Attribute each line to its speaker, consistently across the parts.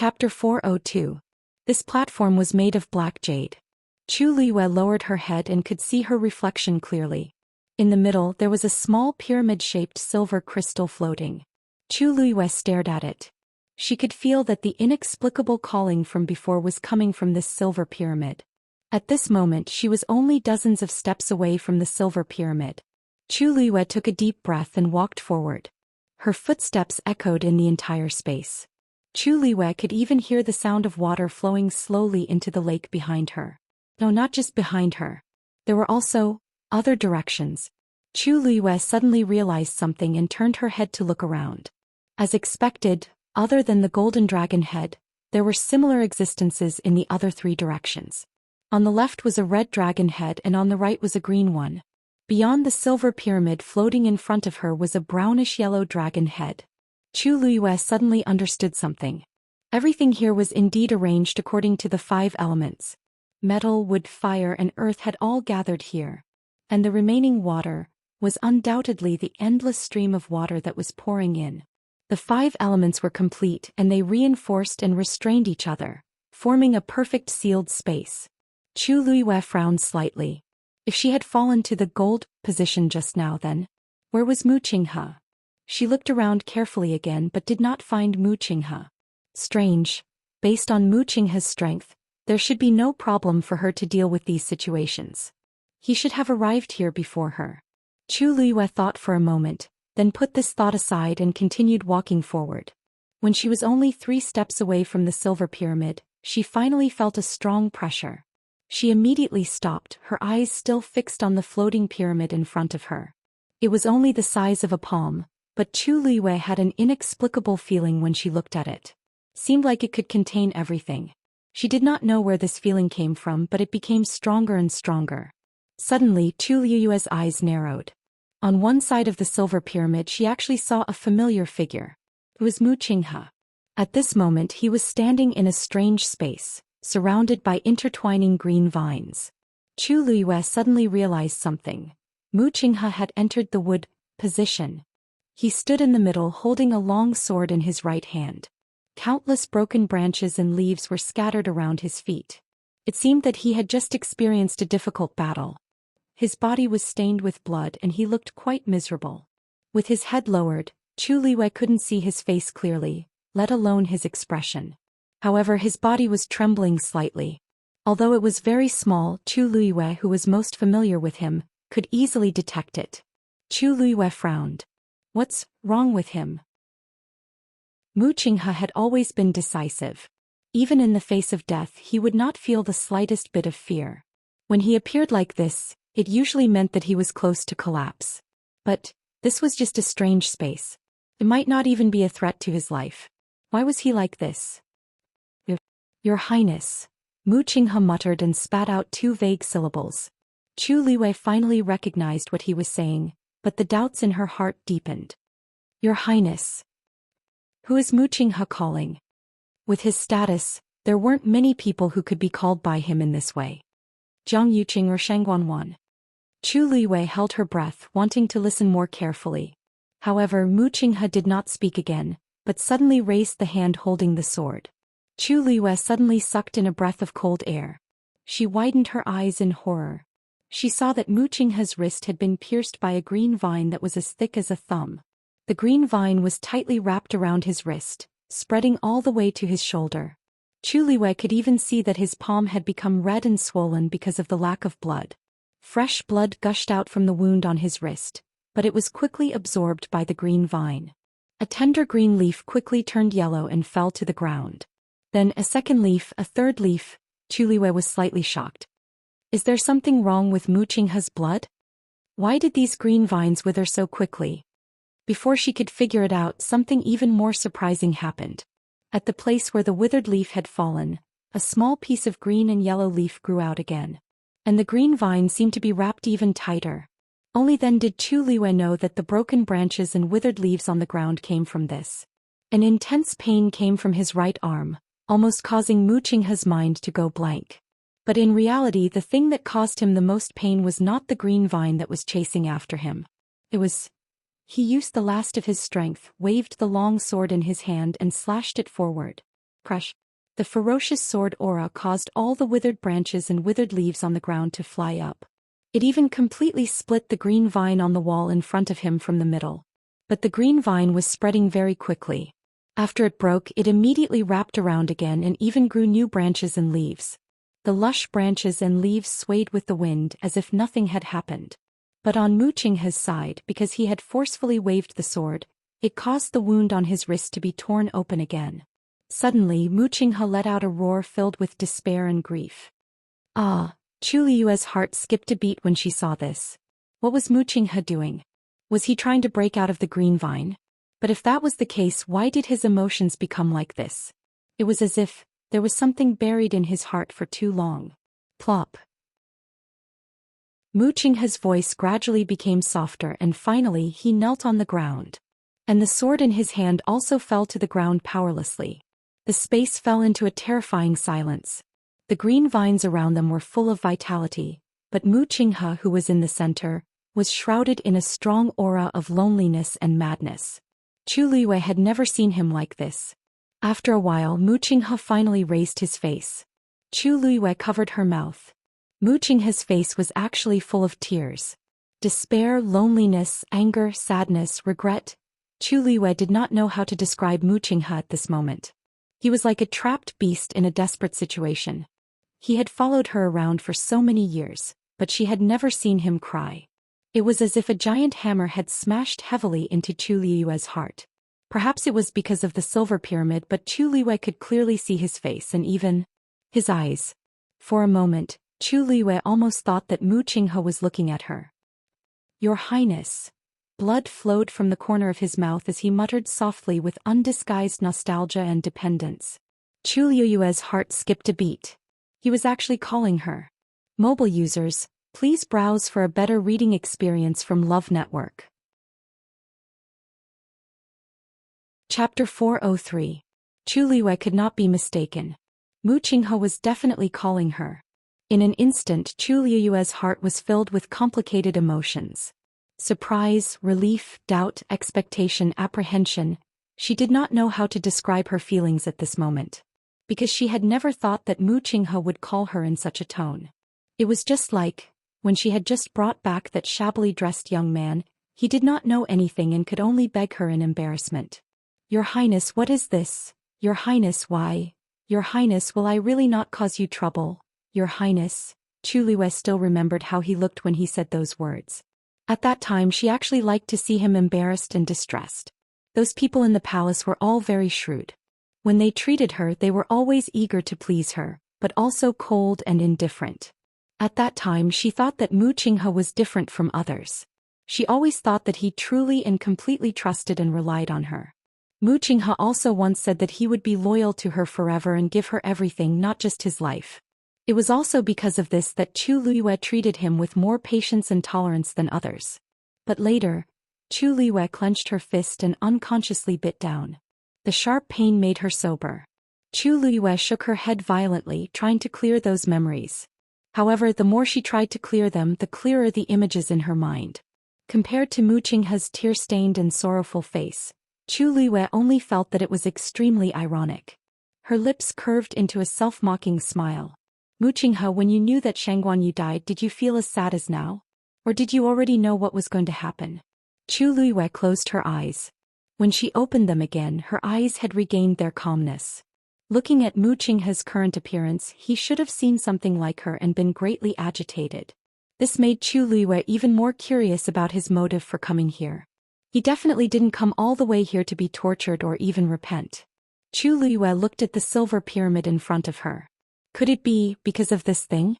Speaker 1: Chapter 402. This platform was made of black jade. Chu Liyue lowered her head and could see her reflection clearly. In the middle there was a small pyramid-shaped silver crystal floating. Chu Liyue stared at it. She could feel that the inexplicable calling from before was coming from this silver pyramid. At this moment she was only dozens of steps away from the silver pyramid. Chu Liyue took a deep breath and walked forward. Her footsteps echoed in the entire space. Chu Liyue could even hear the sound of water flowing slowly into the lake behind her. No, not just behind her. There were also other directions. Chu Liyue suddenly realized something and turned her head to look around. As expected, other than the golden dragon head, there were similar existences in the other three directions. On the left was a red dragon head and on the right was a green one. Beyond the silver pyramid floating in front of her was a brownish-yellow dragon head. Chu Liyue suddenly understood something. Everything here was indeed arranged according to the 5 elements. Metal, wood, fire, and earth had all gathered here. And the remaining water was undoubtedly the endless stream of water that was pouring in. The 5 elements were complete and they reinforced and restrained each other, forming a perfect sealed space. Chu Liyue frowned slightly. If she had fallen to the gold position just now then, where was Mu Qinghe? She looked around carefully again but did not find Mu Qinghe. Strange. Based on Mu Qinghe's strength, there should be no problem for her to deal with these situations. He should have arrived here before her. Chu Liyue thought for a moment, then put this thought aside and continued walking forward. When she was only 3 steps away from the silver pyramid, she finally felt a strong pressure. She immediately stopped, her eyes still fixed on the floating pyramid in front of her. It was only the size of a palm, but Chu Liyue had an inexplicable feeling when she looked at it. Seemed like it could contain everything. She did not know where this feeling came from, but it became stronger and stronger. Suddenly, Chu Liyue's eyes narrowed. On one side of the silver pyramid she actually saw a familiar figure. It was Mu Qinghe. At this moment he was standing in a strange space, surrounded by intertwining green vines. Chu Liyue suddenly realized something. Mu Qinghe had entered the wood position. He stood in the middle holding a long sword in his right hand. Countless broken branches and leaves were scattered around his feet. It seemed that he had just experienced a difficult battle. His body was stained with blood and he looked quite miserable. With his head lowered, Chu Liyue couldn't see his face clearly, let alone his expression. However, his body was trembling slightly. Although it was very small, Chu Liyue, who was most familiar with him, could easily detect it. Chu Liyue frowned. What's wrong with him? Mu Qinghe had always been decisive. Even in the face of death he would not feel the slightest bit of fear. When he appeared like this, it usually meant that he was close to collapse. But this was just a strange space. It might not even be a threat to his life. Why was he like this? Your Highness. Mu Qinghe muttered and spat out 2 vague syllables. Chu Liyue finally recognized what he was saying, but the doubts in her heart deepened. Your Highness. Who is Mu Qinghe calling? With his status, there weren't many people who could be called by him in this way. Jiang Yuqing or Shangguanwan. Chu Liyue held her breath, wanting to listen more carefully. However, Mu Qinghe did not speak again, but suddenly raised the hand holding the sword. Chu Liyue suddenly sucked in a breath of cold air. She widened her eyes in horror. She saw that Mu Qinghe's wrist had been pierced by a green vine that was as thick as a thumb. The green vine was tightly wrapped around his wrist, spreading all the way to his shoulder. Chu Liyue could even see that his palm had become red and swollen because of the lack of blood. Fresh blood gushed out from the wound on his wrist, but it was quickly absorbed by the green vine. A tender green leaf quickly turned yellow and fell to the ground. Then a second leaf, a third leaf. Chu Liyue was slightly shocked. Is there something wrong with Mu Qinghe's blood? Why did these green vines wither so quickly? Before she could figure it out, something even more surprising happened. At the place where the withered leaf had fallen, a small piece of green and yellow leaf grew out again. And the green vine seemed to be wrapped even tighter. Only then did Chu Liyue know that the broken branches and withered leaves on the ground came from this. An intense pain came from his right arm, almost causing Mu Qinghe's mind to go blank. But in reality, the thing that caused him the most pain was not the green vine that was chasing after him. It was... He used the last of his strength, waved the long sword in his hand and slashed it forward. Crush. The ferocious sword aura caused all the withered branches and withered leaves on the ground to fly up. It even completely split the green vine on the wall in front of him from the middle. But the green vine was spreading very quickly. After it broke, it immediately wrapped around again and even grew new branches and leaves. The lush branches and leaves swayed with the wind as if nothing had happened. But on Mu Qinghe's side, because he had forcefully waved the sword, it caused the wound on his wrist to be torn open again. Suddenly, Mu Qinghe let out a roar filled with despair and grief. Ah! Chu Liyue's heart skipped a beat when she saw this. What was Mu Qinghe doing? Was he trying to break out of the green vine? But if that was the case, why did his emotions become like this? It was as if there was something buried in his heart for too long. Plop. Mu Qinghe's voice gradually became softer and finally he knelt on the ground. And the sword in his hand also fell to the ground powerlessly. The space fell into a terrifying silence. The green vines around them were full of vitality, but Mu Qinghe, who was in the center, was shrouded in a strong aura of loneliness and madness. Chu Liyue had never seen him like this. After a while, Mu Qinghe finally raised his face. Chu Liyue covered her mouth. Mu Qinghe's face was actually full of tears. Despair, loneliness, anger, sadness, regret. Chu Liyue did not know how to describe Mu Qinghe at this moment. He was like a trapped beast in a desperate situation. He had followed her around for so many years, but she had never seen him cry. It was as if a giant hammer had smashed heavily into Chu Liyue's heart. Perhaps it was because of the silver pyramid, but Chu Liyue could clearly see his face and even his eyes. For a moment, Chu Liyue almost thought that Mu Qinghe was looking at her. "Your Highness." Blood flowed from the corner of his mouth as he muttered softly with undisguised nostalgia and dependence. Chu Liyue's heart skipped a beat. He was actually calling her. Mobile users, please browse for a better reading experience from Love Network. Chapter 403. Chu Liyue could not be mistaken. Mu Qinghe was definitely calling her. In an instant, Chu Liyue's heart was filled with complicated emotions. Surprise, relief, doubt, expectation, apprehension. She did not know how to describe her feelings at this moment. Because she had never thought that Mu Qinghe would call her in such a tone. It was just like, when she had just brought back that shabbily dressed young man, he did not know anything and could only beg her in embarrassment. "Your Highness, what is this? Your Highness, why? Your Highness, will I really not cause you trouble? Your Highness." Chu Liyue still remembered how he looked when he said those words. At that time she actually liked to see him embarrassed and distressed. Those people in the palace were all very shrewd. When they treated her, they were always eager to please her, but also cold and indifferent. At that time she thought that Mu Qinghe was different from others. She always thought that he truly and completely trusted and relied on her. Mu Qinghe also once said that he would be loyal to her forever and give her everything, not just his life. It was also because of this that Chu Liyue treated him with more patience and tolerance than others. But later, Chu Liyue clenched her fist and unconsciously bit down. The sharp pain made her sober. Chu Liyue shook her head violently, trying to clear those memories. However, the more she tried to clear them, the clearer the images in her mind. Compared to Mu Qinghe's tear-stained and sorrowful face, Chu Liyue only felt that it was extremely ironic. Her lips curved into a self-mocking smile. "Mu Qinghe, when you knew that Shangguanyu died, did you feel as sad as now? Or did you already know what was going to happen?" Chu Liyue closed her eyes. When she opened them again, her eyes had regained their calmness. Looking at Mu Qinghe's current appearance, he should have seen something like her and been greatly agitated. This made Chu Liyue even more curious about his motive for coming here. He definitely didn't come all the way here to be tortured or even repent. Chu Liyue looked at the silver pyramid in front of her. Could it be because of this thing?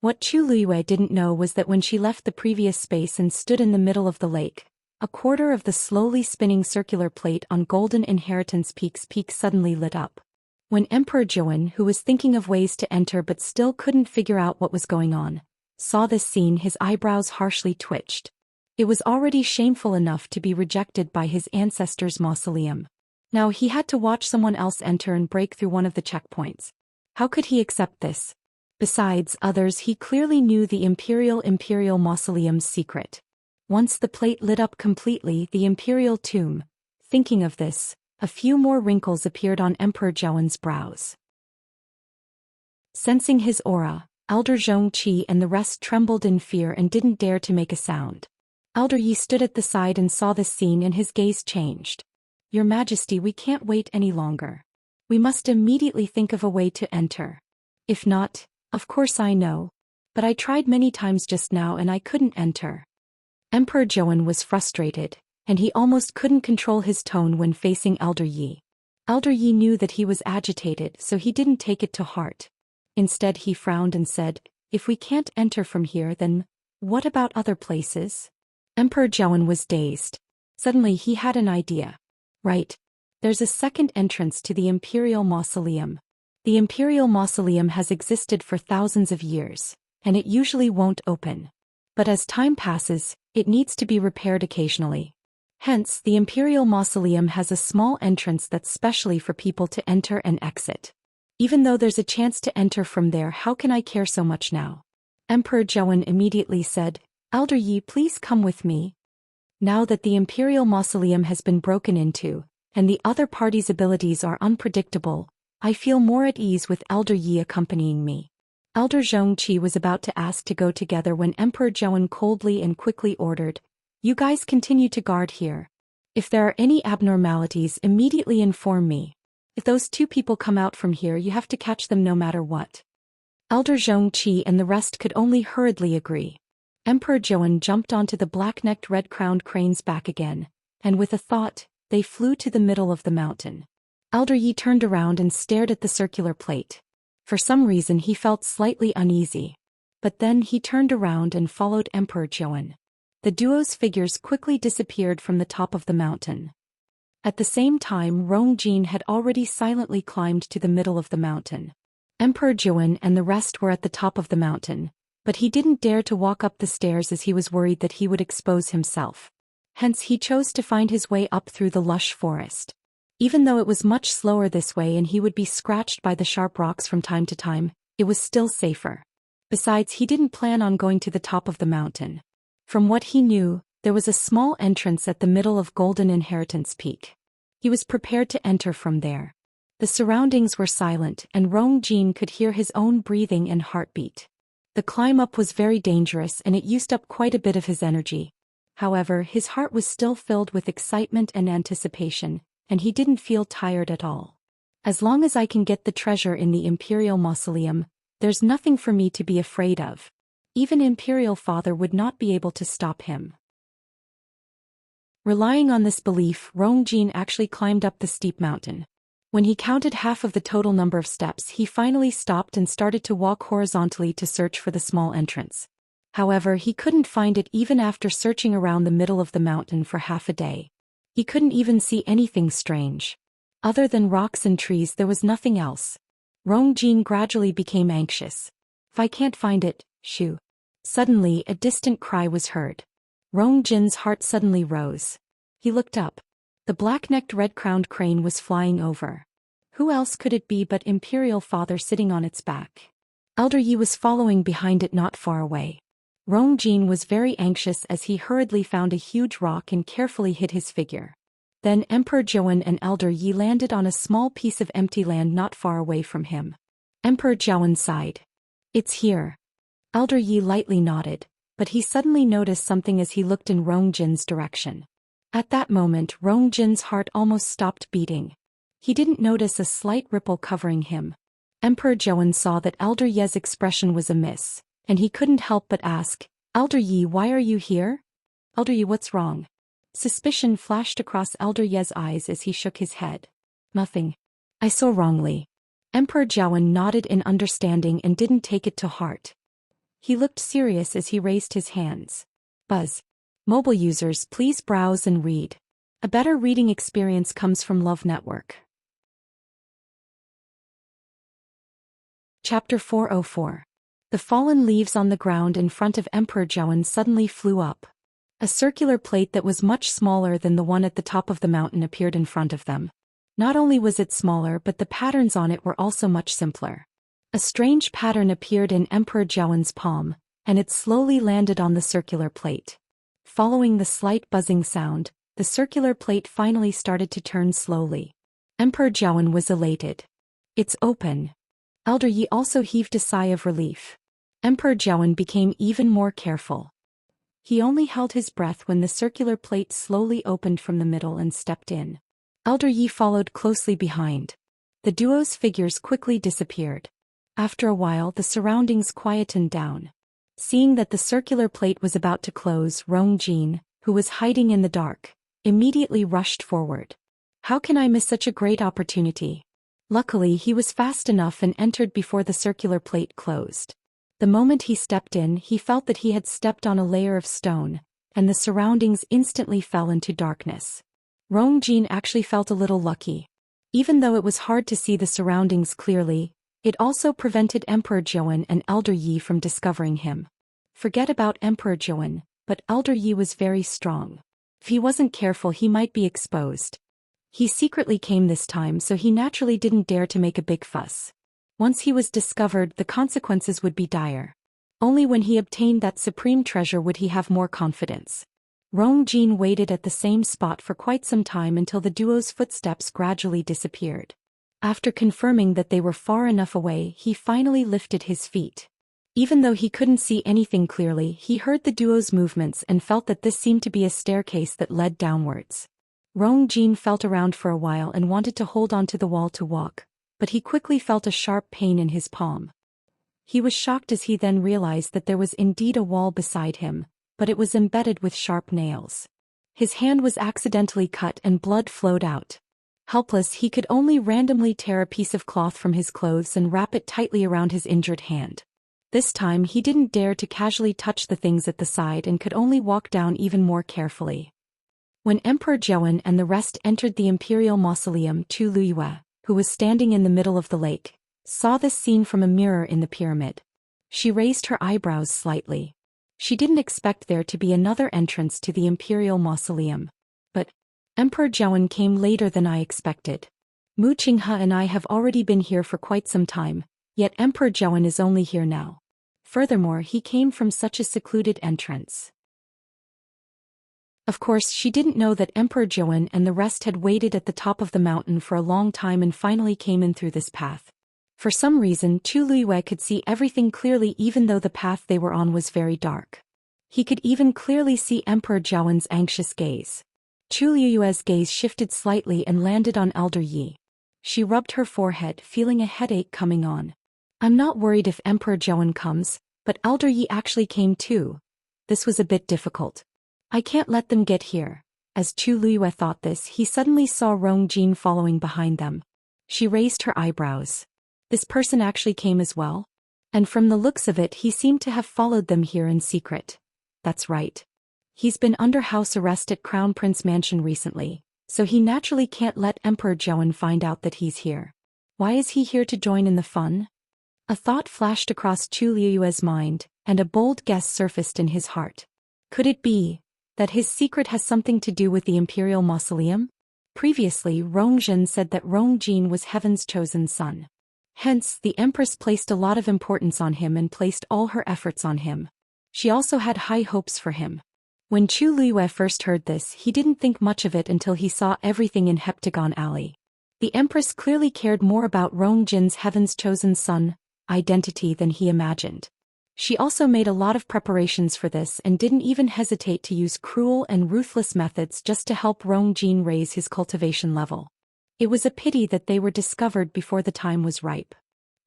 Speaker 1: What Chu Liyue didn't know was that when she left the previous space and stood in the middle of the lake, a quarter of the slowly spinning circular plate on Golden Inheritance Peak's peak suddenly lit up. When Emperor Zhou, who was thinking of ways to enter but still couldn't figure out what was going on, saw this scene, his eyebrows harshly twitched. It was already shameful enough to be rejected by his ancestors' mausoleum. Now he had to watch someone else enter and break through one of the checkpoints. How could he accept this? Besides others, he clearly knew the Imperial Mausoleum's secret. Once the plate lit up completely, the Imperial tomb. Thinking of this, A few more wrinkles appeared on Emperor Zhou's brows. Sensing his aura, Elder Xianxia and the rest trembled in fear and didn't dare to make a sound. Elder Yi stood at the side and saw this scene, and his gaze changed. "Your Majesty, we can't wait any longer. We must immediately think of a way to enter. If not, of course I know. But I tried many times just now and I couldn't enter." Emperor Zhou was frustrated, and he almost couldn't control his tone when facing Elder Yi. Elder Yi knew that he was agitated, so he didn't take it to heart. Instead he frowned and said, "If we can't enter from here, then what about other places?" Emperor Zhou was dazed. Suddenly he had an idea. "Right. There's a second entrance to the Imperial Mausoleum. The Imperial Mausoleum has existed for thousands of years, and it usually won't open. But as time passes, it needs to be repaired occasionally. Hence, the Imperial Mausoleum has a small entrance that's specially for people to enter and exit. Even though there's a chance to enter from there, how can I care so much now?" Emperor Zhou immediately said, "Elder Yi, please come with me." Now that the Imperial Mausoleum has been broken into, and the other party's abilities are unpredictable, I feel more at ease with Elder Yi accompanying me. Elder Xianxia was about to ask to go together when Emperor Zhou coldly and quickly ordered, "You guys continue to guard here. If there are any abnormalities, immediately inform me. If those two people come out from here, you have to catch them no matter what." Elder Xianxia and the rest could only hurriedly agree. Emperor Zhou jumped onto the black-necked red-crowned crane's back again, and with a thought, they flew to the middle of the mountain. Elder Yi turned around and stared at the circular plate. For some reason he felt slightly uneasy. But then he turned around and followed Emperor Zhou. The duo's figures quickly disappeared from the top of the mountain. At the same time, Rongjin had already silently climbed to the middle of the mountain. Emperor Zhou and the rest were at the top of the mountain, but he didn't dare to walk up the stairs as he was worried that he would expose himself. Hence he chose to find his way up through the lush forest. Even though it was much slower this way and he would be scratched by the sharp rocks from time to time, it was still safer. Besides, he didn't plan on going to the top of the mountain. From what he knew, there was a small entrance at the middle of Golden Inheritance Peak. He was prepared to enter from there. The surroundings were silent, and Rongjin could hear his own breathing and heartbeat. The climb up was very dangerous and it used up quite a bit of his energy. However, his heart was still filled with excitement and anticipation, and he didn't feel tired at all. As long as I can get the treasure in the Imperial Mausoleum, there's nothing for me to be afraid of. Even Imperial Father would not be able to stop him. Relying on this belief, Rongjin actually climbed up the steep mountain. When he counted half of the total number of steps, he finally stopped and started to walk horizontally to search for the small entrance. However, he couldn't find it even after searching around the middle of the mountain for half a day. He couldn't even see anything strange. Other than rocks and trees, there was nothing else. Rongjin gradually became anxious. "If I can't find it, shoo." Suddenly, a distant cry was heard. Rongjin's heart suddenly rose. He looked up. The black-necked red-crowned crane was flying over. Who else could it be but Imperial Father sitting on its back? Elder Yi was following behind it not far away. Rongjin was very anxious as he hurriedly found a huge rock and carefully hid his figure. Then Emperor Zhou and Elder Yi landed on a small piece of empty land not far away from him. Emperor Zhou sighed. "It's here." Elder Yi lightly nodded, but he suddenly noticed something as he looked in Rongjin's direction. At that moment, Rongjin's heart almost stopped beating. He didn't notice a slight ripple covering him. Emperor Zhou saw that Elder Yi's expression was amiss, and he couldn't help but ask, "Elder Yi, why are you here?" "Elder Yi, what's wrong?" Suspicion flashed across Elder Yi's eyes as he shook his head. "Nothing. I saw wrongly." Emperor Zhou nodded in understanding and didn't take it to heart. He looked serious as he raised his hands. Buzz. Mobile users, please browse and read. A better reading experience comes from Love Network. Chapter 404. The fallen leaves on the ground in front of Emperor Zhou suddenly flew up. A circular plate that was much smaller than the one at the top of the mountain appeared in front of them. Not only was it smaller, but the patterns on it were also much simpler. A strange pattern appeared in Emperor Zhou's palm, and it slowly landed on the circular plate. Following the slight buzzing sound, the circular plate finally started to turn slowly. Emperor Zhou was elated. "It's open." Elder Yi also heaved a sigh of relief. Emperor Zhou became even more careful. He only held his breath when the circular plate slowly opened from the middle and stepped in. Elder Yi followed closely behind. The duo's figures quickly disappeared. After a while, the surroundings quietened down. Seeing that the circular plate was about to close, Rongjin, who was hiding in the dark, immediately rushed forward. "How can I miss such a great opportunity?" Luckily, he was fast enough and entered before the circular plate closed. The moment he stepped in, he felt that he had stepped on a layer of stone, and the surroundings instantly fell into darkness. Rongjin actually felt a little lucky. Even though it was hard to see the surroundings clearly, it also prevented Emperor Zhou and Elder Yi from discovering him. Forget about Emperor Zhou, but Elder Yi was very strong. If he wasn't careful, he might be exposed. He secretly came this time, so he naturally didn't dare to make a big fuss. Once he was discovered, the consequences would be dire. Only when he obtained that supreme treasure would he have more confidence. Rongjin waited at the same spot for quite some time until the duo's footsteps gradually disappeared. After confirming that they were far enough away, he finally lifted his feet. Even though he couldn't see anything clearly, he heard the duo's movements and felt that this seemed to be a staircase that led downwards. Rongjin felt around for a while and wanted to hold onto the wall to walk, but he quickly felt a sharp pain in his palm. He was shocked as he then realized that there was indeed a wall beside him, but it was embedded with sharp nails. His hand was accidentally cut and blood flowed out. Helpless, he could only randomly tear a piece of cloth from his clothes and wrap it tightly around his injured hand. This time he didn't dare to casually touch the things at the side and could only walk down even more carefully. When Emperor Zhou and the rest entered the imperial mausoleum, Chu Liyue, who was standing in the middle of the lake, saw this scene from a mirror in the pyramid. She raised her eyebrows slightly. She didn't expect there to be another entrance to the imperial mausoleum. But Emperor Zhou came later than I expected. Mu Qinghe and I have already been here for quite some time, yet Emperor Zhou is only here now. Furthermore, he came from such a secluded entrance. Of course, she didn't know that Emperor Zhou and the rest had waited at the top of the mountain for a long time and finally came in through this path. For some reason, Chu Liyue could see everything clearly even though the path they were on was very dark. He could even clearly see Emperor Zhou's anxious gaze. Chu Liyue's gaze shifted slightly and landed on Elder Yi. She rubbed her forehead, feeling a headache coming on. "I'm not worried if Emperor Zhou comes, but Elder Yi actually came too. This was a bit difficult. I can't let them get here." As Chu Liyue thought this, he suddenly saw Rongjin following behind them. She raised her eyebrows. This person actually came as well? And from the looks of it, he seemed to have followed them here in secret. That's right. He's been under house arrest at Crown Prince Mansion recently, so he naturally can't let Emperor Zhou find out that he's here. Why is he here to join in the fun? A thought flashed across Chu Liyue's mind, and a bold guess surfaced in his heart. Could it be that his secret has something to do with the Imperial Mausoleum? Previously, Rongjin said that Rongjin was Heaven's chosen son. Hence, the Empress placed a lot of importance on him and placed all her efforts on him. She also had high hopes for him. When Chu Liyue first heard this, he didn't think much of it until he saw everything in Heptagon Alley. The Empress clearly cared more about Rongjin's Heaven's chosen son identity than he imagined. She also made a lot of preparations for this and didn't even hesitate to use cruel and ruthless methods just to help Rongjin raise his cultivation level. It was a pity that they were discovered before the time was ripe.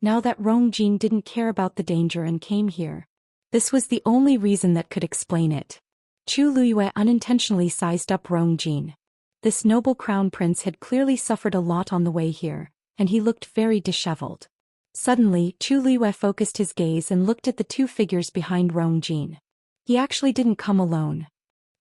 Speaker 1: Now that Rongjin didn't care about the danger and came here, this was the only reason that could explain it. Chu Liyue unintentionally sized up Rongjin. This noble crown prince had clearly suffered a lot on the way here, and he looked very disheveled. Suddenly, Chu Liyue focused his gaze and looked at the two figures behind Rongjin. He actually didn't come alone.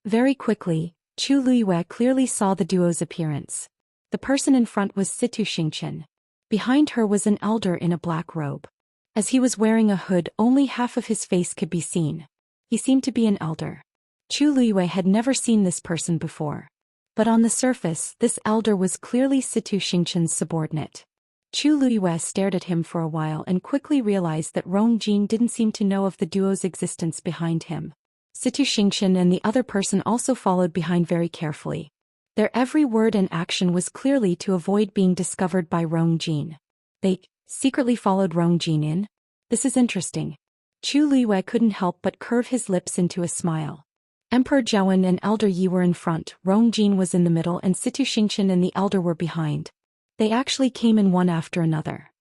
Speaker 1: Very quickly, Chu Liyue clearly saw the duo's appearance. The person in front was Xianxia. Behind her was an elder in a black robe. As he was wearing a hood, only half of his face could be seen. He seemed to be an elder. Chu Liyue had never seen this person before. But on the surface, this elder was clearly Xianxia's subordinate. Chu Liyue stared at him for a while and quickly realized that Rongjin didn't seem to know of the duo's existence behind him. Xianxia and the other person also followed behind very carefully. Their every word and action was clearly to avoid being discovered by Rong Jin. They secretly followed Rong Jin in? This is interesting. Chu Liwei couldn't help but curve his lips into a smile. Emperor Zhaowen and Elder Yi were in front, Rong Jin was in the middle, and Situ Xianxia and the Elder were behind. They actually came in one after another.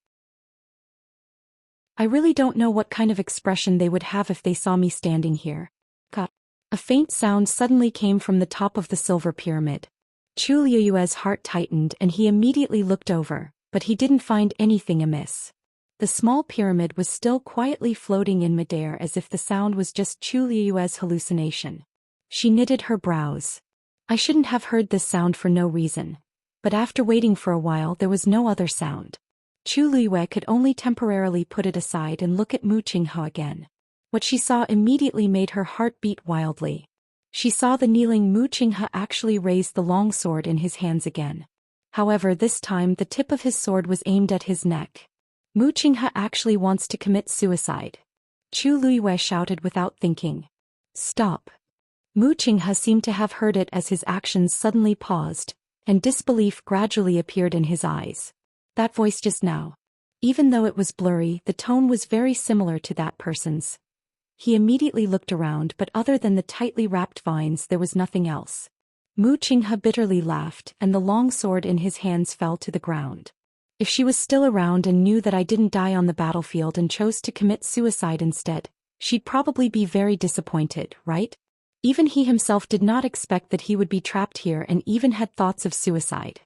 Speaker 1: I really don't know what kind of expression they would have if they saw me standing here. Ka. A faint sound suddenly came from the top of the silver pyramid. Chu Liu's heart tightened and he immediately looked over, but he didn't find anything amiss. The small pyramid was still quietly floating in midair as if the sound was just Chu Liu's hallucination. She knitted her brows. I shouldn't have heard this sound for no reason. But after waiting for a while there was no other sound. Chu Liu could only temporarily put it aside and look at Mu Qinghe again. What she saw immediately made her heart beat wildly. She saw the kneeling Mu Qinghe actually raise the long sword in his hands again. However, this time the tip of his sword was aimed at his neck. Mu Qinghe actually wants to commit suicide. Chu Liu shouted without thinking. Stop. Mu Qinghe seemed to have heard it as his actions suddenly paused, and disbelief gradually appeared in his eyes. That voice just now. Even though it was blurry, the tone was very similar to that person's. He immediately looked around, but other than the tightly wrapped vines there was nothing else. Mu Qinghe bitterly laughed, and the long sword in his hands fell to the ground. If she was still around and knew that I didn't die on the battlefield and chose to commit suicide instead, she'd probably be very disappointed, right? Even he himself did not expect that he would be trapped here and even had thoughts of suicide.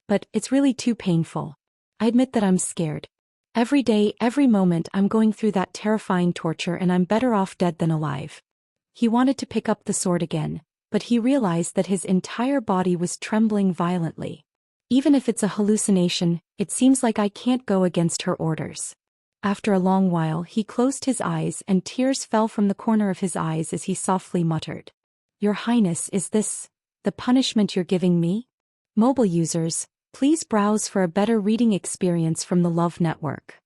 Speaker 1: But it's really too painful. I admit that I'm scared. Every day, every moment I'm going through that terrifying torture and I'm better off dead than alive. He wanted to pick up the sword again, but he realized that his entire body was trembling violently. Even if it's a hallucination, it seems like I can't go against her orders. After a long while he closed his eyes and tears fell from the corner of his eyes as he softly muttered. Your Highness, is this the punishment you're giving me? Mobile users, please browse for a better reading experience from the Love Network.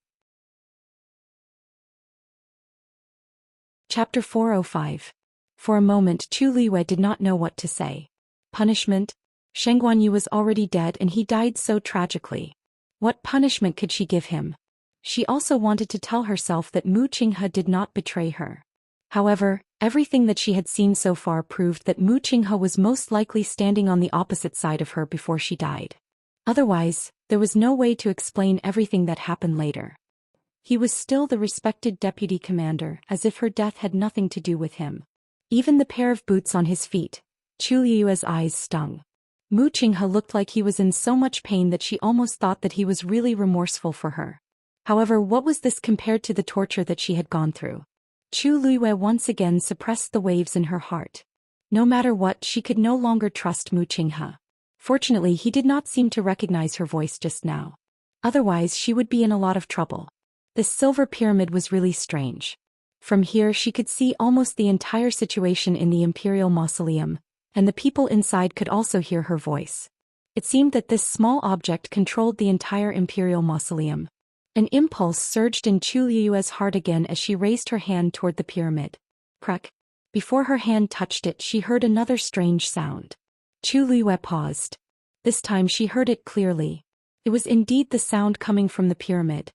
Speaker 1: Chapter 405. For a moment Chu Liwei did not know what to say. Punishment? Sheng Guanyu was already dead and he died so tragically. What punishment could she give him? She also wanted to tell herself that Mu Qinghe did not betray her. However, everything that she had seen so far proved that Mu Qinghe was most likely standing on the opposite side of her before she died. Otherwise, there was no way to explain everything that happened later. He was still the respected deputy commander, as if her death had nothing to do with him. Even the pair of boots on his feet, Chu Liu's eyes stung. Mu Qinghe looked like he was in so much pain that she almost thought that he was really remorseful for her. However, what was this compared to the torture that she had gone through? Chu Liwei once again suppressed the waves in her heart. No matter what, she could no longer trust Mu Qinghe. Fortunately, he did not seem to recognize her voice just now. Otherwise, she would be in a lot of trouble. This silver pyramid was really strange. From here she could see almost the entire situation in the Imperial Mausoleum, and the people inside could also hear her voice. It seemed that this small object controlled the entire Imperial Mausoleum. An impulse surged in Chu Liu's heart again as she raised her hand toward the pyramid. Crack. Before her hand touched it, she heard another strange sound. Chu Liu paused. This time she heard it clearly. It was indeed the sound coming from the pyramid.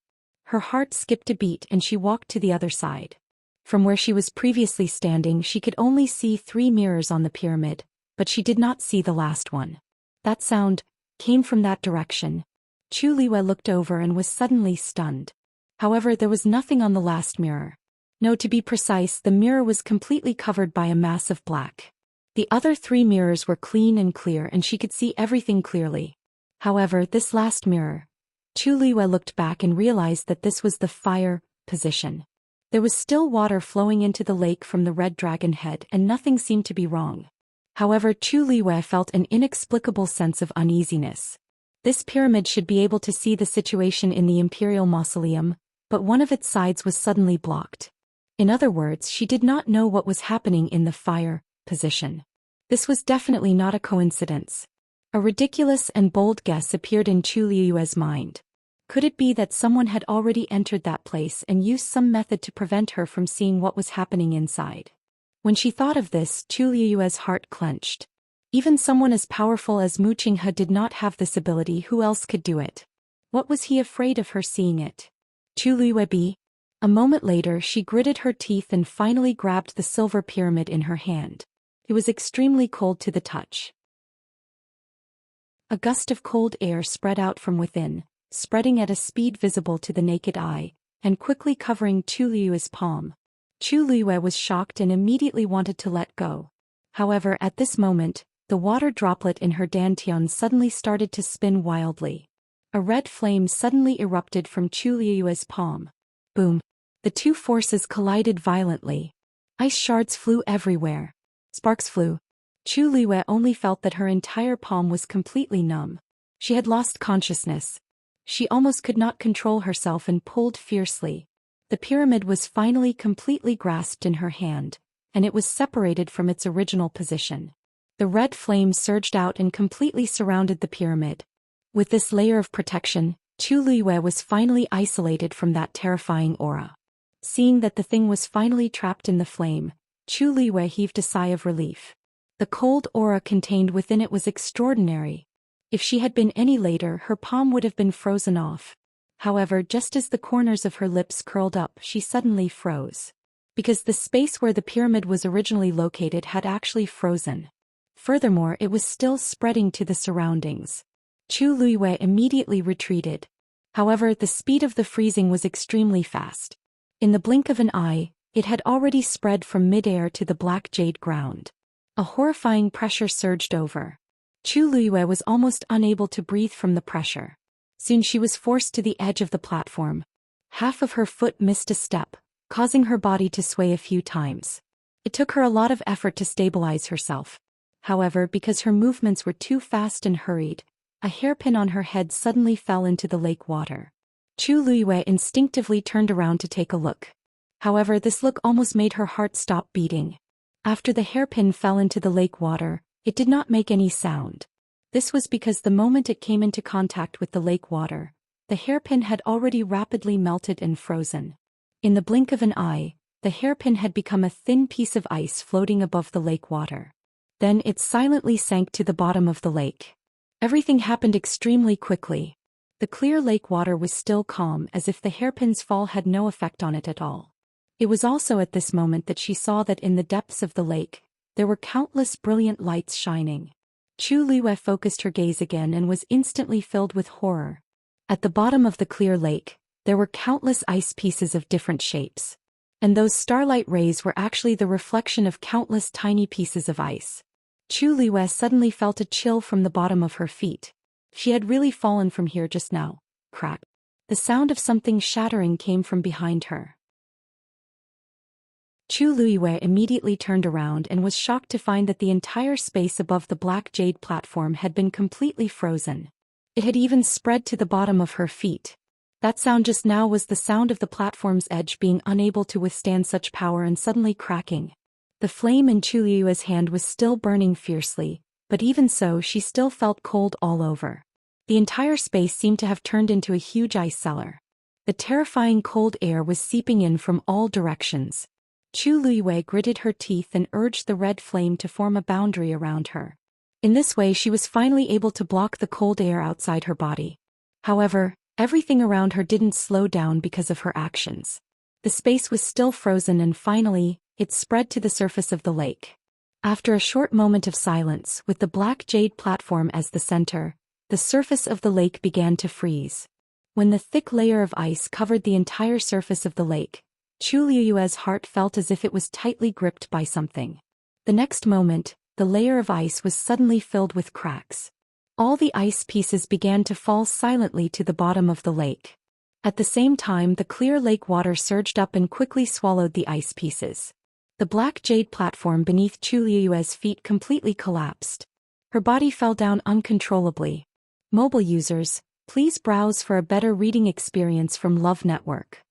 Speaker 1: Her heart skipped a beat and she walked to the other side. From where she was previously standing she could only see 3 mirrors on the pyramid, but she did not see the last one. That sound came from that direction. Chu Liu looked over and was suddenly stunned. However, there was nothing on the last mirror. No, to be precise, the mirror was completely covered by a mass of black. The other 3 mirrors were clean and clear and she could see everything clearly. However, this last mirror, Chu Liu looked back and realized that this was the fire position. There was still water flowing into the lake from the red dragon head and nothing seemed to be wrong. However, Chu Liu felt an inexplicable sense of uneasiness. This pyramid should be able to see the situation in the Imperial Mausoleum, but one of its sides was suddenly blocked. In other words, she did not know what was happening in the fire position. This was definitely not a coincidence. A ridiculous and bold guess appeared in Chu Liu's mind. Could it be that someone had already entered that place and used some method to prevent her from seeing what was happening inside? When she thought of this, Chu Liu's heart clenched. Even someone as powerful as Mu Qinghe did not have this ability. Who else could do it? What was he afraid of her seeing it? Chu Luiwei. A moment later she gritted her teeth and finally grabbed the silver pyramid in her hand. It was extremely cold to the touch. A gust of cold air spread out from within, spreading at a speed visible to the naked eye, and quickly covering Chu Luiwei's palm. Chu Luiwei was shocked and immediately wanted to let go. However, at this moment, the water droplet in her dantian suddenly started to spin wildly. A red flame suddenly erupted from Chu Luiwei's palm. Boom! The two forces collided violently. Ice shards flew everywhere. Sparks flew. Chu Luiwei only felt that her entire palm was completely numb. She had lost consciousness. She almost could not control herself and pulled fiercely. The pyramid was finally completely grasped in her hand, and it was separated from its original position. The red flame surged out and completely surrounded the pyramid. With this layer of protection, Chu Luiwei was finally isolated from that terrifying aura. Seeing that the thing was finally trapped in the flame, Chu Luiwei heaved a sigh of relief. The cold aura contained within it was extraordinary. If she had been any later, her palm would have been frozen off. However, just as the corners of her lips curled up, she suddenly froze. Because the space where the pyramid was originally located had actually frozen. Furthermore, it was still spreading to the surroundings. Chu Luiwei immediately retreated. However, the speed of the freezing was extremely fast. In the blink of an eye, it had already spread from mid-air to the black jade ground. A horrifying pressure surged over. Chu Luiwei was almost unable to breathe from the pressure. Soon she was forced to the edge of the platform. Half of her foot missed a step, causing her body to sway a few times. It took her a lot of effort to stabilize herself. However, because her movements were too fast and hurried, a hairpin on her head suddenly fell into the lake water. Chu Luiwei instinctively turned around to take a look. However, this look almost made her heart stop beating. After the hairpin fell into the lake water, it did not make any sound. This was because the moment it came into contact with the lake water, the hairpin had already rapidly melted and frozen. In the blink of an eye, the hairpin had become a thin piece of ice floating above the lake water. Then it silently sank to the bottom of the lake. Everything happened extremely quickly. The clear lake water was still calm, as if the hairpin's fall had no effect on it at all. It was also at this moment that she saw that in the depths of the lake, there were countless brilliant lights shining. Chu Luiwei focused her gaze again and was instantly filled with horror. At the bottom of the clear lake, there were countless ice pieces of different shapes. And those starlight rays were actually the reflection of countless tiny pieces of ice. Chu Luiwei suddenly felt a chill from the bottom of her feet. She had really fallen from here just now. Crack. The sound of something shattering came from behind her. Chu Luiwei immediately turned around and was shocked to find that the entire space above the black jade platform had been completely frozen. It had even spread to the bottom of her feet. That sound just now was the sound of the platform's edge being unable to withstand such power and suddenly cracking. The flame in Chu Luiwei's hand was still burning fiercely, but even so she still felt cold all over. The entire space seemed to have turned into a huge ice cellar. The terrifying cold air was seeping in from all directions. Chu Luiwei gritted her teeth and urged the red flame to form a boundary around her. In this way she was finally able to block the cold air outside her body. However, everything around her didn't slow down because of her actions. The space was still frozen and finally, it spread to the surface of the lake. After a short moment of silence, with the black jade platform as the center, the surface of the lake began to freeze. When the thick layer of ice covered the entire surface of the lake, Chu Luiwei's heart felt as if it was tightly gripped by something. The next moment, the layer of ice was suddenly filled with cracks. All the ice pieces began to fall silently to the bottom of the lake. At the same time, the clear lake water surged up and quickly swallowed the ice pieces. The black jade platform beneath Chu Luiwei's feet completely collapsed. Her body fell down uncontrollably. Mobile users, please browse for a better reading experience from Love Network.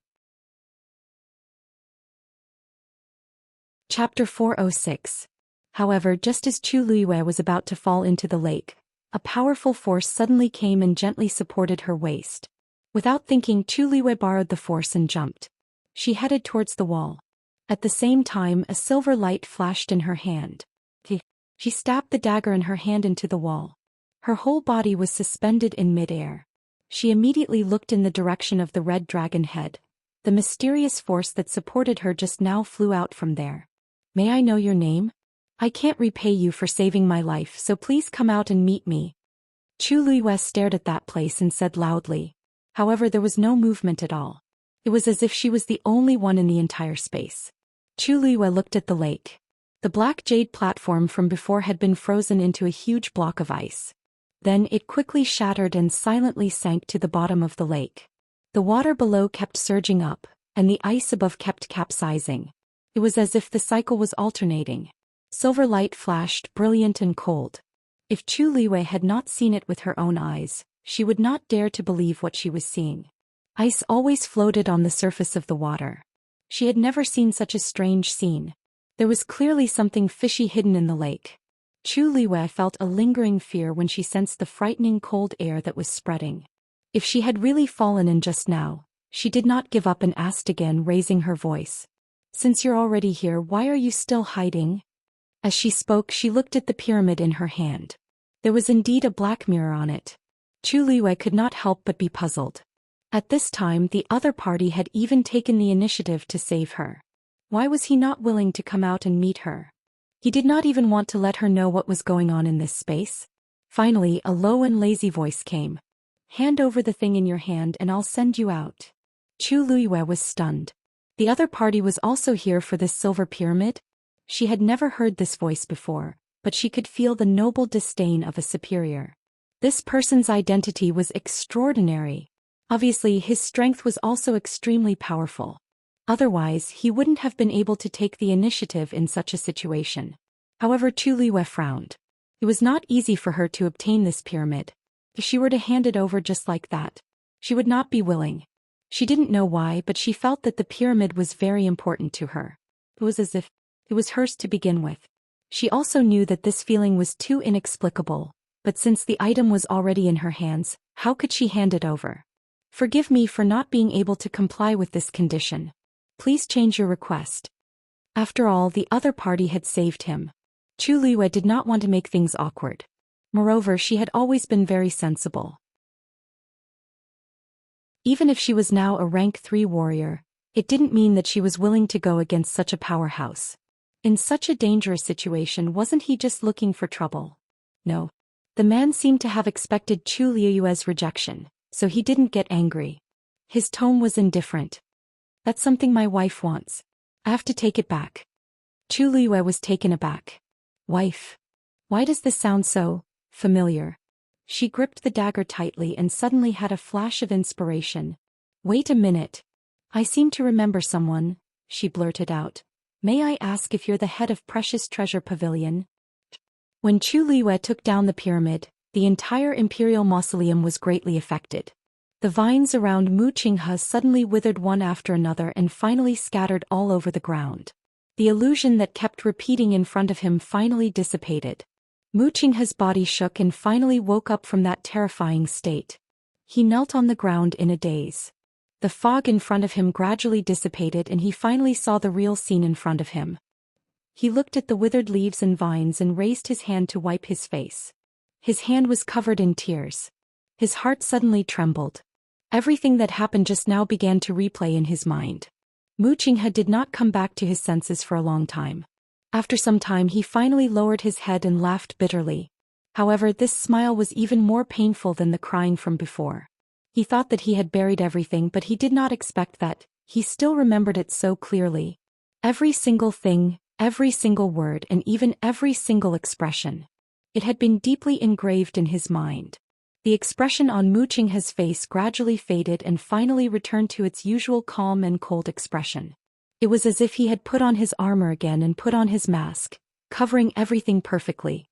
Speaker 1: Chapter 406. However, just as Chu Luiwei was about to fall into the lake, a powerful force suddenly came and gently supported her waist. Without thinking, Chu Luiwei borrowed the force and jumped. She headed towards the wall. At the same time, a silver light flashed in her hand. She stabbed the dagger in her hand into the wall. Her whole body was suspended in mid-air. She immediately looked in the direction of the red dragon head. The mysterious force that supported her just now flew out from there. May I know your name? I can't repay you for saving my life, so please come out and meet me. Chu Luiyue stared at that place and said loudly. However, there was no movement at all. It was as if she was the only one in the entire space. Chu Luiyue looked at the lake. The black jade platform from before had been frozen into a huge block of ice. Then it quickly shattered and silently sank to the bottom of the lake. The water below kept surging up, and the ice above kept capsizing. It was as if the cycle was alternating. Silver light flashed, brilliant and cold. If Chu Luiyue had not seen it with her own eyes, she would not dare to believe what she was seeing. Ice always floated on the surface of the water. She had never seen such a strange scene. There was clearly something fishy hidden in the lake. Chu Luiyue felt a lingering fear when she sensed the frightening cold air that was spreading. If she had really fallen in just now, she did not give up and asked again, raising her voice. Since you're already here, why are you still hiding? As she spoke, she looked at the pyramid in her hand. There was indeed a black mirror on it. Chu Luiyue could not help but be puzzled. At this time, the other party had even taken the initiative to save her. Why was he not willing to come out and meet her? He did not even want to let her know what was going on in this space. Finally, a low and lazy voice came. Hand over the thing in your hand and I'll send you out. Chu Luiyue was stunned. The other party was also here for this silver pyramid? She had never heard this voice before, but she could feel the noble disdain of a superior. This person's identity was extraordinary. Obviously, his strength was also extremely powerful. Otherwise, he wouldn't have been able to take the initiative in such a situation. However, Chu Luiyue frowned. It was not easy for her to obtain this pyramid. If she were to hand it over just like that, she would not be willing. She didn't know why, but she felt that the pyramid was very important to her. It was as if it was hers to begin with. She also knew that this feeling was too inexplicable, but since the item was already in her hands, how could she hand it over? Forgive me for not being able to comply with this condition. Please change your request. After all, the other party had saved him. Chu Luiyue did not want to make things awkward. Moreover, she had always been very sensible. Even if she was now a rank 3 warrior, it didn't mean that she was willing to go against such a powerhouse. In such a dangerous situation, wasn't he just looking for trouble? No. The man seemed to have expected Chu Luiyue's rejection, so he didn't get angry. His tone was indifferent. That's something my wife wants. I have to take it back. Chu Luiyue was taken aback. Wife? Why does this sound so familiar? She gripped the dagger tightly and suddenly had a flash of inspiration. Wait a minute. I seem to remember someone, she blurted out. May I ask if you're the head of Precious Treasure Pavilion? When Chu Luiyue took down the pyramid, the entire imperial mausoleum was greatly affected. The vines around Mu Qinghe suddenly withered one after another and finally scattered all over the ground. The illusion that kept repeating in front of him finally dissipated. Mu Qinghe's body shook and finally woke up from that terrifying state. He knelt on the ground in a daze. The fog in front of him gradually dissipated and he finally saw the real scene in front of him. He looked at the withered leaves and vines and raised his hand to wipe his face. His hand was covered in tears. His heart suddenly trembled. Everything that happened just now began to replay in his mind. Mu Qinghe did not come back to his senses for a long time. After some time he finally lowered his head and laughed bitterly. However, this smile was even more painful than the crying from before. He thought that he had buried everything, but he did not expect that. He still remembered it so clearly. Every single thing, every single word, and even every single expression. It had been deeply engraved in his mind. The expression on Mu Qinghe's face gradually faded and finally returned to its usual calm and cold expression. It was as if he had put on his armor again and put on his mask, covering everything perfectly.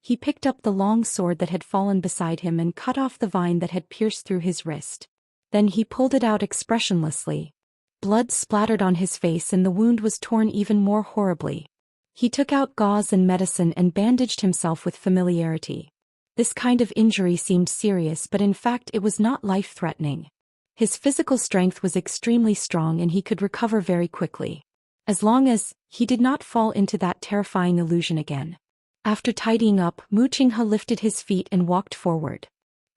Speaker 1: He picked up the long sword that had fallen beside him and cut off the vine that had pierced through his wrist. Then he pulled it out expressionlessly. Blood splattered on his face and the wound was torn even more horribly. He took out gauze and medicine and bandaged himself with familiarity. This kind of injury seemed serious, but in fact it was not life-threatening. His physical strength was extremely strong and he could recover very quickly. As long as he did not fall into that terrifying illusion again. After tidying up, Mu Qinghe lifted his feet and walked forward.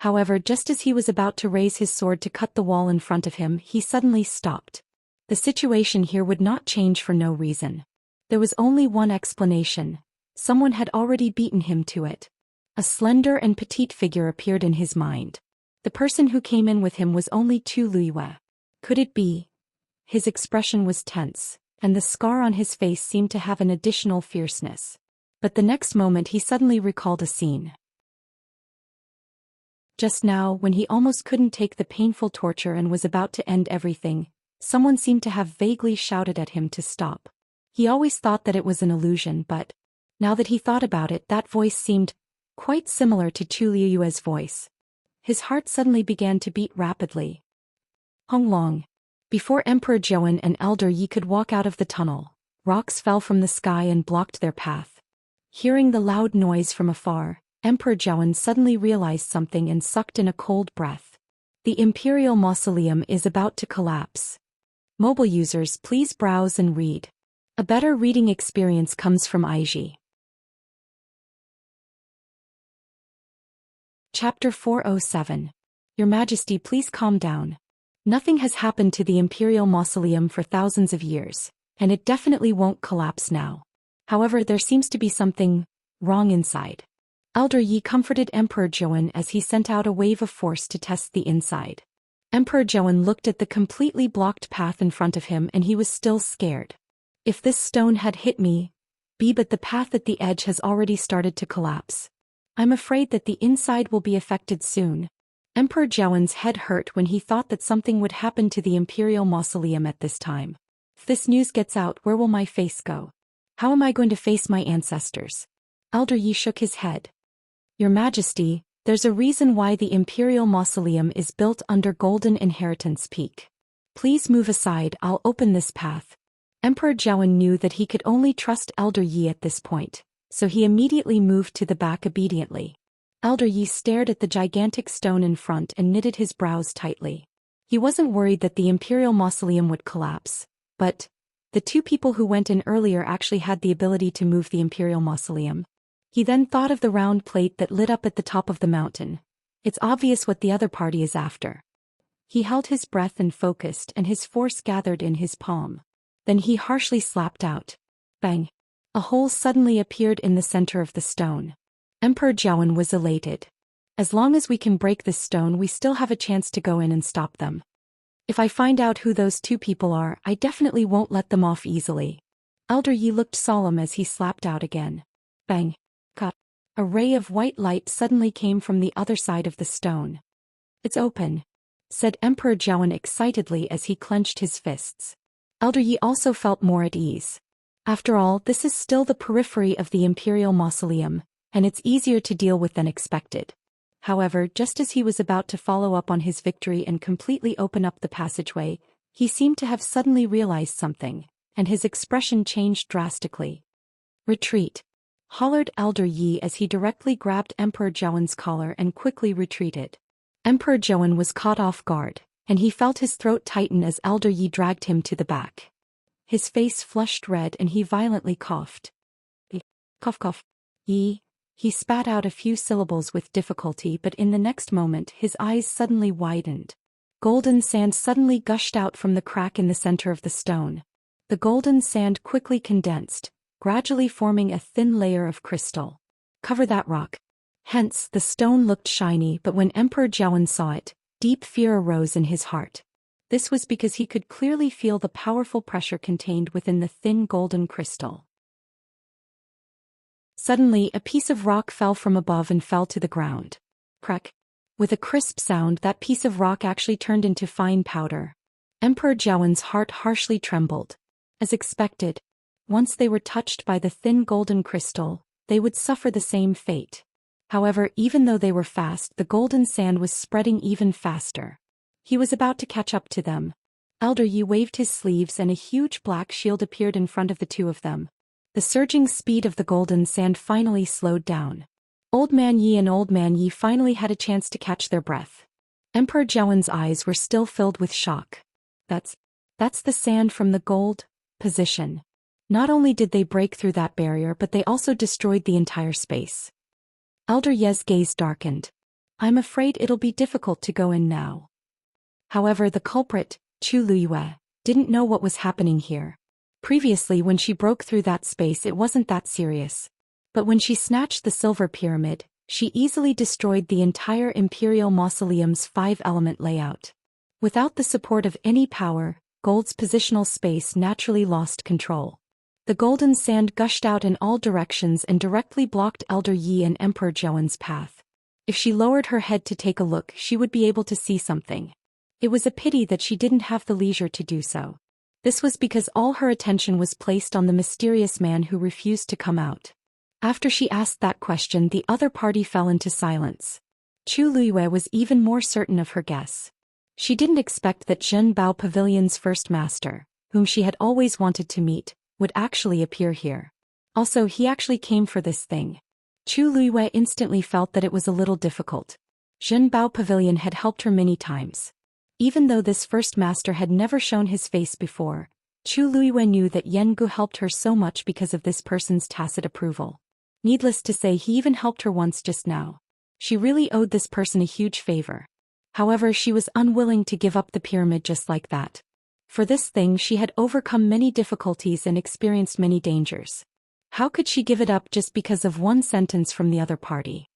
Speaker 1: However, just as he was about to raise his sword to cut the wall in front of him, he suddenly stopped. The situation here would not change for no reason. There was only one explanation. Someone had already beaten him to it. A slender and petite figure appeared in his mind. The person who came in with him was only Tu Luiyue. Could it be? His expression was tense, and the scar on his face seemed to have an additional fierceness. But the next moment he suddenly recalled a scene. Just now, when he almost couldn't take the painful torture and was about to end everything, someone seemed to have vaguely shouted at him to stop. He always thought that it was an illusion, but now that he thought about it, that voice seemed quite similar to Tu Luiyue's voice. His heart suddenly began to beat rapidly. Honglong. Before Emperor Zhou and Elder Yi could walk out of the tunnel, rocks fell from the sky and blocked their path. Hearing the loud noise from afar, Emperor Zhou suddenly realized something and sucked in a cold breath. The Imperial Mausoleum is about to collapse. Mobile users, please browse and read. A better reading experience comes from IG. Chapter 407. Your Majesty, please calm down. Nothing has happened to the Imperial Mausoleum for thousands of years, and it definitely won't collapse now. However, there seems to be something wrong inside. Elder Yi comforted Emperor Zhou as he sent out a wave of force to test the inside. Emperor Zhou looked at the completely blocked path in front of him and he was still scared. If this stone had hit me, but the path at the edge has already started to collapse. I'm afraid that the inside will be affected soon. Emperor Zhou's head hurt when he thought that something would happen to the Imperial Mausoleum at this time. If this news gets out, where will my face go? How am I going to face my ancestors? Elder Yi shook his head. Your Majesty, there's a reason why the Imperial Mausoleum is built under Golden Inheritance Peak. Please move aside, I'll open this path. Emperor Zhou knew that he could only trust Elder Yi at this point, so he immediately moved to the back obediently. Elder Yi stared at the gigantic stone in front and knitted his brows tightly. He wasn't worried that the Imperial Mausoleum would collapse, but the two people who went in earlier actually had the ability to move the Imperial Mausoleum. He then thought of the round plate that lit up at the top of the mountain. It's obvious what the other party is after. He held his breath and focused, and his force gathered in his palm. Then he harshly slapped out. Bang! A hole suddenly appeared in the center of the stone. Emperor Zhou was elated. As long as we can break this stone, we still have a chance to go in and stop them. If I find out who those two people are, I definitely won't let them off easily. Elder Yi looked solemn as he slapped out again. Bang! Cut. A ray of white light suddenly came from the other side of the stone. It's open, said Emperor Zhou excitedly as he clenched his fists. Elder Yi also felt more at ease. After all, this is still the periphery of the Imperial Mausoleum, and it's easier to deal with than expected. However, just as he was about to follow up on his victory and completely open up the passageway, he seemed to have suddenly realized something, and his expression changed drastically. Retreat! Hollered Elder Yi as he directly grabbed Emperor Zhou's collar and quickly retreated. Emperor Zhou was caught off guard, and he felt his throat tighten as Elder Yi dragged him to the back. His face flushed red and he violently coughed. Cough cough. Yi. He spat out a few syllables with difficulty, but in the next moment his eyes suddenly widened. Golden sand suddenly gushed out from the crack in the center of the stone. The golden sand quickly condensed, gradually forming a thin layer of crystal. Cover that rock. Hence, the stone looked shiny, but when Emperor Zhou saw it, deep fear arose in his heart. This was because he could clearly feel the powerful pressure contained within the thin golden crystal. Suddenly, a piece of rock fell from above and fell to the ground. Crack! With a crisp sound, that piece of rock actually turned into fine powder. Emperor Zhou's heart harshly trembled. As expected, once they were touched by the thin golden crystal, they would suffer the same fate. However, even though they were fast, the golden sand was spreading even faster. He was about to catch up to them. Elder Yi waved his sleeves and a huge black shield appeared in front of the two of them. The surging speed of the golden sand finally slowed down. Old Man Yi and Old Man Yi finally had a chance to catch their breath. Emperor Zhou's eyes were still filled with shock. That's the sand from the gold position. Not only did they break through that barrier, but they also destroyed the entire space. Elder Ye's gaze darkened. I'm afraid it'll be difficult to go in now. However, the culprit, Chu Liyue, didn't know what was happening here. Previously, when she broke through that space, it wasn't that serious. But when she snatched the silver pyramid, she easily destroyed the entire Imperial Mausoleum's 5-element layout. Without the support of any power, Gold's positional space naturally lost control. The golden sand gushed out in all directions and directly blocked Elder Yi and Emperor Zhou's path. If she lowered her head to take a look, she would be able to see something. It was a pity that she didn't have the leisure to do so. This was because all her attention was placed on the mysterious man who refused to come out. After she asked that question, the other party fell into silence. Chu Liyue was even more certain of her guess. She didn't expect that Zhen Bao Pavilion's first master, whom she had always wanted to meet, would actually appear here. Also, he actually came for this thing. Chu Liyue instantly felt that it was a little difficult. Zhen Bao Pavilion had helped her many times. Even though this first master had never shown his face before, Chu Liyue knew that Yan Gu helped her so much because of this person's tacit approval. Needless to say, he even helped her once just now. She really owed this person a huge favor. However, she was unwilling to give up the pyramid just like that. For this thing, she had overcome many difficulties and experienced many dangers. How could she give it up just because of one sentence from the other party?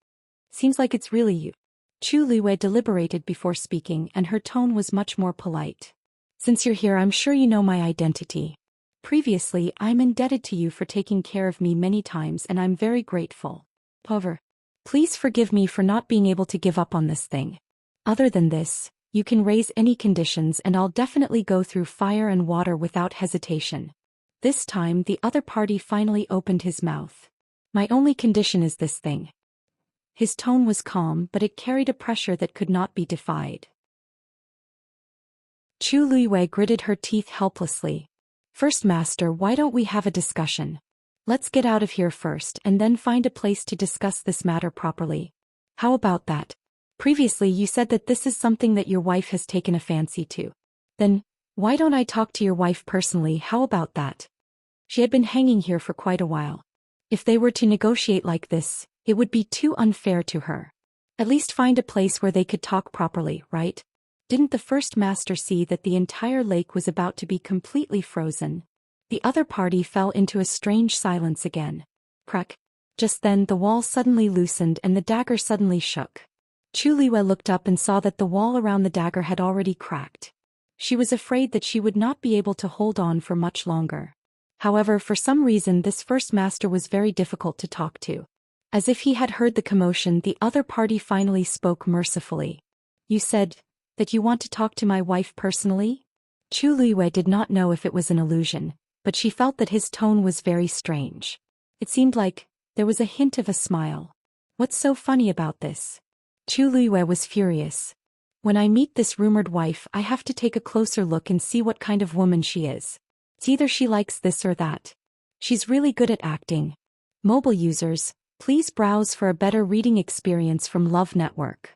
Speaker 1: Seems like it's really you. Chu Liyue deliberated before speaking, and her tone was much more polite. Since you're here, I'm sure you know my identity. Previously, I'm indebted to you for taking care of me many times, and I'm very grateful. However, please forgive me for not being able to give up on this thing. Other than this, you can raise any conditions and I'll definitely go through fire and water without hesitation. This time, the other party finally opened his mouth. My only condition is this thing. His tone was calm, but it carried a pressure that could not be defied. Chu Liyue gritted her teeth helplessly. First master, why don't we have a discussion? Let's get out of here first and then find a place to discuss this matter properly. How about that? Previously you said that this is something that your wife has taken a fancy to. Then, why don't I talk to your wife personally? How about that? She had been hanging here for quite a while. If they were to negotiate like this, it would be too unfair to her. At least find a place where they could talk properly, right? Didn't the first master see that the entire lake was about to be completely frozen? The other party fell into a strange silence again. Crack. Just then the wall suddenly loosened and the dagger suddenly shook. Chu Liyue looked up and saw that the wall around the dagger had already cracked. She was afraid that she would not be able to hold on for much longer. However, for some reason this first master was very difficult to talk to. As if he had heard the commotion, the other party finally spoke mercifully. You said that you want to talk to my wife personally? Chu Liyue did not know if it was an illusion, but she felt that his tone was very strange. It seemed like there was a hint of a smile. What's so funny about this? Chu Liyue was furious. When I meet this rumored wife, I have to take a closer look and see what kind of woman she is. It's either she likes this or that. She's really good at acting. Mobile users, please browse for a better reading experience from Love Network.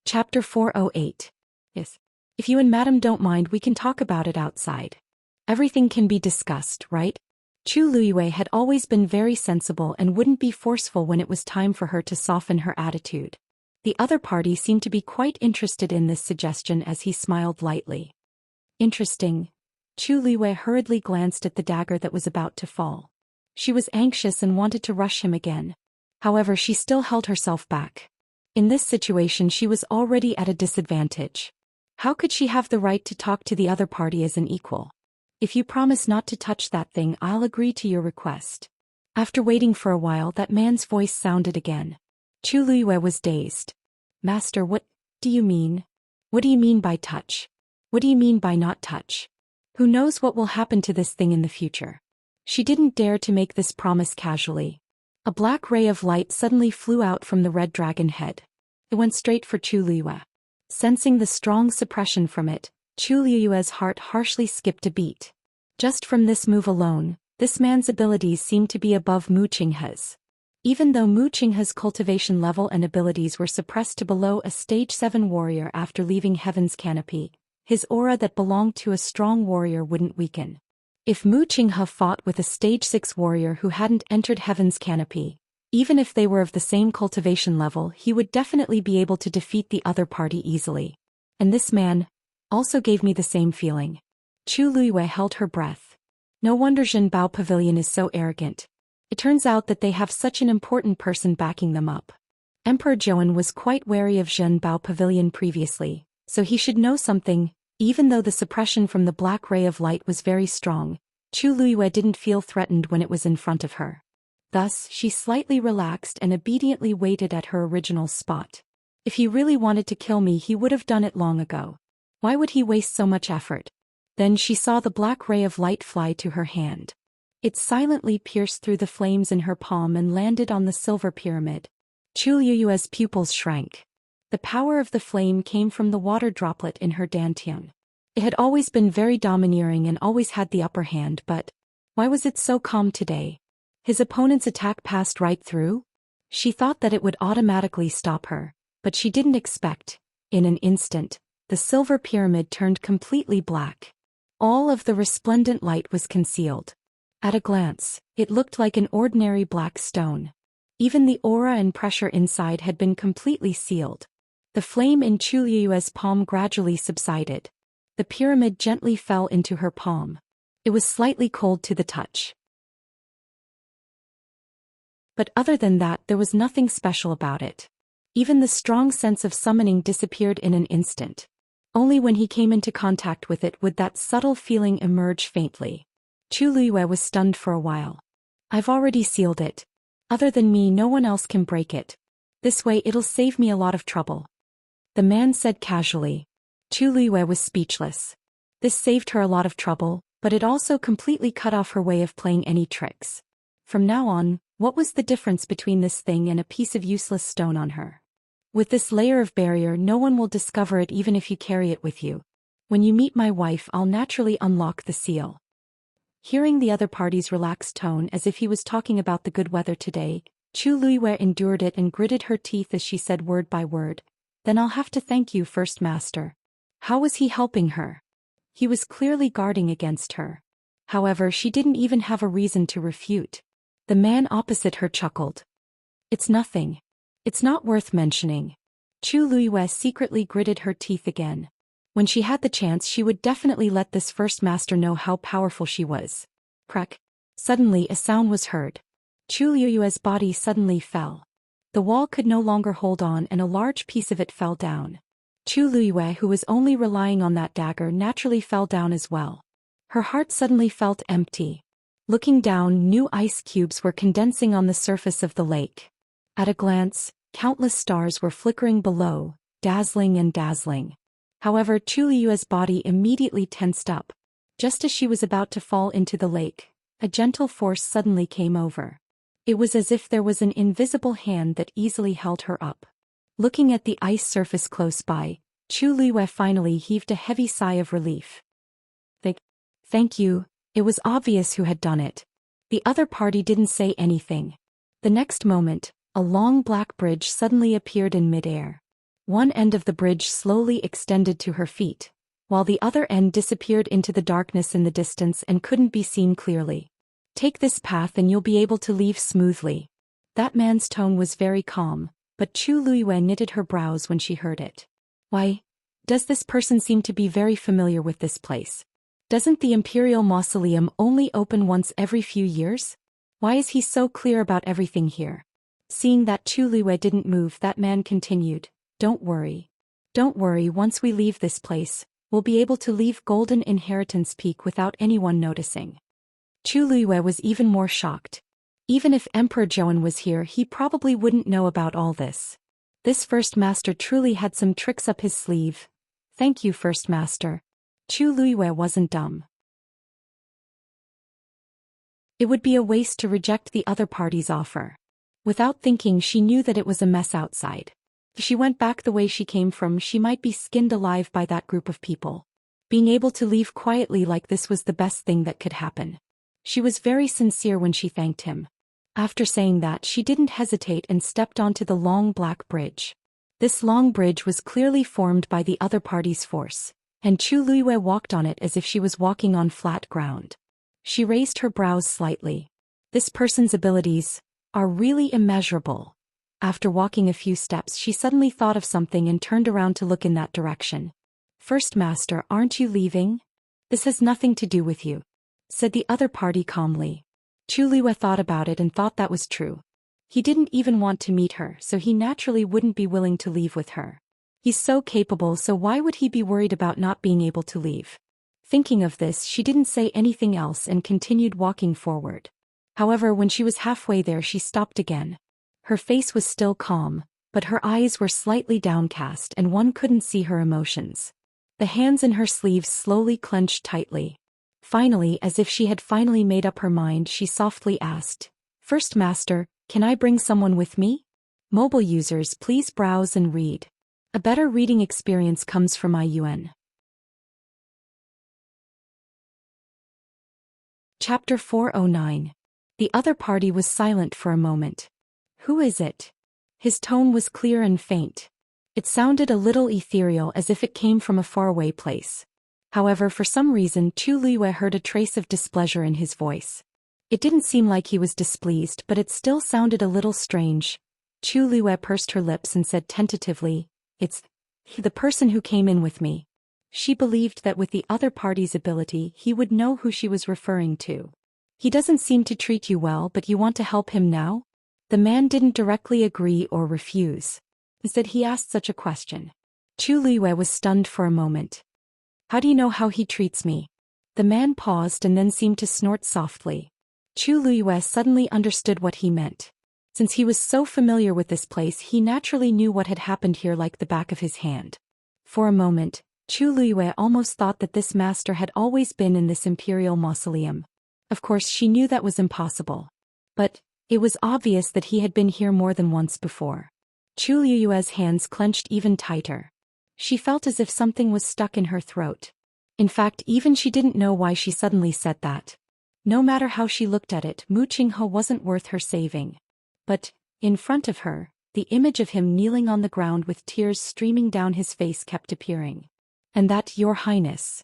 Speaker 1: Chapter 408. Yes. If you and Madam don't mind, we can talk about it outside. Everything can be discussed, right? Chu Liyue had always been very sensible and wouldn't be forceful when it was time for her to soften her attitude. The other party seemed to be quite interested in this suggestion as he smiled lightly. Interesting. Chu Liyue hurriedly glanced at the dagger that was about to fall. She was anxious and wanted to rush him again. However, she still held herself back. In this situation, she was already at a disadvantage. How could she have the right to talk to the other party as an equal? If you promise not to touch that thing, I'll agree to your request. After waiting for a while, that man's voice sounded again. Chu Liyue was dazed. Master, what do you mean? What do you mean by touch? What do you mean by not touch? Who knows what will happen to this thing in the future? She didn't dare to make this promise casually. A black ray of light suddenly flew out from the red dragon head. It went straight for Chu Liyue. Sensing the strong suppression from it, Chu Liyue's heart harshly skipped a beat. Just from this move alone, this man's abilities seemed to be above Mu Qinghe's. Even though Mu Qinghe's cultivation level and abilities were suppressed to below a stage 7 warrior after leaving Heaven's Canopy, his aura that belonged to a strong warrior wouldn't weaken. If Mu Qinghe fought with a stage 6 warrior who hadn't entered Heaven's canopy, even if they were of the same cultivation level, he would definitely be able to defeat the other party easily. And this man also gave me the same feeling. Chu Luiyue held her breath. No wonder Zhenbao Pavilion is so arrogant. It turns out that they have such an important person backing them up. Emperor Zhou was quite wary of Zhenbao Pavilion previously, so he should know something. Even though the suppression from the black ray of light was very strong, Chu Luiyue didn't feel threatened when it was in front of her. Thus, she slightly relaxed and obediently waited at her original spot. If he really wanted to kill me, he would have done it long ago. Why would he waste so much effort? Then she saw the black ray of light fly to her hand. It silently pierced through the flames in her palm and landed on the silver pyramid. Chu Luiyue's pupils shrank. The power of the flame came from the water droplet in her dantian. It had always been very domineering and always had the upper hand, but why was it so calm today? His opponent's attack passed right through? She thought that it would automatically stop her, but she didn't expect. In an instant, the silver pyramid turned completely black. All of the resplendent light was concealed. At a glance, it looked like an ordinary black stone. Even the aura and pressure inside had been completely sealed. The flame in Chu Luiyue's palm gradually subsided. The pyramid gently fell into her palm. It was slightly cold to the touch. But other than that, there was nothing special about it. Even the strong sense of summoning disappeared in an instant. Only when he came into contact with it would that subtle feeling emerge faintly. Chu Luiyue was stunned for a while. I've already sealed it. Other than me, no one else can break it. This way it'll save me a lot of trouble. The man said casually. Chu Luiyue was speechless. This saved her a lot of trouble, but it also completely cut off her way of playing any tricks. From now on, what was the difference between this thing and a piece of useless stone on her? With this layer of barrier, no one will discover it even if you carry it with you. When you meet my wife, I'll naturally unlock the seal. Hearing the other party's relaxed tone as if he was talking about the good weather today, Chu Luiyue endured it and gritted her teeth as she said word by word, "Then I'll have to thank you, First Master." How was he helping her? He was clearly guarding against her. However, she didn't even have a reason to refute. The man opposite her chuckled. It's nothing. It's not worth mentioning. Chu Luiyue secretly gritted her teeth again. When she had the chance, she would definitely let this First Master know how powerful she was. Crack. Suddenly a sound was heard. Chu Luiyue's body suddenly fell. The wall could no longer hold on and a large piece of it fell down. Chu Luiyue, who was only relying on that dagger, naturally fell down as well. Her heart suddenly felt empty. Looking down, new ice cubes were condensing on the surface of the lake. At a glance, countless stars were flickering below, dazzling and dazzling. However, Chu Luiyue's body immediately tensed up. Just as she was about to fall into the lake, a gentle force suddenly came over. It was as if there was an invisible hand that easily held her up. Looking at the ice surface close by, Chu Luiyue finally heaved a heavy sigh of relief. Thank you. It was obvious who had done it. The other party didn't say anything. The next moment, a long black bridge suddenly appeared in midair. One end of the bridge slowly extended to her feet, while the other end disappeared into the darkness in the distance and couldn't be seen clearly. Take this path and you'll be able to leave smoothly. That man's tone was very calm, but Chu Luiyue knitted her brows when she heard it. Why, does this person seem to be very familiar with this place? Doesn't the Imperial Mausoleum only open once every few years? Why is he so clear about everything here? Seeing that Chu Luiyue didn't move, that man continued, Don't worry. Don't worry, once we leave this place, we'll be able to leave Golden Inheritance Peak without anyone noticing." Chu Luiyue was even more shocked. Even if Emperor Zhou was here, he probably wouldn't know about all this. This First Master truly had some tricks up his sleeve. Thank you, First Master. Chu Luiyue wasn't dumb. It would be a waste to reject the other party's offer. Without thinking, she knew that it was a mess outside. If she went back the way she came from, she might be skinned alive by that group of people. Being able to leave quietly like this was the best thing that could happen. She was very sincere when she thanked him. After saying that, she didn't hesitate and stepped onto the long black bridge. This long bridge was clearly formed by the other party's force, and Chu Luiyue walked on it as if she was walking on flat ground. She raised her brows slightly. This person's abilities are really immeasurable. After walking a few steps, she suddenly thought of something and turned around to look in that direction. "First Master, aren't you leaving? This has nothing to do with you," said the other party calmly. Chu Luiyue thought about it and thought that was true. He didn't even want to meet her, so he naturally wouldn't be willing to leave with her. He's so capable, so why would he be worried about not being able to leave? Thinking of this, she didn't say anything else and continued walking forward. However, when she was halfway there, she stopped again. Her face was still calm, but her eyes were slightly downcast and one couldn't see her emotions. The hands in her sleeves slowly clenched tightly. Finally, as if she had finally made up her mind, she softly asked, "First Master, can I bring someone with me?" Mobile users, please browse and read. A better reading experience comes from IUN. Chapter 409. The other party was silent for a moment. "Who is it?" His tone was clear and faint. It sounded a little ethereal, as if it came from a faraway place. However, for some reason, Chu Luiyue heard a trace of displeasure in his voice. It didn't seem like he was displeased, but it still sounded a little strange. Chu Luiyue pursed her lips and said tentatively, "It's the person who came in with me." She believed that with the other party's ability, he would know who she was referring to. "He doesn't seem to treat you well, but you want to help him now?" The man didn't directly agree or refuse. Instead, he asked such a question. Chu Luiyue was stunned for a moment. "How do you know how he treats me?" The man paused and then seemed to snort softly. Chu Luiyue suddenly understood what he meant. Since he was so familiar with this place, he naturally knew what had happened here like the back of his hand. For a moment, Chu Luiyue almost thought that this master had always been in this imperial mausoleum. Of course, she knew that was impossible. But it was obvious that he had been here more than once before. Chu Luiyue's hands clenched even tighter. She felt as if something was stuck in her throat. In fact, even she didn't know why she suddenly said that. No matter how she looked at it, Mu Qinghe wasn't worth her saving. But, in front of her, the image of him kneeling on the ground with tears streaming down his face kept appearing. "And that, Your Highness."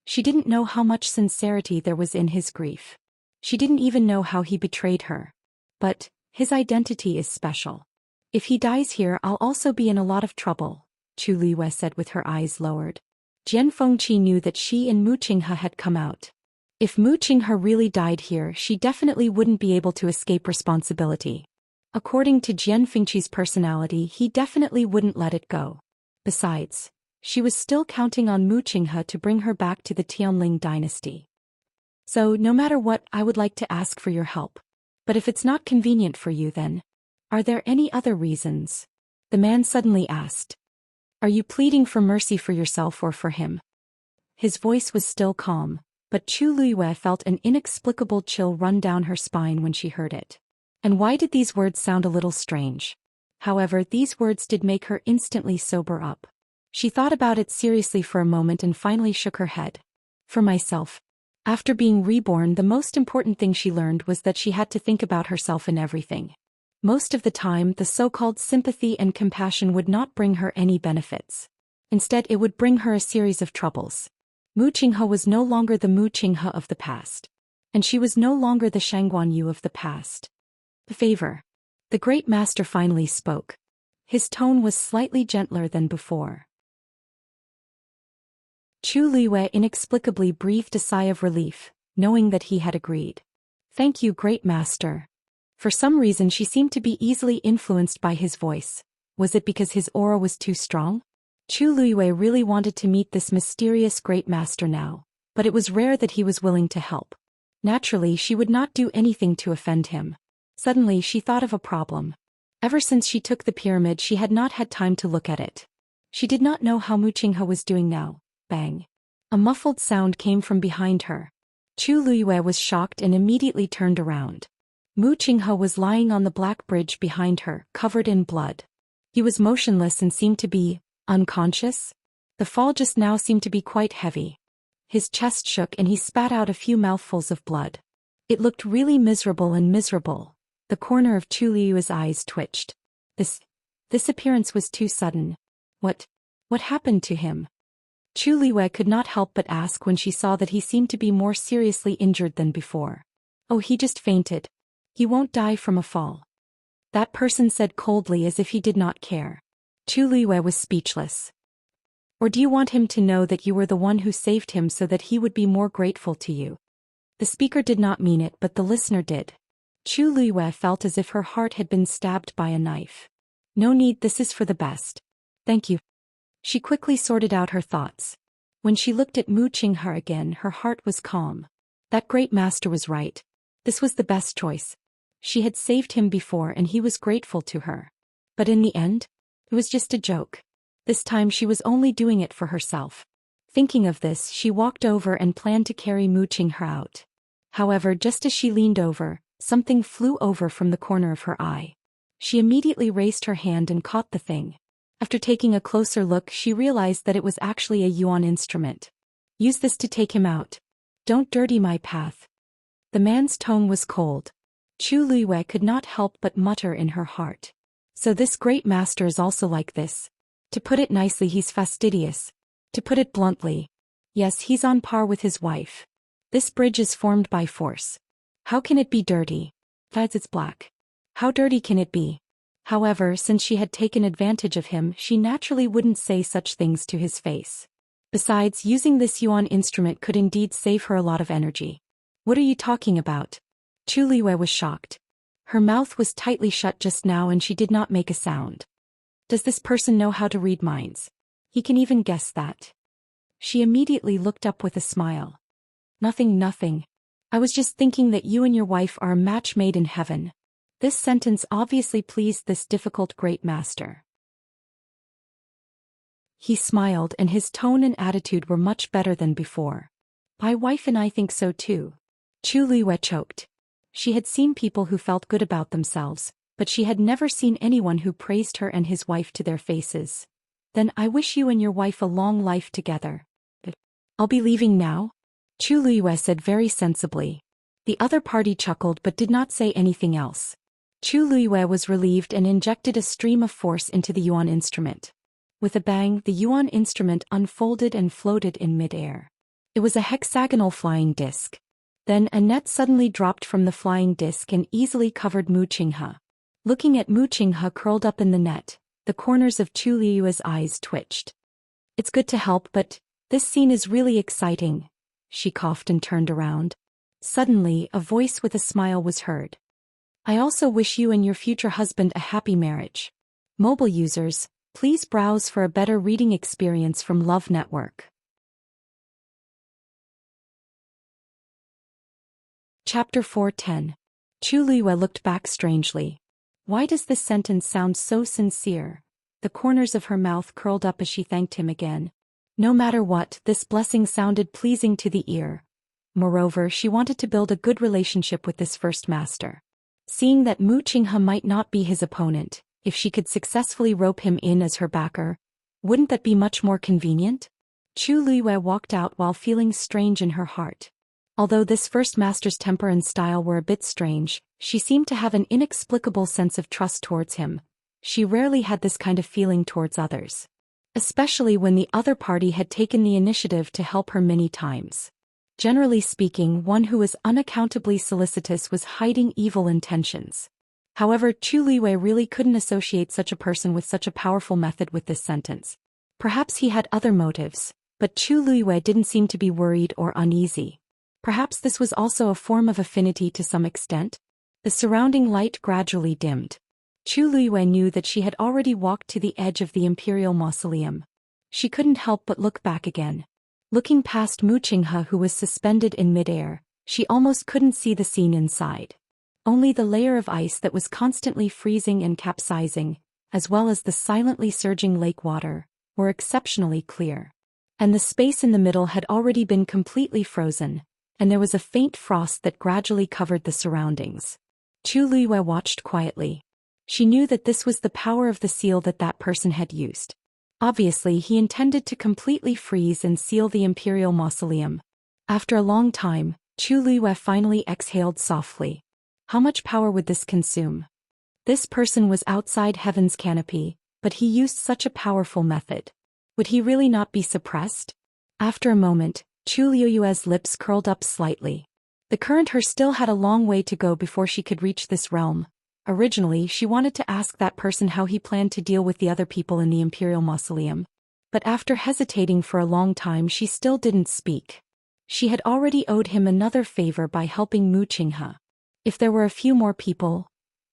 Speaker 1: She didn't know how much sincerity there was in his grief. She didn't even know how he betrayed her. But his identity is special. "If he dies here, I'll also be in a lot of trouble," Chu Luiyue said with her eyes lowered. Jian Fengqi knew that she and Mu Qinghe had come out. If Mu Qinghe really died here, she definitely wouldn't be able to escape responsibility. According to Jian Fengqi's personality, he definitely wouldn't let it go. Besides, she was still counting on Mu Qinghe to bring her back to the Tianling dynasty. "So, no matter what, I would like to ask for your help. But if it's not convenient for you, then are there any other reasons?" The man suddenly asked. "Are you pleading for mercy for yourself or for him?" His voice was still calm, but Chu Luiyue felt an inexplicable chill run down her spine when she heard it. And why did these words sound a little strange? However, these words did make her instantly sober up. She thought about it seriously for a moment and finally shook her head. "For myself." After being reborn, the most important thing she learned was that she had to think about herself in everything. Most of the time, the so-called sympathy and compassion would not bring her any benefits. Instead, it would bring her a series of troubles. Mu Qinghe was no longer the Mu Qinghe of the past. And she was no longer the Shangguan Yu of the past. "Favor." The great master finally spoke. His tone was slightly gentler than before. Chu Luiyue inexplicably breathed a sigh of relief, knowing that he had agreed. "Thank you, great master." For some reason she seemed to be easily influenced by his voice. Was it because his aura was too strong? Chu Luiyue really wanted to meet this mysterious great master now, but it was rare that he was willing to help. Naturally, she would not do anything to offend him. Suddenly she thought of a problem. Ever since she took the pyramid, she had not had time to look at it. She did not know how Mu Qinghe was doing now. Bang. A muffled sound came from behind her. Chu Luiyue was shocked and immediately turned around. Mu Qinghe was lying on the black bridge behind her, covered in blood. He was motionless and seemed to be unconscious. The fall just now seemed to be quite heavy. His chest shook and he spat out a few mouthfuls of blood. It looked really miserable and miserable. The corner of Chu Luiyue's eyes twitched. This appearance was too sudden. What happened to him? Chu Liwei could not help but ask when she saw that he seemed to be more seriously injured than before. Oh, he just fainted. He won't die from a fall. That person said coldly as if he did not care. Chu Liwei was speechless. Or do you want him to know that you were the one who saved him so that he would be more grateful to you? The speaker did not mean it, but the listener did. Chu Liwei felt as if her heart had been stabbed by a knife. No need, this is for the best. Thank you. She quickly sorted out her thoughts. When she looked at Mu Qinghe again, her heart was calm. That great master was right. This was the best choice. She had saved him before and he was grateful to her. But in the end, it was just a joke. This time she was only doing it for herself. Thinking of this, she walked over and planned to carry Mu Qinghe out. However, just as she leaned over, something flew over from the corner of her eye. She immediately raised her hand and caught the thing. After taking a closer look, she realized that it was actually a yuan instrument. Use this to take him out. Don't dirty my path. The man's tone was cold. Chu Liwei could not help but mutter in her heart. So this great master is also like this. To put it nicely, he's fastidious. To put it bluntly, yes, he's on par with his wife. This bridge is formed by force. How can it be dirty? As it's black. How dirty can it be? However, since she had taken advantage of him, she naturally wouldn't say such things to his face. Besides, using this yuan instrument could indeed save her a lot of energy. What are you talking about? Chu Liwei was shocked. Her mouth was tightly shut just now and she did not make a sound. Does this person know how to read minds? He can even guess that. She immediately looked up with a smile. Nothing. I was just thinking that you and your wife are a match made in heaven. This sentence obviously pleased this difficult great master. He smiled and his tone and attitude were much better than before. My wife and I think so too. Chu Liwei choked. She had seen people who felt good about themselves, but she had never seen anyone who praised her and his wife to their faces. Then I wish you and your wife a long life together. I'll be leaving now? Chu Liwei said very sensibly. The other party chuckled but did not say anything else. Chu Liwei was relieved and injected a stream of force into the yuan instrument. With a bang, the yuan instrument unfolded and floated in mid-air. It was a hexagonal flying disc. Then a net suddenly dropped from the flying disc and easily covered Mu Qinghe. Looking at Mu Qinghe curled up in the net, the corners of Chu Liwei's eyes twitched. It's good to help, but this scene is really exciting. She coughed and turned around. Suddenly, a voice with a smile was heard. I also wish you and your future husband a happy marriage. Mobile users, please browse for a better reading experience from Love Network. Chapter 410. Chu Liwei looked back strangely. Why does this sentence sound so sincere? The corners of her mouth curled up as she thanked him again. No matter what, this blessing sounded pleasing to the ear. Moreover, she wanted to build a good relationship with this first master. Seeing that Mu Qinghe might not be his opponent, if she could successfully rope him in as her backer, wouldn't that be much more convenient? Chu Liwei walked out while feeling strange in her heart. Although this first master's temper and style were a bit strange, she seemed to have an inexplicable sense of trust towards him. She rarely had this kind of feeling towards others. Especially when the other party had taken the initiative to help her many times. Generally speaking, one who was unaccountably solicitous was hiding evil intentions. However, Chu Liwei really couldn't associate such a person with such a powerful method with this sentence. Perhaps he had other motives, but Chu Liwei didn't seem to be worried or uneasy. Perhaps this was also a form of affinity to some extent. The surrounding light gradually dimmed. Chu Liwei knew that she had already walked to the edge of the imperial mausoleum. She couldn't help but look back again. Looking past Mu Qinghe, who was suspended in midair, she almost couldn't see the scene inside. Only the layer of ice that was constantly freezing and capsizing, as well as the silently surging lake water, were exceptionally clear. And the space in the middle had already been completely frozen, and there was a faint frost that gradually covered the surroundings. Chu Liwei watched quietly. She knew that this was the power of the seal that person had used. Obviously, he intended to completely freeze and seal the imperial mausoleum. After a long time, Chu Liwei finally exhaled softly. How much power would this consume? This person was outside heaven's canopy, but he used such a powerful method. Would he really not be suppressed? After a moment, Chu Liuyue's lips curled up slightly. The current her still had a long way to go before she could reach this realm. Originally, she wanted to ask that person how he planned to deal with the other people in the Imperial Mausoleum. But after hesitating for a long time, she still didn't speak. She had already owed him another favor by helping Mu Qinghe. If there were a few more people...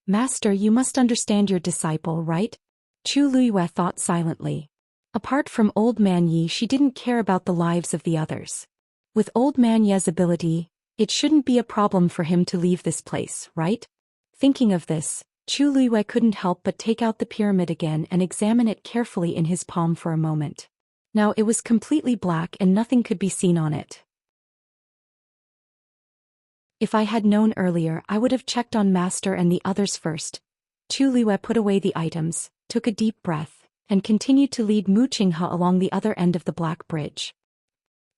Speaker 1: Master, you must understand your disciple, right? Chu Liyue thought silently. Apart from Old Man Yi, she didn't care about the lives of the others. With Old Man Ye's ability, it shouldn't be a problem for him to leave this place, right? Thinking of this, Chu Liyue couldn't help but take out the pyramid again and examine it carefully in his palm for a moment. Now it was completely black and nothing could be seen on it. If I had known earlier, I would have checked on Master and the others first. Chu Liyue put away the items, took a deep breath, and continued to lead Mu Qinghe along the other end of the Black Bridge.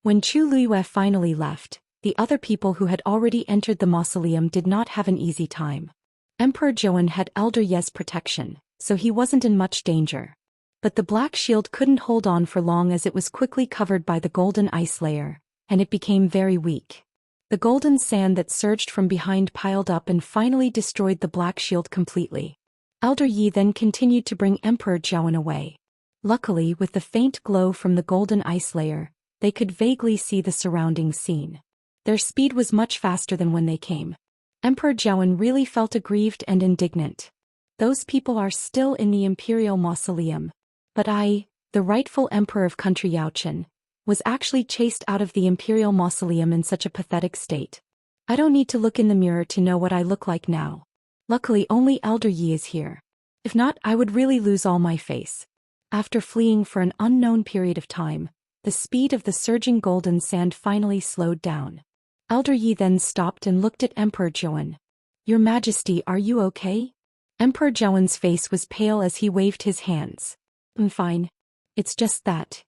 Speaker 1: When Chu Liyue finally left, the other people who had already entered the mausoleum did not have an easy time. Emperor Zhou had Elder Ye's protection, so he wasn't in much danger. But the black shield couldn't hold on for long as it was quickly covered by the golden ice layer, and it became very weak. The golden sand that surged from behind piled up and finally destroyed the black shield completely. Elder Yi then continued to bring Emperor Zhou away. Luckily, with the faint glow from the golden ice layer, they could vaguely see the surrounding scene. Their speed was much faster than when they came. Emperor Zhou really felt aggrieved and indignant. Those people are still in the Imperial Mausoleum. But I, the rightful Emperor of Country Yaochen, was actually chased out of the Imperial Mausoleum in such a pathetic state. I don't need to look in the mirror to know what I look like now. Luckily only Elder Yi is here. If not, I would really lose all my face. After fleeing for an unknown period of time, the speed of the surging golden sand finally slowed down. Elder Yi then stopped and looked at Emperor Zhou. Your Majesty, are you okay? Emperor Zhou's face was pale as he waved his hands. I'm fine. It's just that.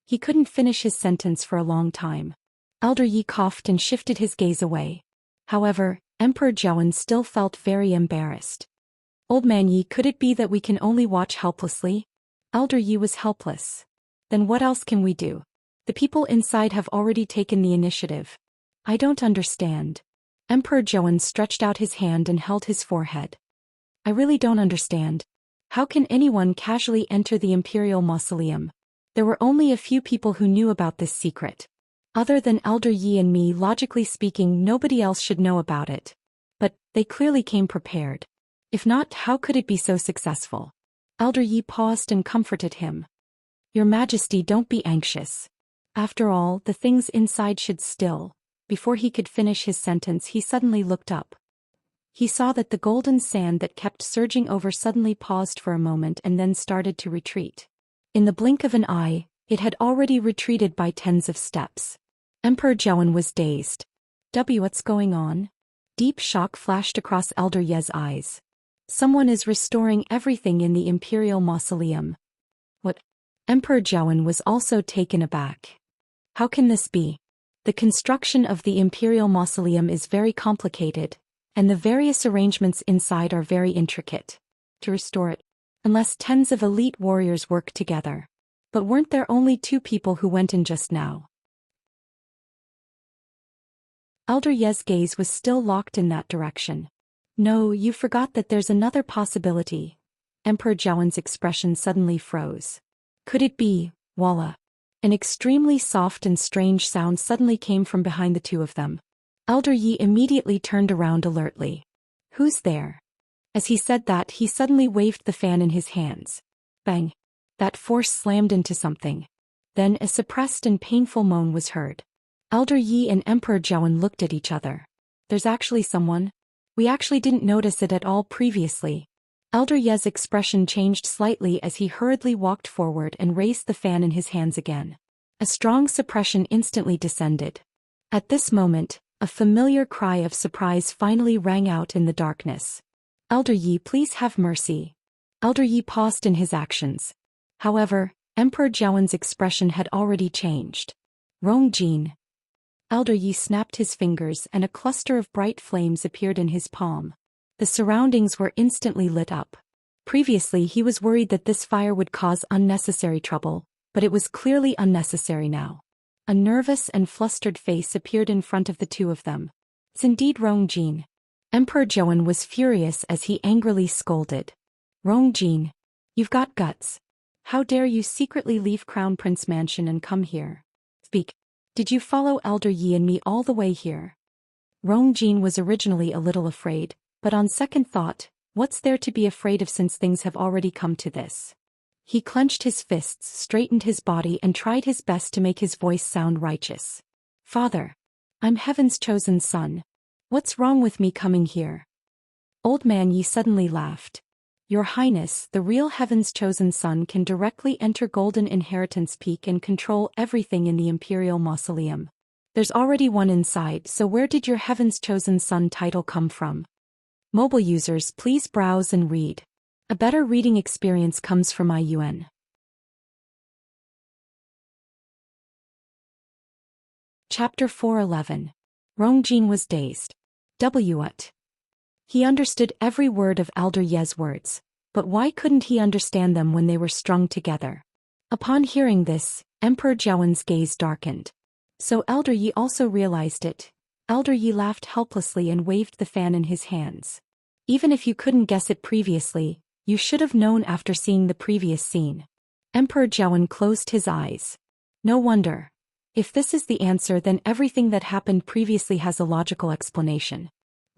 Speaker 1: He couldn't finish his sentence for a long time. Elder Yi coughed and shifted his gaze away. However, Emperor Zhou still felt very embarrassed. Old Man Yi, could it be that we can only watch helplessly? Elder Yi was helpless. Then what else can we do? The people inside have already taken the initiative. I don't understand. Emperor Zhou stretched out his hand and held his forehead. I really don't understand. How can anyone casually enter the Imperial Mausoleum? There were only a few people who knew about this secret. Other than Elder Yi and me, logically speaking, nobody else should know about it. But they clearly came prepared. If not, how could it be so successful? Elder Yi paused and comforted him. Your Majesty, don't be anxious. After all, the things inside should still. Before he could finish his sentence, he suddenly looked up. He saw that the golden sand that kept surging over suddenly paused for a moment and then started to retreat. In the blink of an eye, it had already retreated by tens of steps. Emperor Zhou was dazed. What's going on? Deep shock flashed across Elder Ye's eyes. Someone is restoring everything in the Imperial Mausoleum. What? Emperor Zhou was also taken aback. How can this be? The construction of the Imperial Mausoleum is very complicated, and the various arrangements inside are very intricate. To restore it, unless tens of elite warriors work together. But weren't there only 2 people who went in just now? Elder Ye's gaze was still locked in that direction. No, you forgot that there's another possibility. Emperor Zhou's expression suddenly froze. Could it be, Walla? An extremely soft and strange sound suddenly came from behind the 2 of them. Elder Yi immediately turned around alertly. Who's there? As he said that, he suddenly waved the fan in his hands. Bang! That force slammed into something. Then a suppressed and painful moan was heard. Elder Yi and Emperor Zhou looked at each other. There's actually someone? We actually didn't notice it at all previously. Elder Ye's expression changed slightly as he hurriedly walked forward and raised the fan in his hands again. A strong suppression instantly descended. At this moment, a familiar cry of surprise finally rang out in the darkness. Elder Yi, please have mercy. Elder Yi paused in his actions. However, Emperor Zhou's expression had already changed. Rongjin. Elder Yi snapped his fingers and a cluster of bright flames appeared in his palm. The surroundings were instantly lit up. Previously he was worried that this fire would cause unnecessary trouble, but it was clearly unnecessary now. A nervous and flustered face appeared in front of the two of them. It's indeed Rongjin. Emperor Zhou was furious as he angrily scolded. Rongjin, you've got guts. How dare you secretly leave Crown Prince Mansion and come here? Speak. Did you follow Elder Yi and me all the way here? Rongjin was originally a little afraid, but on second thought, what's there to be afraid of since things have already come to this? He clenched his fists, straightened his body and tried his best to make his voice sound righteous. Father, I'm Heaven's chosen son. What's wrong with me coming here? Old Man Yi suddenly laughed. Your Highness, the real Heaven's chosen son can directly enter Golden Inheritance Peak and control everything in the Imperial Mausoleum. There's already one inside, so where did your Heaven's chosen son title come from? Mobile users, please browse and read. A better reading experience comes from IUN. Chapter 411. Rongjin was dazed. What? He understood every word of Elder Ye's words, but why couldn't he understand them when they were strung together? Upon hearing this, Emperor Zhou's gaze darkened. So Elder Yi also realized it. Elder Yi laughed helplessly and waved the fan in his hands. Even if you couldn't guess it previously, you should have known after seeing the previous scene. Emperor Zhou closed his eyes. No wonder. If this is the answer, then everything that happened previously has a logical explanation.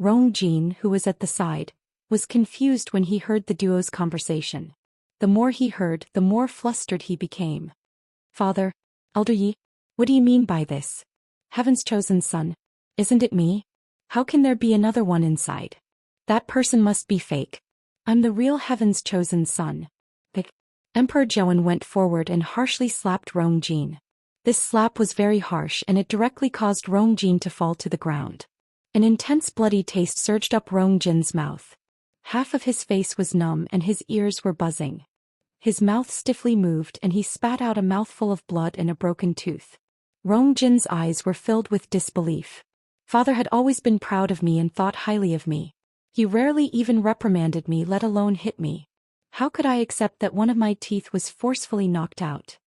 Speaker 1: Rongjin, who was at the side, was confused when he heard the duo's conversation. The more he heard, the more flustered he became. Father, Elder Yi, what do you mean by this? Heaven's chosen son. Isn't it me? How can there be another one inside? That person must be fake. I'm the real Heaven's chosen son. The Emperor Zhou went forward and harshly slapped Rongjin. This slap was very harsh and it directly caused Rongjin to fall to the ground. An intense bloody taste surged up Rongjin's mouth. Half of his face was numb and his ears were buzzing. His mouth stiffly moved and he spat out a mouthful of blood and a broken tooth. Rongjin's eyes were filled with disbelief. Father had always been proud of me and thought highly of me. He rarely even reprimanded me, let alone hit me. How could I accept that one of my teeth was forcefully knocked out?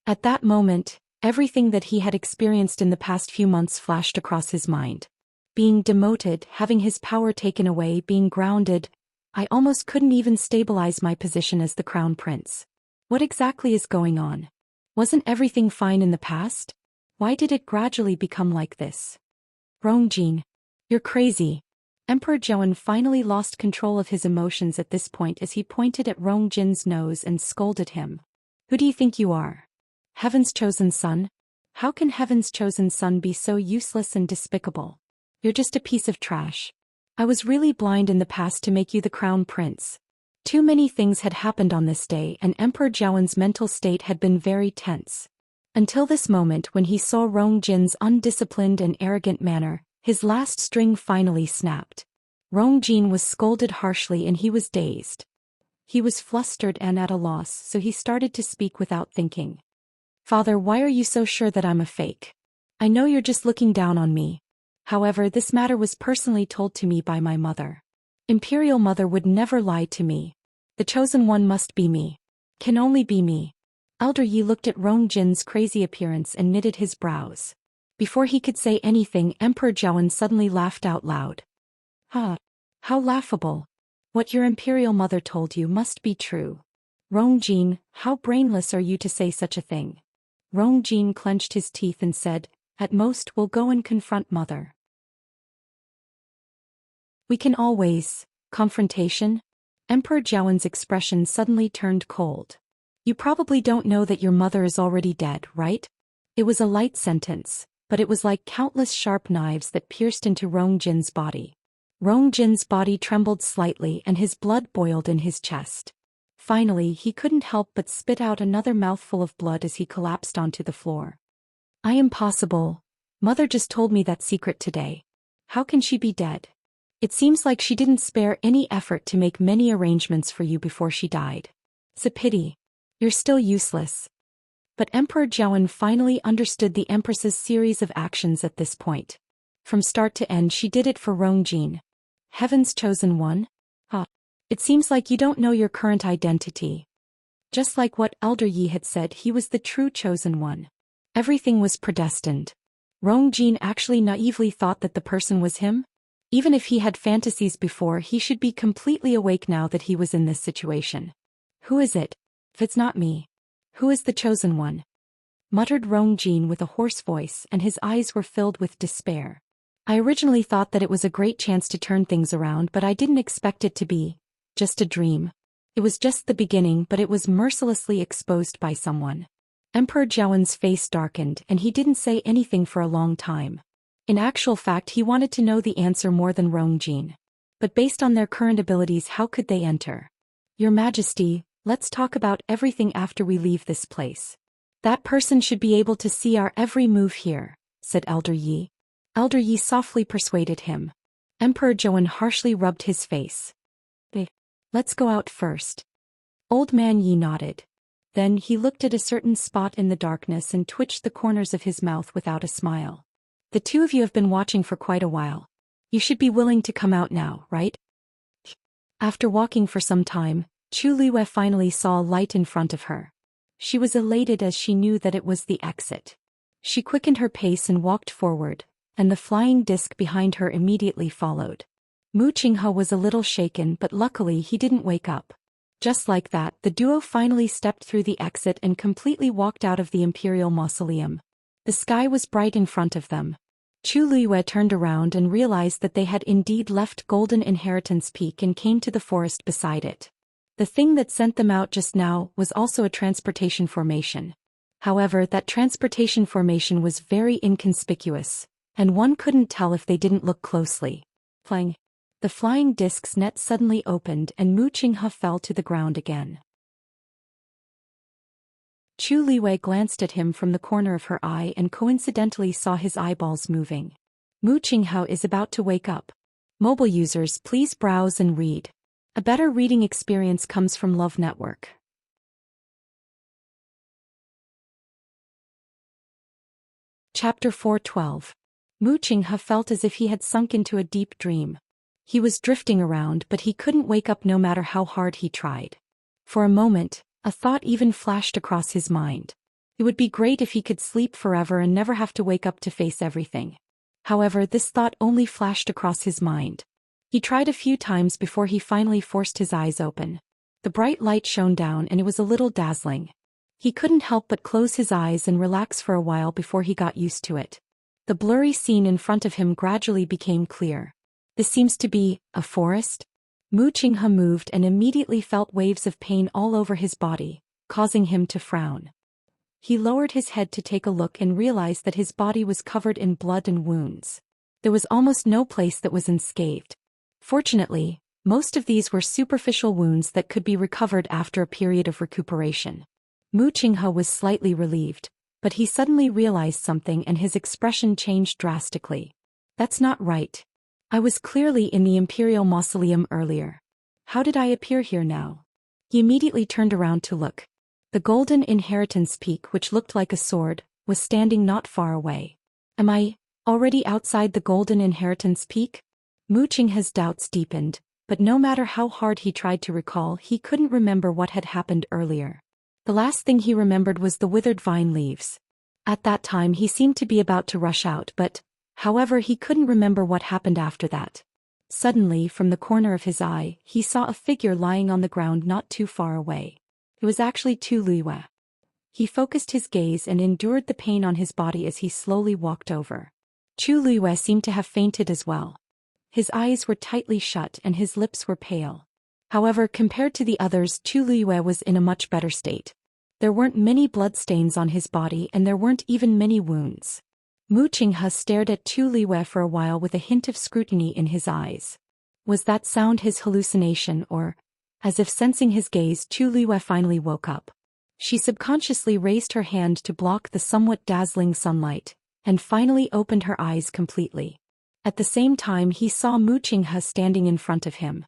Speaker 1: At that moment, everything that he had experienced in the past few months flashed across his mind. Being demoted, having his power taken away, being grounded. I almost couldn't even stabilize my position as the crown prince. What exactly is going on? Wasn't everything fine in the past? Why did it gradually become like this? Rongjin, you're crazy. Emperor Zhou finally lost control of his emotions at this point as he pointed at Rongjin's nose and scolded him. Who do you think you are? Heaven's chosen son? How can Heaven's chosen son be so useless and despicable? You're just a piece of trash. I was really blind in the past to make you the crown prince. Too many things had happened on this day and Emperor Zhou's mental state had been very tense. Until this moment when he saw Rongjin's undisciplined and arrogant manner, his last string finally snapped. Rongjin was scolded harshly and he was dazed. He was flustered and at a loss, so he started to speak without thinking. Father, why are you so sure that I'm a fake? I know you're just looking down on me. However, this matter was personally told to me by my mother. Imperial Mother would never lie to me. The chosen one must be me. Can only be me. Elder Yi looked at Rongjin's crazy appearance and knitted his brows. Before he could say anything, Emperor Zhou suddenly laughed out loud. Ha! How laughable. What your Imperial Mother told you must be true. Rongjin, how brainless are you to say such a thing? Rongjin clenched his teeth and said, at most we'll go and confront Mother. We can always. Confrontation? Emperor Zhou's expression suddenly turned cold. You probably don't know that your mother is already dead, right? It was a light sentence, but it was like countless sharp knives that pierced into Rongjin's body. Rongjin's body trembled slightly and his blood boiled in his chest. Finally, he couldn't help but spit out another mouthful of blood as he collapsed onto the floor. I am possible. Mother just told me that secret today. How can she be dead? It seems like she didn't spare any effort to make many arrangements for you before she died. It's a pity. You're still useless. But Emperor Zhou finally understood the Empress's series of actions at this point. From start to end she did it for Rongjin. Heaven's chosen one? It seems like you don't know your current identity. Just like what Elder Yi had said, he was the true chosen one. Everything was predestined. Rongjin actually naively thought that the person was him? Even if he had fantasies before, he should be completely awake now that he was in this situation. Who is it? If it's not me. Who is the chosen one? Muttered Rongjin with a hoarse voice, and his eyes were filled with despair. I originally thought that it was a great chance to turn things around, but I didn't expect it to be just a dream. It was just the beginning, but it was mercilessly exposed by someone. Emperor Jiawen's face darkened, and he didn't say anything for a long time. In actual fact, he wanted to know the answer more than Rongjin. But based on their current abilities, how could they enter? Your Majesty, let's talk about everything after we leave this place. That person should be able to see our every move here, said Elder Yi. Elder Yi softly persuaded him. Emperor Jiawen harshly rubbed his face. Let's go out first. Old man Yi nodded. Then he looked at a certain spot in the darkness and twitched the corners of his mouth without a smile. The two of you have been watching for quite a while. You should be willing to come out now, right? After walking for some time, Chu Liwei finally saw a light in front of her. She was elated as she knew that it was the exit. She quickened her pace and walked forward, and the flying disc behind her immediately followed. Mu Qinghe was a little shaken, but luckily he didn't wake up. Just like that, the duo finally stepped through the exit and completely walked out of the Imperial Mausoleum. The sky was bright in front of them. Chu Liwei turned around and realized that they had indeed left Golden Inheritance Peak and came to the forest beside it. The thing that sent them out just now was also a transportation formation. However, that transportation formation was very inconspicuous, and one couldn't tell if they didn't look closely. Flying. The flying disc's net suddenly opened and Mu Qinghe fell to the ground again. Chu Liwei glanced at him from the corner of her eye and coincidentally saw his eyeballs moving. Mu Qinghe is about to wake up. Mobile users, please browse and read. A better reading experience comes from Love Network. Chapter 412. Mu Qinghe felt as if he had sunk into a deep dream. He was drifting around, but he couldn't wake up no matter how hard he tried. For a moment, a thought even flashed across his mind. It would be great if he could sleep forever and never have to wake up to face everything. However, this thought only flashed across his mind. He tried a few times before he finally forced his eyes open. The bright light shone down and it was a little dazzling. He couldn't help but close his eyes and relax for a while before he got used to it. The blurry scene in front of him gradually became clear. This seems to be a forest? Mu Qinghe moved and immediately felt waves of pain all over his body, causing him to frown. He lowered his head to take a look and realized that his body was covered in blood and wounds. There was almost no place that was unscathed. Fortunately, most of these were superficial wounds that could be recovered after a period of recuperation. Mu Qinghe was slightly relieved, but he suddenly realized something and his expression changed drastically. That's not right. I was clearly in the Imperial Mausoleum earlier. How did I appear here now? He immediately turned around to look. The Golden Inheritance Peak, which looked like a sword, was standing not far away. Am I already outside the Golden Inheritance Peak? Mu Qinghe's doubts deepened, but no matter how hard he tried to recall, he couldn't remember what had happened earlier. The last thing he remembered was the withered vine leaves. At that time he seemed to be about to rush out, but however, he couldn't remember what happened after that. Suddenly, from the corner of his eye, he saw a figure lying on the ground not too far away. It was actually Chu Liwei. He focused his gaze and endured the pain on his body as he slowly walked over. Chu Liwei seemed to have fainted as well. His eyes were tightly shut and his lips were pale. However, compared to the others, Chu Liwei was in a much better state. There weren't many bloodstains on his body and there weren't even many wounds. Mu Qinghe stared at Chu Liwei for a while with a hint of scrutiny in his eyes. Was that sound his hallucination or, as if sensing his gaze, Chu Liwei finally woke up. She subconsciously raised her hand to block the somewhat dazzling sunlight, and finally opened her eyes completely. At the same time he saw Mu Qinghe standing in front of him.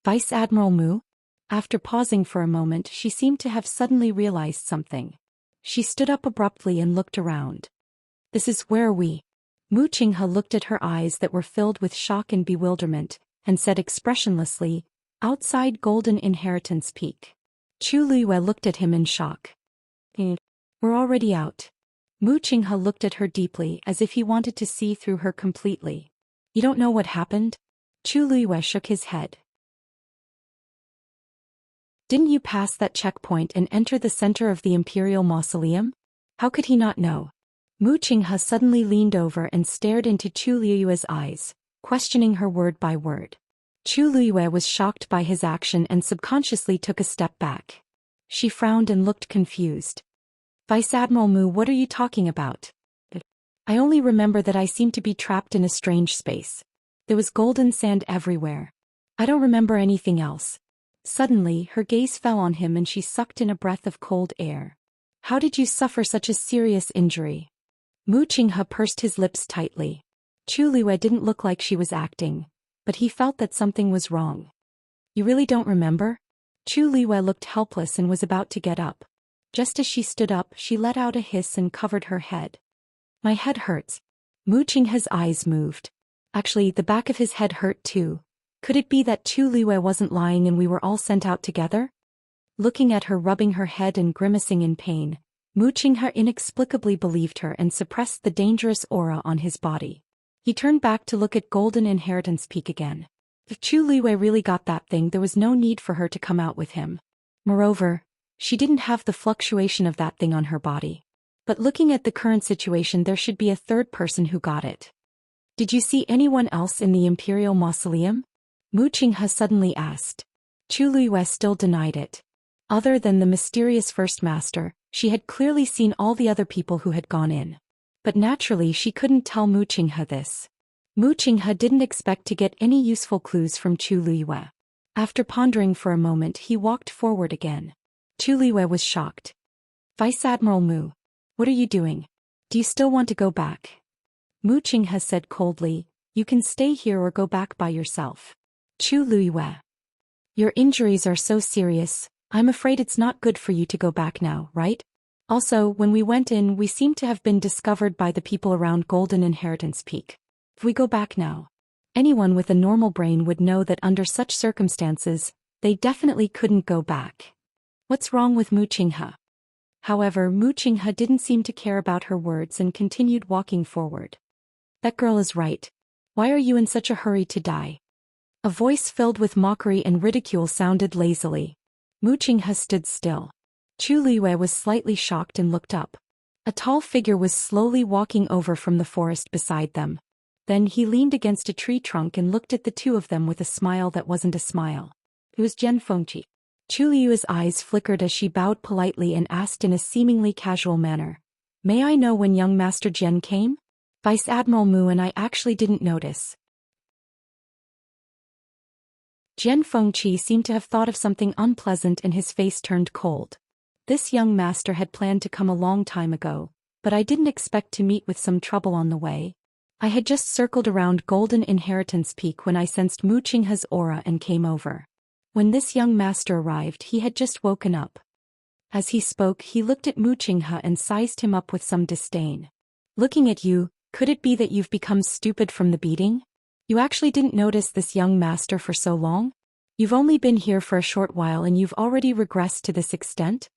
Speaker 1: Vice Admiral Mu? After pausing for a moment, she seemed to have suddenly realized something. She stood up abruptly and looked around. This is where we. Mu Qinghe looked at her eyes that were filled with shock and bewilderment, and said expressionlessly, outside Golden Inheritance Peak. Chu Liyue looked at him in shock. We're already out. Mu Qinghe looked at her deeply as if he wanted to see through her completely. You don't know what happened? Chu Liyue shook his head. Didn't you pass that checkpoint and enter the center of the Imperial Mausoleum? How could he not know? Mu Qinghe suddenly leaned over and stared into Chu Liyue's eyes, questioning her word by word. Chu Liyue was shocked by his action and subconsciously took a step back. She frowned and looked confused. Vice Admiral Mu, what are you talking about? I only remember that I seemed to be trapped in a strange space. There was golden sand everywhere. I don't remember anything else. Suddenly, her gaze fell on him and she sucked in a breath of cold air. How did you suffer such a serious injury? Mu Qinghe pursed his lips tightly. Chu Liyue didn't look like she was acting, but he felt that something was wrong. You really don't remember? Chu Liyue looked helpless and was about to get up. Just as she stood up, she let out a hiss and covered her head. My head hurts. Mu Qinghe's eyes moved. Actually, the back of his head hurt too. Could it be that Chu Liyue wasn't lying and we were all sent out together? Looking at her rubbing her head and grimacing in pain, Mu Qinghe inexplicably believed her and suppressed the dangerous aura on his body. He turned back to look at Golden Inheritance Peak again. If Chu Liyue really got that thing, there was no need for her to come out with him. Moreover, she didn't have the fluctuation of that thing on her body. But looking at the current situation, there should be a third person who got it. Did you see anyone else in the Imperial Mausoleum? Mu Qinghe suddenly asked. Chu Liyue still denied it. Other than the mysterious First Master, she had clearly seen all the other people who had gone in. But naturally she couldn't tell Mu Qinghe this. Mu Qinghe didn't expect to get any useful clues from Chu Liyue. After pondering for a moment, he walked forward again. Chu Liyue was shocked. Vice Admiral Mu, what are you doing? Do you still want to go back? Mu Qinghe said coldly, you can stay here or go back by yourself. Chu Liyue. Your injuries are so serious, I'm afraid it's not good for you to go back now, right? Also, when we went in, we seem to have been discovered by the people around Golden Inheritance Peak. If we go back now, anyone with a normal brain would know that under such circumstances, they definitely couldn't go back. What's wrong with Mu Qinghe? However, Mu Qinghe didn't seem to care about her words and continued walking forward. That girl is right. Why are you in such a hurry to die? A voice filled with mockery and ridicule sounded lazily. Mu Qinghe stood still. Chu Liyue was slightly shocked and looked up. A tall figure was slowly walking over from the forest beside them. Then he leaned against a tree trunk and looked at the two of them with a smile that wasn't a smile. It was Jian Fengqi. Chu Liyue's eyes flickered as she bowed politely and asked in a seemingly casual manner, May I know when young Master Jian came? Vice Admiral Mu and I actually didn't notice. Jian Fengqi seemed to have thought of something unpleasant and his face turned cold. This young master had planned to come a long time ago, but I didn't expect to meet with some trouble on the way. I had just circled around Golden Inheritance Peak when I sensed Mu Qinghe's aura and came over. When this young master arrived, he had just woken up. As he spoke, he looked at Mu Qinghe and sized him up with some disdain. Looking at you, could it be that you've become stupid from the beating? You actually didn't notice this young master for so long? You've only been here for a short while and you've already regressed to this extent?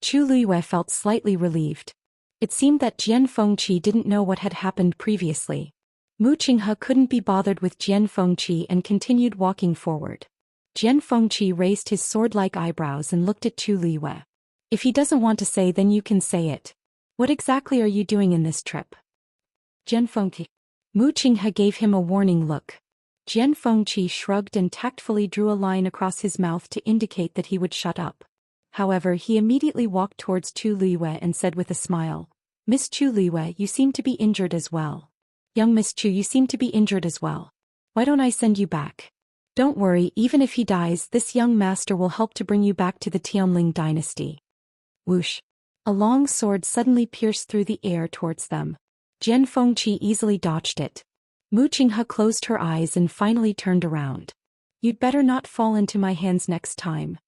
Speaker 1: Chu Liyue felt slightly relieved. It seemed that Jian Fengqi didn't know what had happened previously. Mu Qinghe couldn't be bothered with Jian Fengqi and continued walking forward. Jian Fengqi raised his sword-like eyebrows and looked at Chu Liyue. If he doesn't want to say, then you can say it. What exactly are you doing in this trip? Jian Fengqi. Mu Qinghe gave him a warning look. Jian Fengqi shrugged and tactfully drew a line across his mouth to indicate that he would shut up. However, he immediately walked towards Chu Liyue and said with a smile, Miss Chu Liyue, you seem to be injured as well. Young Miss Chu, you seem to be injured as well. Why don't I send you back? Don't worry, even if he dies, this young master will help to bring you back to the Tianling dynasty. Whoosh. A long sword suddenly pierced through the air towards them. Jian Fengqi easily dodged it. Mu Qinghe closed her eyes and finally turned around. You'd better not fall into my hands next time.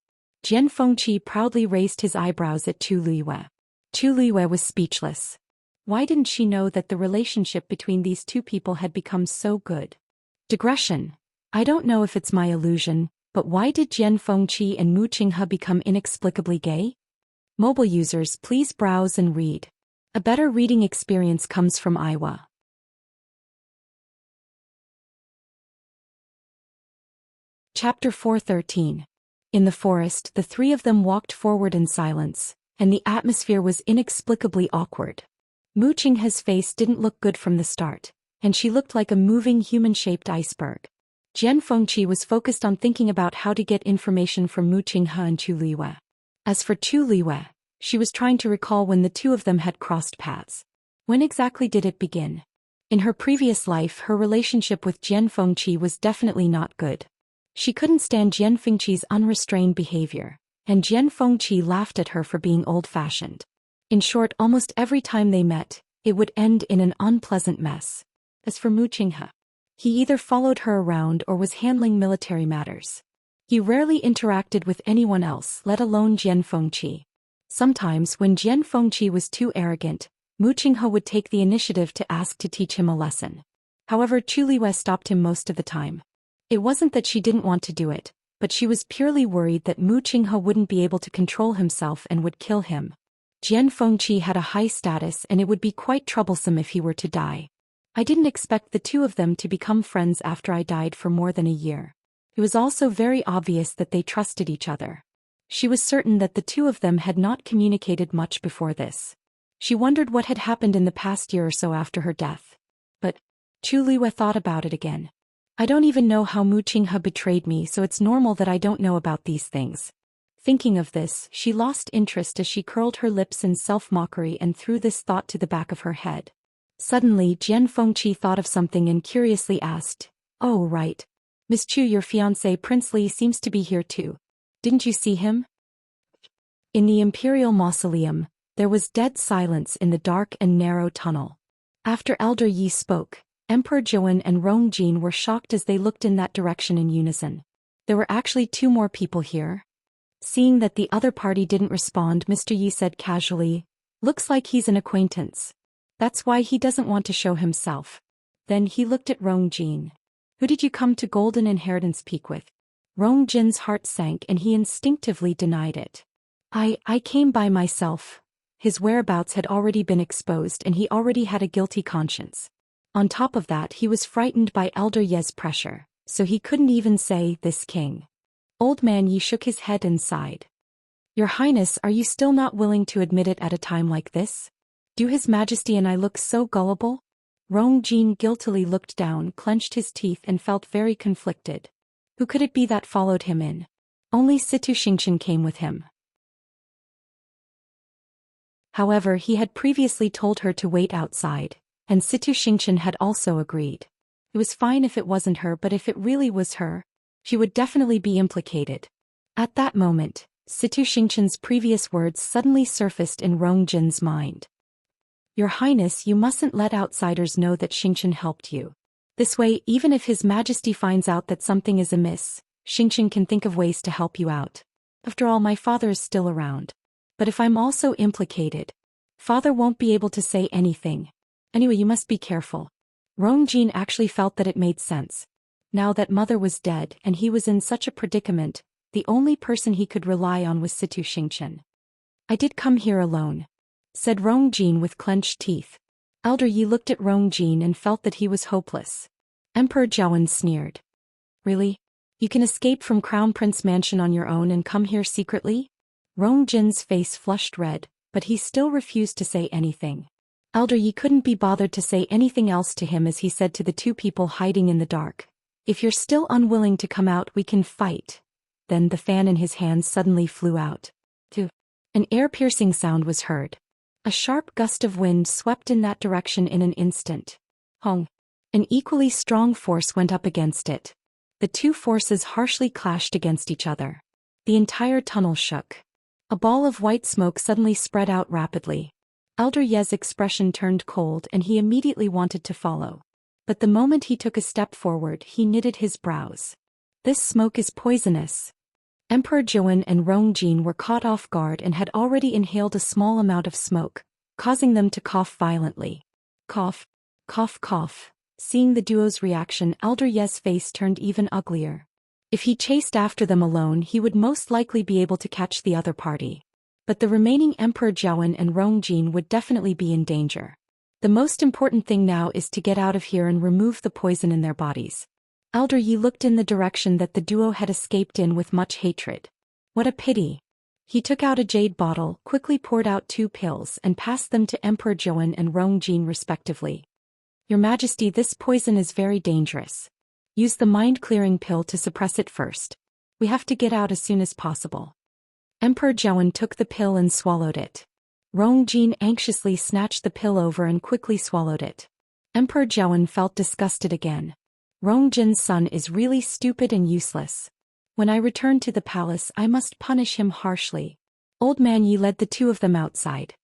Speaker 1: Jian Fengqi proudly raised his eyebrows at Chu Liyue. Chu Liyue was speechless. Why didn't she know that the relationship between these two people had become so good? Digression. I don't know if it's my illusion, But why did Jian Fengqi and Mu Qinghe become inexplicably gay? Mobile users, please browse and read. A better reading experience comes from Aiwa. Chapter 413. In the forest, the three of them walked forward in silence, and the atmosphere was inexplicably awkward. Mu Qinghe's face didn't look good from the start, and she looked like a moving human-shaped iceberg. Jian Fengqi was focused on thinking about how to get information from Mu Qinghe and Chu Liwei. As for Chu Liwei, she was trying to recall when the two of them had crossed paths. When exactly did it begin? In her previous life, her relationship with Jian Fengqi was definitely not good. She couldn't stand Jian Fengqi's unrestrained behavior, and Jian Fengqi laughed at her for being old-fashioned. In short, almost every time they met, it would end in an unpleasant mess. As for Mu Qinghe, he either followed her around or was handling military matters. He rarely interacted with anyone else, let alone Jian Fengqi. Sometimes, when Jian Fengqi was too arrogant, Mu Qinghe would take the initiative to ask to teach him a lesson. However, Chu Liwei stopped him most of the time. It wasn't that she didn't want to do it, but she was purely worried that Mu Qinghe wouldn't be able to control himself and would kill him. Jian Fengqi had a high status and it would be quite troublesome if he were to die. I didn't expect the two of them to become friends after I died for more than a year. It was also very obvious that they trusted each other. She was certain that the two of them had not communicated much before this. She wondered what had happened in the past year or so after her death. But Chu Liwei thought about it again. I don't even know how Mu Qinghe betrayed me, so it's normal that I don't know about these things. Thinking of this, she lost interest as she curled her lips in self-mockery and threw this thought to the back of her head. Suddenly, Jian Fengqi thought of something and curiously asked, "Oh, right. Miss Chu, your fiancé Prince Li seems to be here too. Didn't you see him?" In the Imperial Mausoleum, there was dead silence in the dark and narrow tunnel. After Elder Yi spoke, Emperor Zhou and Rongjin were shocked as they looked in that direction in unison. There were actually two more people here. Seeing that the other party didn't respond, Mr. Yi said casually, "Looks like he's an acquaintance. That's why he doesn't want to show himself." Then he looked at Rongjin. "Who did you come to Golden Inheritance Peak with?" Rongjin's heart sank and he instinctively denied it. I came by myself." His whereabouts had already been exposed and he already had a guilty conscience. On top of that, he was frightened by Elder Ye's pressure, so he couldn't even say, "This king." Old Man Yi shook his head and sighed. "Your Highness, are you still not willing to admit it at a time like this? Do His Majesty and I look so gullible?" Rongjin guiltily looked down, clenched his teeth and felt very conflicted. Who could it be that followed him in? Only Situ Xianxia came with him. However, he had previously told her to wait outside, and Situ Xianxia had also agreed. It was fine if it wasn't her, but if it really was her, she would definitely be implicated. At that moment, Situ Xianxia's previous words suddenly surfaced in Rongjin's mind. "Your Highness, you mustn't let outsiders know that Xianxia helped you. This way, even if His Majesty finds out that something is amiss, Xianxia can think of ways to help you out. After all, my father is still around. But if I'm also implicated, father won't be able to say anything. Anyway, you must be careful." Rongjin actually felt that it made sense. Now that mother was dead and he was in such a predicament, the only person he could rely on was Situ Xianxia. "I did come here alone," said Rongjin with clenched teeth. Elder Yi looked at Rongjin and felt that he was hopeless. Emperor Zhou sneered. "Really? You can escape from Crown Prince Mansion on your own and come here secretly?" Rongjin's face flushed red, but he still refused to say anything. Elder Yi couldn't be bothered to say anything else to him as he said to the two people hiding in the dark, "If you're still unwilling to come out, we can fight." Then the fan in his hands suddenly flew out. An ear-piercing sound was heard. A sharp gust of wind swept in that direction in an instant. Hong! An equally strong force went up against it. The two forces harshly clashed against each other. The entire tunnel shook. A ball of white smoke suddenly spread out rapidly. Elder Ye's expression turned cold and he immediately wanted to follow. But the moment he took a step forward, he knitted his brows. "This smoke is poisonous." Emperor Zhou and Rongjin were caught off guard and had already inhaled a small amount of smoke, causing them to cough violently. Cough, cough, cough. Seeing the duo's reaction, Elder Ye's face turned even uglier. If he chased after them alone, he would most likely be able to catch the other party. But the remaining Emperor Zhaowen and Rongjin would definitely be in danger. The most important thing now is to get out of here and remove the poison in their bodies. Elder Yi looked in the direction that the duo had escaped in with much hatred. What a pity. He took out a jade bottle, quickly poured out 2 pills and passed them to Emperor Zhaowen and Rongjin respectively. Your Majesty, this poison is very dangerous. Use the mind-clearing pill to suppress it first. We have to get out as soon as possible. Emperor Zhaowen took the pill and swallowed it. Rongjin anxiously snatched the pill over and quickly swallowed it. Emperor Zhaowen felt disgusted again. Rongjin's son is really stupid and useless. When I return to the palace, I must punish him harshly. Old Man Yi led the 2 of them outside.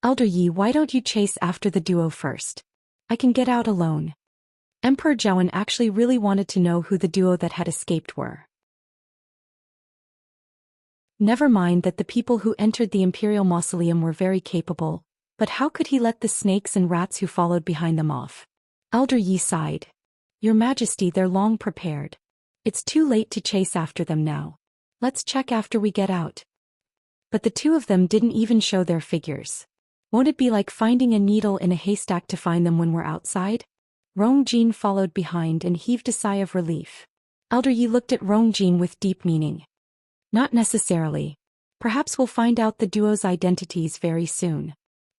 Speaker 1: Elder Yi, why don't you chase after the duo first? I can get out alone. Emperor Zhaowen actually really wanted to know who the duo that had escaped were. Never mind that the people who entered the Imperial Mausoleum were very capable, but how could he let the snakes and rats who followed behind them off? Elder Yi sighed. Your Majesty, they're long prepared. It's too late to chase after them now. Let's check after we get out. But the 2 of them didn't even show their figures. Won't it be like finding a needle in a haystack to find them when we're outside? Rongjin followed behind and heaved a sigh of relief. Elder Yi looked at Rongjin with deep meaning. Not necessarily. Perhaps we'll find out the duo's identities very soon.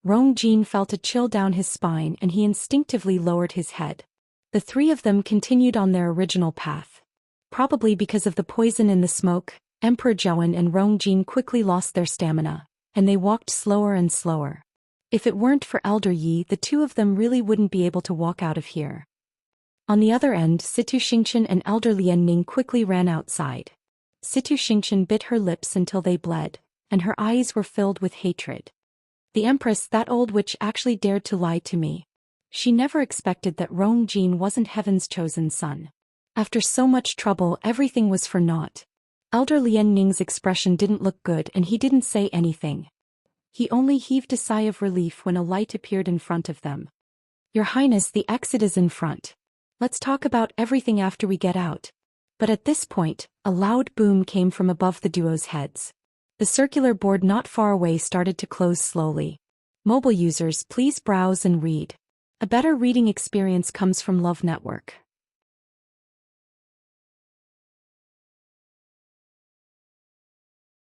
Speaker 1: Rongjin felt a chill down his spine and he instinctively lowered his head. The 3 of them continued on their original path. Probably because of the poison in the smoke, Emperor Zhaowen and Rongjin quickly lost their stamina, and they walked slower and slower. If it weren't for Elder Yi, the 2 of them really wouldn't be able to walk out of here. On the other end, Situ Xianxia and Elder Lian Ning quickly ran outside. Situ Xianxia bit her lips until they bled, and her eyes were filled with hatred. The Empress, that old witch, actually dared to lie to me. She never expected that Rongjin wasn't Heaven's chosen son. After so much trouble, everything was for naught. Elder Lian Ning's expression didn't look good and he didn't say anything. He only heaved a sigh of relief when a light appeared in front of them. Your Highness, the exit is in front. Let's talk about everything after we get out. But at this point, a loud boom came from above the duo's heads. The circular board not far away started to close slowly. Mobile users, please browse and read. A better reading experience comes from Love Network.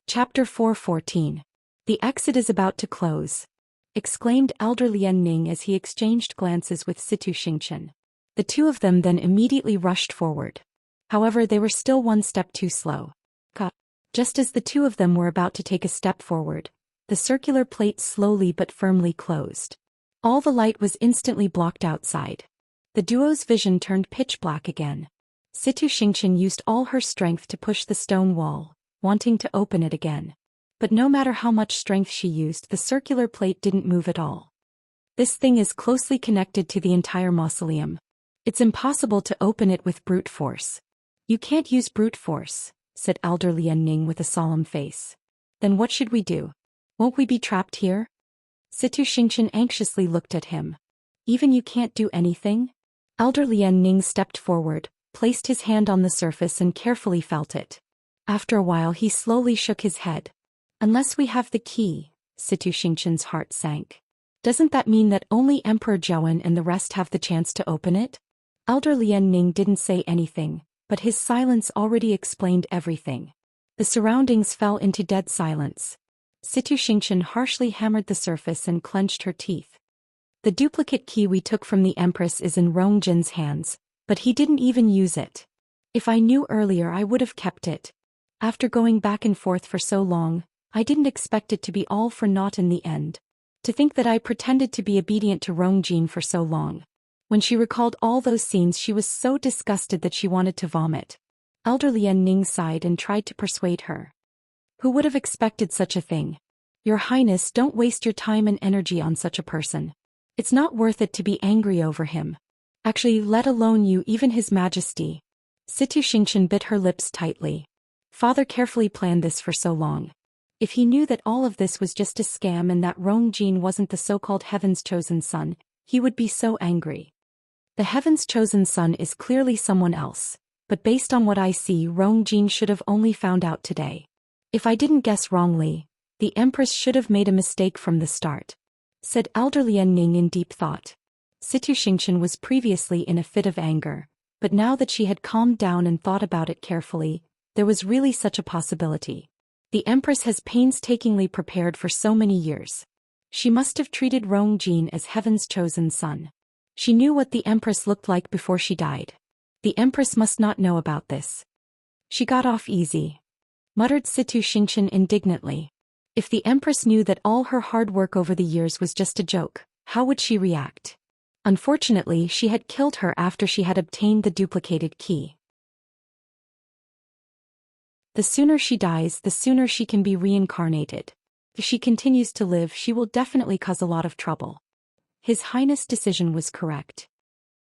Speaker 1: Chapter 4:14. The exit is about to close, exclaimed Elder Lian Ning as he exchanged glances with Situ Xianxia. The 2 of them then immediately rushed forward. However, they were still 1 step too slow. Just as the 2 of them were about to take a step forward, the circular plate slowly but firmly closed. All the light was instantly blocked outside. The duo's vision turned pitch black again. Situ Xianxia used all her strength to push the stone wall, wanting to open it again. But no matter how much strength she used, the circular plate didn't move at all. This thing is closely connected to the entire mausoleum. It's impossible to open it with brute force. You can't use brute force, said Elder Lian Ning with a solemn face. Then what should we do? Won't we be trapped here? Situ Xianxia anxiously looked at him. Even you can't do anything? Elder Lian Ning stepped forward, placed his hand on the surface and carefully felt it. After a while he slowly shook his head. Unless we have the key, Situ Xianxia's heart sank. Doesn't that mean that only Emperor Zhaowen and the rest have the chance to open it? Elder Lian Ning didn't say anything, but his silence already explained everything. The surroundings fell into dead silence. Situ Xianxia harshly hammered the surface and clenched her teeth. The duplicate key we took from the Empress is in Rongjin's hands, but he didn't even use it. If I knew earlier, I would have kept it. After going back and forth for so long, I didn't expect it to be all for naught in the end. To think that I pretended to be obedient to Rongjin for so long. When she recalled all those scenes, she was so disgusted that she wanted to vomit. Elder Lian Ning sighed and tried to persuade her. Who would have expected such a thing? Your Highness, don't waste your time and energy on such a person. It's not worth it to be angry over him. Actually, let alone you, even His Majesty. Situ Xianxia bit her lips tightly. Father carefully planned this for so long. If he knew that all of this was just a scam and that Rongjin wasn't the so-called Heaven's chosen son, he would be so angry. The Heaven's chosen son is clearly someone else. but based on what I see, Rongjin should have only found out today. If I didn't guess wrongly, the Empress should have made a mistake from the start," said elder Lian Ning in deep thought. Xianxia was previously in a fit of anger, but now that she had calmed down and thought about it carefully, there was really such a possibility. The Empress has painstakingly prepared for so many years. She must have treated Rongjin as heaven's chosen son. She knew what the Empress looked like before she died. The Empress must not know about this. "She got off easy," muttered Xianxia indignantly. If the Empress knew that all her hard work over the years was just a joke, how would she react? Unfortunately, she had killed her after she had obtained the duplicated key. The sooner she dies, the sooner she can be reincarnated. If she continues to live, she will definitely cause a lot of trouble. His Highness' decision was correct,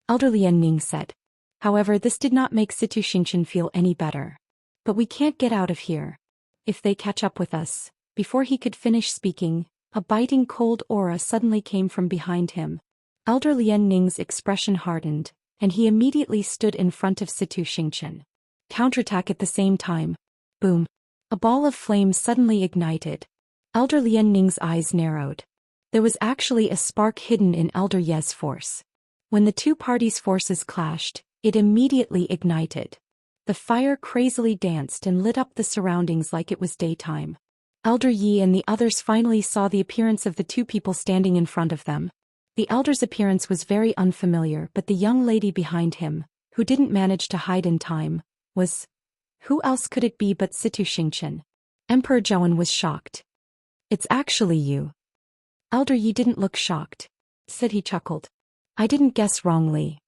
Speaker 1: elder Lian Ning said. However, this did not make Xianxia feel any better. "But we can't get out of here. If they catch up with us..." Before he could finish speaking, a biting cold aura suddenly came from behind him. Elder Lian Ning's expression hardened, and he immediately stood in front of Xianxia. Counterattack at the same time. Boom. A ball of flame suddenly ignited. Elder Lian Ning's eyes narrowed. There was actually a spark hidden in Elder Ye's force. When the two parties' forces clashed, it immediately ignited. The fire crazily danced and lit up the surroundings like it was daytime. Elder Yi and the others finally saw the appearance of the two people standing in front of them. The elder's appearance was very unfamiliar, but the young lady behind him, who didn't manage to hide in time, was... Who else could it be but Xianxia? Emperor Zhou was shocked. "It's actually you." Elder Yi didn't look shocked. Said he chuckled. "I didn't guess wrongly.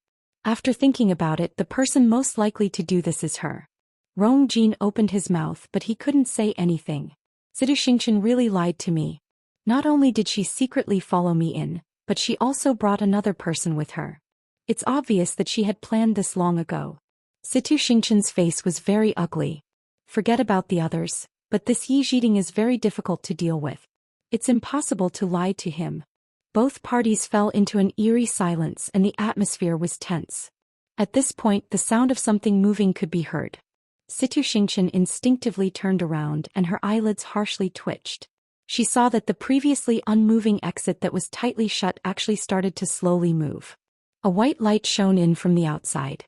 Speaker 1: After thinking about it, the person most likely to do this is her." Rongjin opened his mouth, but he couldn't say anything. Xianxia really lied to me. Not only did she secretly follow me in, but she also brought another person with her. It's obvious that she had planned this long ago. Xianxia's face was very ugly. Forget about the others, but this Yi Zhiding is very difficult to deal with. It's impossible to lie to him. Both parties fell into an eerie silence and the atmosphere was tense. At this point, the sound of something moving could be heard. Xianxia instinctively turned around and her eyelids harshly twitched. She saw that the previously unmoving exit that was tightly shut actually started to slowly move. A white light shone in from the outside.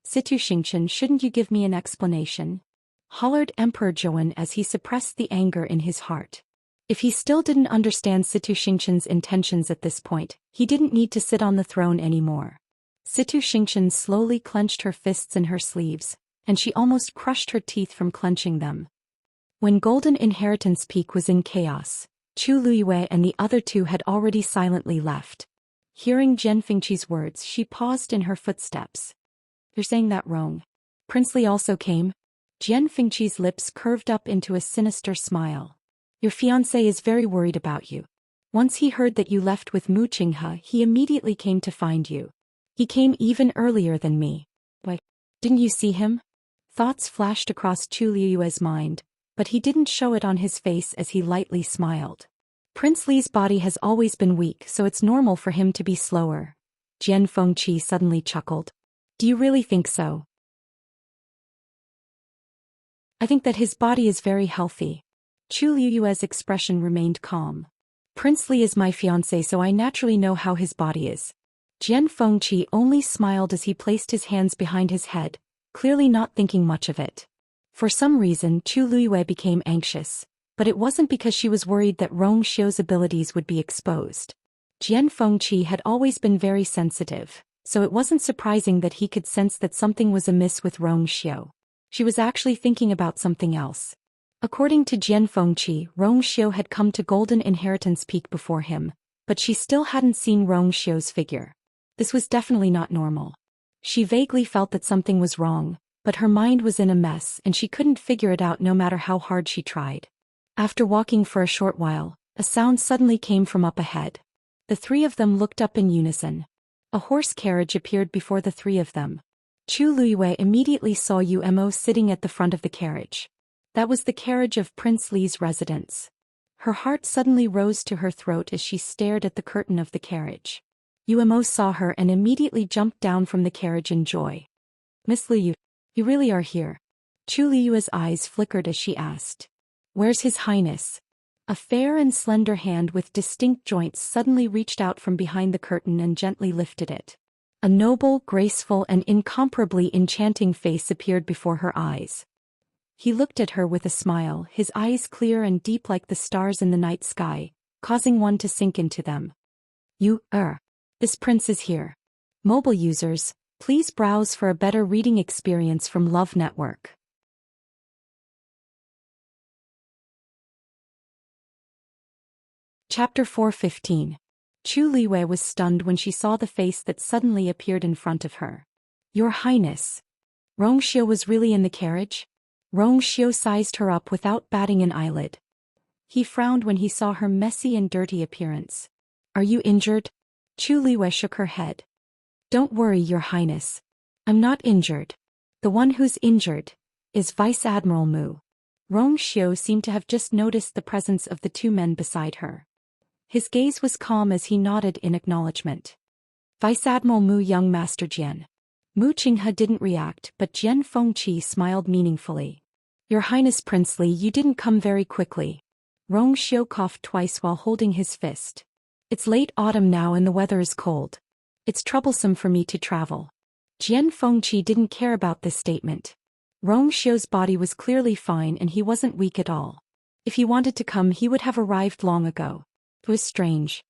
Speaker 1: "Xianxia, shouldn't you give me an explanation?" hollered Emperor Zhou as he suppressed the anger in his heart. If he still didn't understand Xianxia's intentions at this point, he didn't need to sit on the throne anymore. Xianxia slowly clenched her fists in her sleeves, and she almost crushed her teeth from clenching them. When Golden Inheritance Peak was in chaos, Chu Liyue and the other two had already silently left. Hearing Jian Fengqi's words, she paused in her footsteps. "You're saying that wrong. Prince Li also came?" Jian Fengqi's lips curved up into a sinister smile. "Your fiancé is very worried about you. Once he heard that you left with Mu Qinghe, he immediately came to find you. He came even earlier than me." "Why, didn't you see him?" Thoughts flashed across Chu Liyue's mind, but he didn't show it on his face as he lightly smiled. "Prince Li's body has always been weak, so it's normal for him to be slower." Jian Fengqi suddenly chuckled. "Do you really think so?" "I think that his body is very healthy." Chu Liyue's expression remained calm. "Prince Li is my fiancé, so I naturally know how his body is." Jian Fengqi only smiled as he placed his hands behind his head, clearly not thinking much of it. For some reason, Chu Liyue became anxious, but it wasn't because she was worried that Rong Xiu's abilities would be exposed. Jian Fengqi had always been very sensitive, so it wasn't surprising that he could sense that something was amiss with Rong Xiu. She was actually thinking about something else. According to Jian Fengqi, Rong Xiu had come to Golden Inheritance Peak before him, but she still hadn't seen Rong Xiu's figure. This was definitely not normal. She vaguely felt that something was wrong, but her mind was in a mess and she couldn't figure it out no matter how hard she tried. After walking for a short while, a sound suddenly came from up ahead. The three of them looked up in unison. A horse carriage appeared before the three of them. Chu Liyue immediately saw Umo sitting at the front of the carriage. That was the carriage of Prince Li's residence. Her heart suddenly rose to her throat as she stared at the curtain of the carriage. Umo saw her and immediately jumped down from the carriage in joy. "Miss Liu." You really are here? Chu Liyue's eyes flickered as she asked. Where's His Highness? A fair and slender hand with distinct joints suddenly reached out from behind the curtain and gently lifted it. A noble, graceful, and incomparably enchanting face appeared before her eyes. He looked at her with a smile, his eyes clear and deep like the stars in the night sky, causing one to sink into them. This prince is here. Mobile users, please browse for a better reading experience from Love Network. Chapter 4:15. Chu Liyue was stunned when she saw the face that suddenly appeared in front of her. Your Highness. Rongxiu was really in the carriage? Rongxiu sized her up without batting an eyelid. He frowned when he saw her messy and dirty appearance. Are you injured? Chu Liyue shook her head. Don't worry, Your Highness. I'm not injured. The one who's injured is Vice Admiral Mu. Rongxiu seemed to have just noticed the presence of the two men beside her. His gaze was calm as he nodded in acknowledgement. Vice Admiral Mu, young Master Jian. Mu Qinghe didn't react, but Jian Fengqi smiled meaningfully. Your Highness Princely, you didn't come very quickly. Rongxiu coughed twice while holding his fist. It's late autumn now and the weather is cold. It's troublesome for me to travel. Jian Fengqi didn't care about this statement. Rongxiu's body was clearly fine and he wasn't weak at all. If he wanted to come, he would have arrived long ago. It was strange.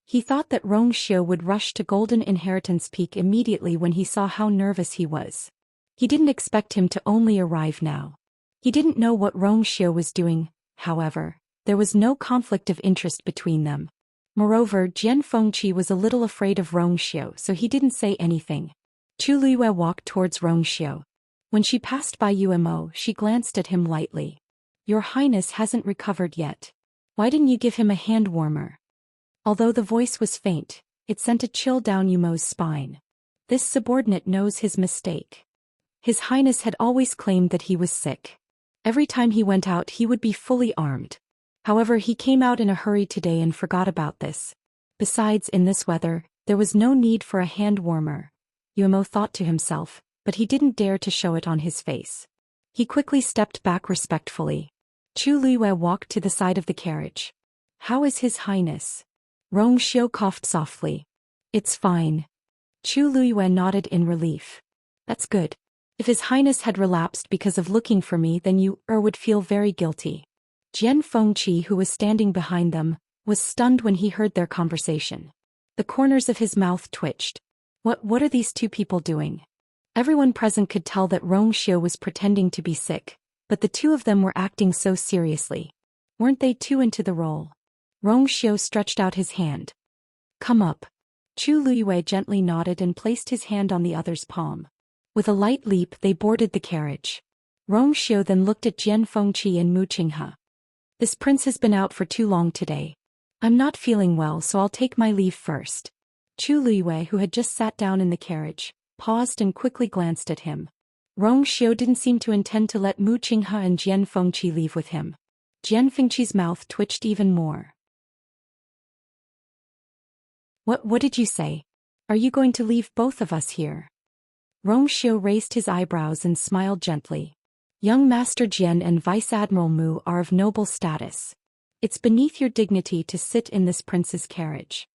Speaker 1: He thought that Rongxiu would rush to Golden Inheritance Peak immediately when he saw how nervous he was. He didn't expect him to only arrive now. He didn't know what Rongxiu was doing, however, there was no conflict of interest between them. Moreover, Jian Fengqi was a little afraid of Rongxiu, so he didn't say anything. Chu Liyue walked towards Rongxiu. When she passed by Yuemo, she glanced at him lightly. Your Highness hasn't recovered yet. Why didn't you give him a hand warmer? Although the voice was faint, it sent a chill down Yumo's spine. This subordinate knows his mistake. His Highness had always claimed that he was sick. Every time he went out he would be fully armed. However, he came out in a hurry today and forgot about this. Besides, in this weather, there was no need for a hand warmer, Yuemo thought to himself, but he didn't dare to show it on his face. He quickly stepped back respectfully. Chu Liyue walked to the side of the carriage. How is His Highness? Rongxiu coughed softly. It's fine. Chu Liyue nodded in relief. That's good. If His Highness had relapsed because of looking for me, then you would feel very guilty. Jian Fengqi, who was standing behind them, was stunned when he heard their conversation. The corners of his mouth twitched. What are these two people doing? Everyone present could tell that Rongxiu was pretending to be sick, but the two of them were acting so seriously. Weren't they too into the role? Rongxiu stretched out his hand. Come up. Chu Liyue gently nodded and placed his hand on the other's palm. With a light leap they boarded the carriage. Rongxiu then looked at Jian Fengqi and Mu Qinghe. This prince has been out for too long today. I'm not feeling well, so I'll take my leave first. Chu Liyue, who had just sat down in the carriage, paused and quickly glanced at him. Rongxiu didn't seem to intend to let Mu Qinghe and Jian Fengqi leave with him. Jian Fengqi's mouth twitched even more. What did you say? Are you going to leave both of us here? Rongxiu raised his eyebrows and smiled gently. Young Master Jian and Vice Admiral Mu are of noble status. It's beneath your dignity to sit in this prince's carriage.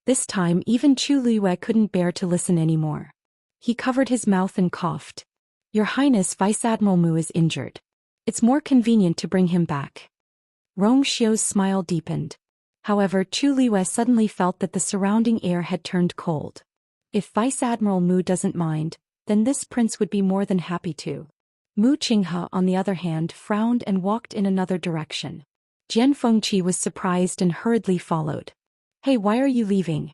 Speaker 1: This time even Chu Liyue couldn't bear to listen anymore. He covered his mouth and coughed. Your Highness, Vice Admiral Mu is injured. It's more convenient to bring him back. Rongxiu's smile deepened. However, Chu Liyue suddenly felt that the surrounding air had turned cold. If Vice Admiral Mu doesn't mind, then this prince would be more than happy to. Mu Qinghe, on the other hand, frowned and walked in another direction. Jian Fengqi was surprised and hurriedly followed. Hey, why are you leaving?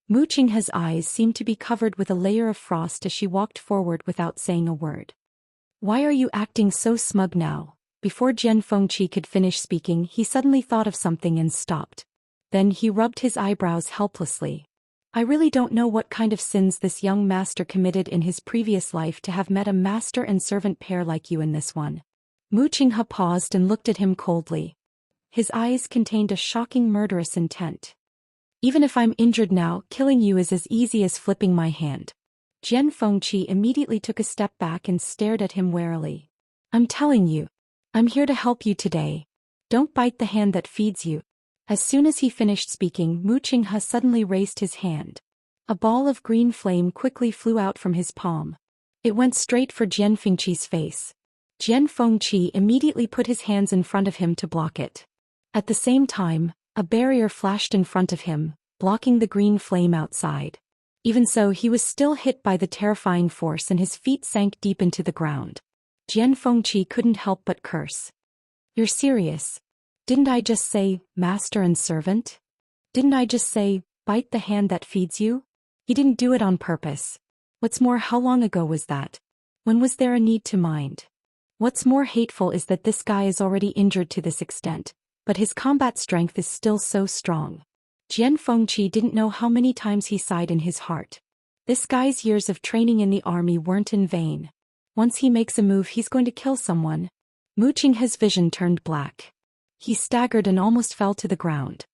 Speaker 1: Mu Qinghe's eyes seemed to be covered with a layer of frost as she walked forward without saying a word. Why are you acting so smug now? Before Jian Fengqi could finish speaking, he suddenly thought of something and stopped. Then he rubbed his eyebrows helplessly. I really don't know what kind of sins this young master committed in his previous life to have met a master and servant pair like you in this one. Mu Qinghe paused and looked at him coldly. His eyes contained a shocking murderous intent. Even if I'm injured now, killing you is as easy as flipping my hand. Jian Fengqi immediately took a step back and stared at him warily. I'm telling you. I'm here to help you today. Don't bite the hand that feeds you. As soon as he finished speaking, Mu Qinghe suddenly raised his hand. A ball of green flame quickly flew out from his palm. It went straight for Jian Fengqi's face. Jian Fengqi immediately put his hands in front of him to block it. At the same time, a barrier flashed in front of him, blocking the green flame outside. Even so, he was still hit by the terrifying force and his feet sank deep into the ground. Jian Fengqi couldn't help but curse. You're serious? Didn't I just say, master and servant? Didn't I just say, bite the hand that feeds you? He didn't do it on purpose. What's more, how long ago was that? When was there a need to mind? What's more hateful is that this guy is already injured to this extent, but his combat strength is still so strong. Jian Fengqi didn't know how many times he sighed in his heart. This guy's years of training in the army weren't in vain. Once he makes a move, he's going to kill someone. Mu Qinghe's vision turned black. He staggered and almost fell to the ground.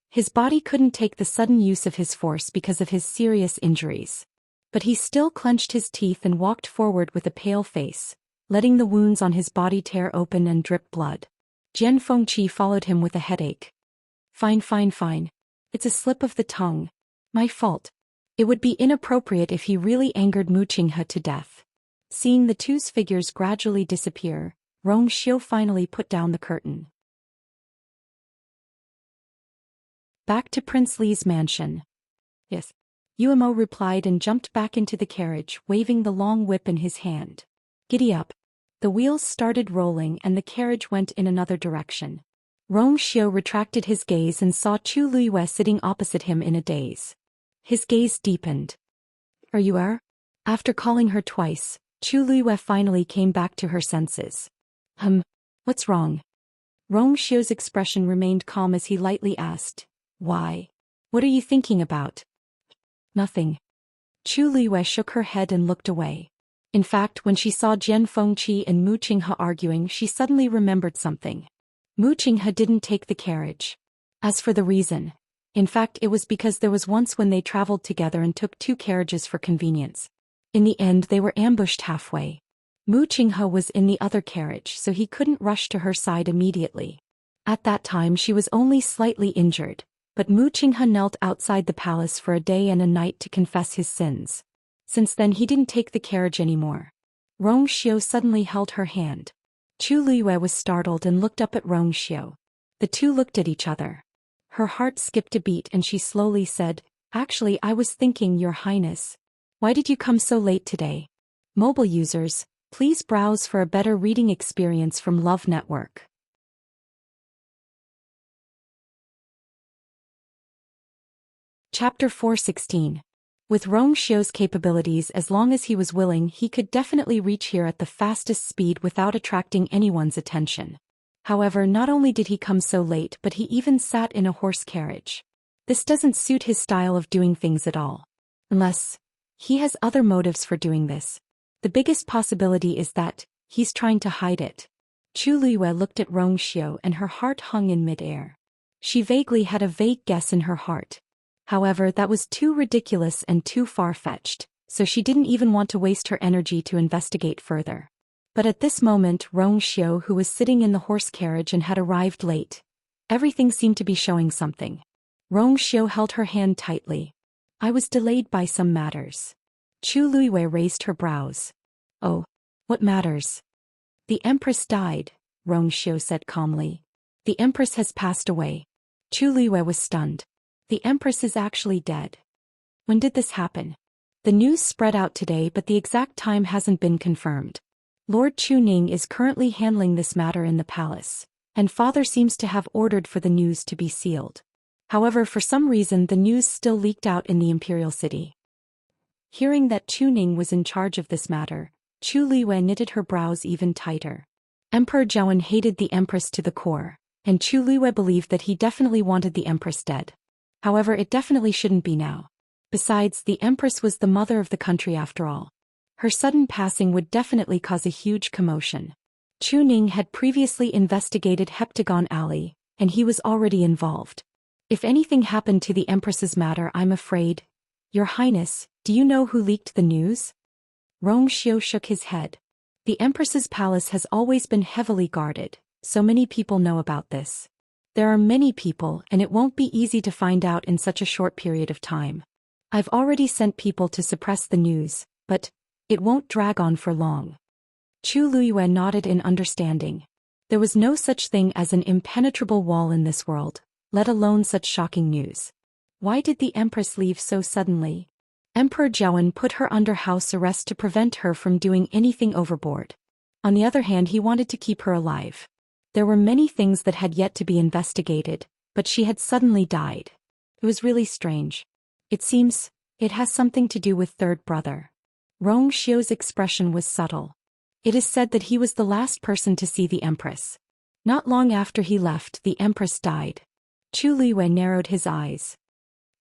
Speaker 1: His body couldn't take the sudden use of his force because of his serious injuries. But he still clenched his teeth and walked forward with a pale face, letting the wounds on his body tear open and drip blood. Jian Fengqi followed him with a headache. Fine. It's a slip of the tongue. My fault. It would be inappropriate if he really angered Mu Qinghe to death. Seeing the two's figures gradually disappear, Rong Xiu finally put down the curtain. Back to Prince Li's mansion. Yes. Yuemo replied and jumped back into the carriage, waving the long whip in his hand. Giddy up. The wheels started rolling and the carriage went in another direction. Rong Xiu retracted his gaze and saw Chu Luiyue sitting opposite him in a daze. His gaze deepened. Are you? After calling her twice, Chu Luiyue finally came back to her senses. What's wrong? Rong Xiu's expression remained calm as he lightly asked, Why? What are you thinking about? Nothing. Chu Luiyue shook her head and looked away. In fact, when she saw Jian Fengqi and Mu Qinghe arguing, she suddenly remembered something. Mu Qinghe didn't take the carriage. As for the reason, in fact it was because there was once when they traveled together and took two carriages for convenience. In the end they were ambushed halfway. Mu Qinghe was in the other carriage, so he couldn't rush to her side immediately. At that time she was only slightly injured, but Mu Qinghe knelt outside the palace for a day and a night to confess his sins. Since then he didn't take the carriage anymore. Rong Xiu suddenly held her hand. Chu Luiyue was startled and looked up at Rong Xiu. The two looked at each other. Her heart skipped a beat and she slowly said, Actually, I was thinking, Your Highness. Why did you come so late today? Mobile users, please browse for a better reading experience from Love Network. Chapter 416. With Rong Xiu's capabilities, as long as he was willing, he could definitely reach here at the fastest speed without attracting anyone's attention. However, not only did he come so late, but he even sat in a horse carriage. This doesn't suit his style of doing things at all. Unless he has other motives for doing this. The biggest possibility is that he's trying to hide it. Chu Luiyue looked at Rong Xiu and her heart hung in midair. She vaguely had a vague guess in her heart. However, that was too ridiculous and too far-fetched, so she didn't even want to waste her energy to investigate further. But at this moment, Rong Xiu, who was sitting in the horse carriage and had arrived late, everything seemed to be showing something. Rong Xiu held her hand tightly. I was delayed by some matters. Chu Luiyue raised her brows. Oh, what matters? The Empress died, Rong Xiu said calmly. The Empress has passed away. Chu Luiyue was stunned. The Empress is actually dead. When did this happen? The news spread out today, but the exact time hasn't been confirmed. Lord Chuning is currently handling this matter in the palace, and Father seems to have ordered for the news to be sealed. However, for some reason the news still leaked out in the imperial city. Hearing that Chuning was in charge of this matter, Chu Luiyue knitted her brows even tighter. Emperor Zhou hated the Empress to the core, and Chu Luiyue believed that he definitely wanted the Empress dead. However, it definitely shouldn't be now. Besides, the Empress was the mother of the country after all. Her sudden passing would definitely cause a huge commotion. Chuning had previously investigated Heptagon Alley, and he was already involved. If anything happened to the Empress's matter, I'm afraid, Your Highness, Do you know who leaked the news? Rong Xiu shook his head. The Empress's palace has always been heavily guarded, so many people know about this. There are many people and it won't be easy to find out in such a short period of time. I've already sent people to suppress the news, but it won't drag on for long. Chu Luyue nodded in understanding. There was no such thing as an impenetrable wall in this world, let alone such shocking news. Why did the Empress leave so suddenly? Emperor Zhaowen put her under house arrest to prevent her from doing anything overboard. On the other hand, he wanted to keep her alive. There were many things that had yet to be investigated, but she had suddenly died. It was really strange. It seems, it has something to do with third brother. Rong Xiu's expression was subtle. It is said that he was the last person to see the Empress. Not long after he left, the Empress died. Chu Liyue narrowed his eyes.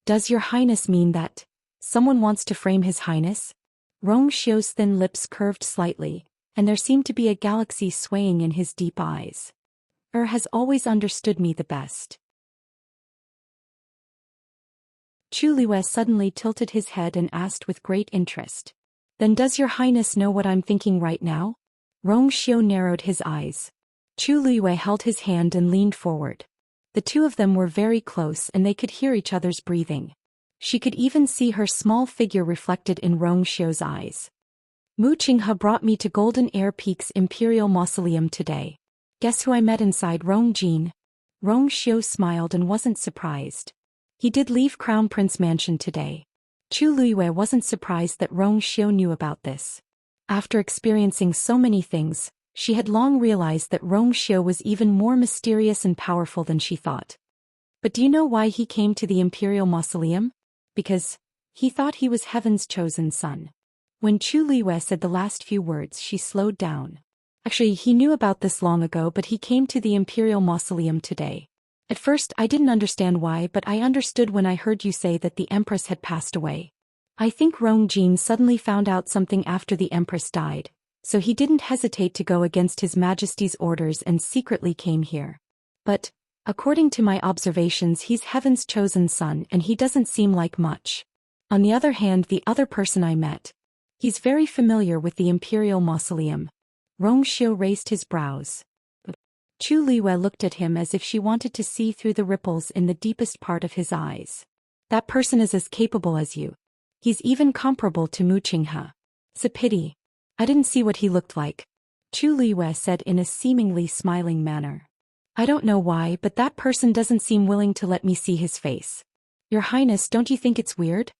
Speaker 1: Does your Highness mean that someone wants to frame His Highness? Rong Xiu's thin lips curved slightly, and there seemed to be a galaxy swaying in his deep eyes. Has always understood me the best. Chu Liyue suddenly tilted his head and asked with great interest. Then does your Highness know what I'm thinking right now? Rong Xiu narrowed his eyes. Chu Liyue held his hand and leaned forward. The two of them were very close and they could hear each other's breathing. She could even see her small figure reflected in Rong Xiu's eyes. Mu Qinghe brought me to Golden Air Peak's Imperial Mausoleum today. Guess who I met inside Rong Jin? Rong Xiu smiled and wasn't surprised. He did leave Crown Prince Mansion today. Chu Liyue wasn't surprised that Rong Xiu knew about this. After experiencing so many things, she had long realized that Rong Xiu was even more mysterious and powerful than she thought. But do you know why he came to the Imperial Mausoleum? Because he thought he was heaven's chosen son. When Chu Liyue said the last few words, she slowed down. Actually, he knew about this long ago, but he came to the Imperial Mausoleum today. At first, I didn't understand why, but I understood when I heard you say that the Empress had passed away. I think Rong Jin suddenly found out something after the Empress died, so he didn't hesitate to go against His Majesty's orders and secretly came here. But, according to my observations, he's heaven's chosen son and he doesn't seem like much. On the other hand, the other person I met, he's very familiar with the Imperial Mausoleum. Rong Xiu raised his brows. Chu Liyue looked at him as if she wanted to see through the ripples in the deepest part of his eyes. That person is as capable as you. He's even comparable to Mu Qinghe. It's a pity. I didn't see what he looked like. Chu Liyue said in a seemingly smiling manner. I don't know why, but that person doesn't seem willing to let me see his face. Your Highness, don't you think it's weird?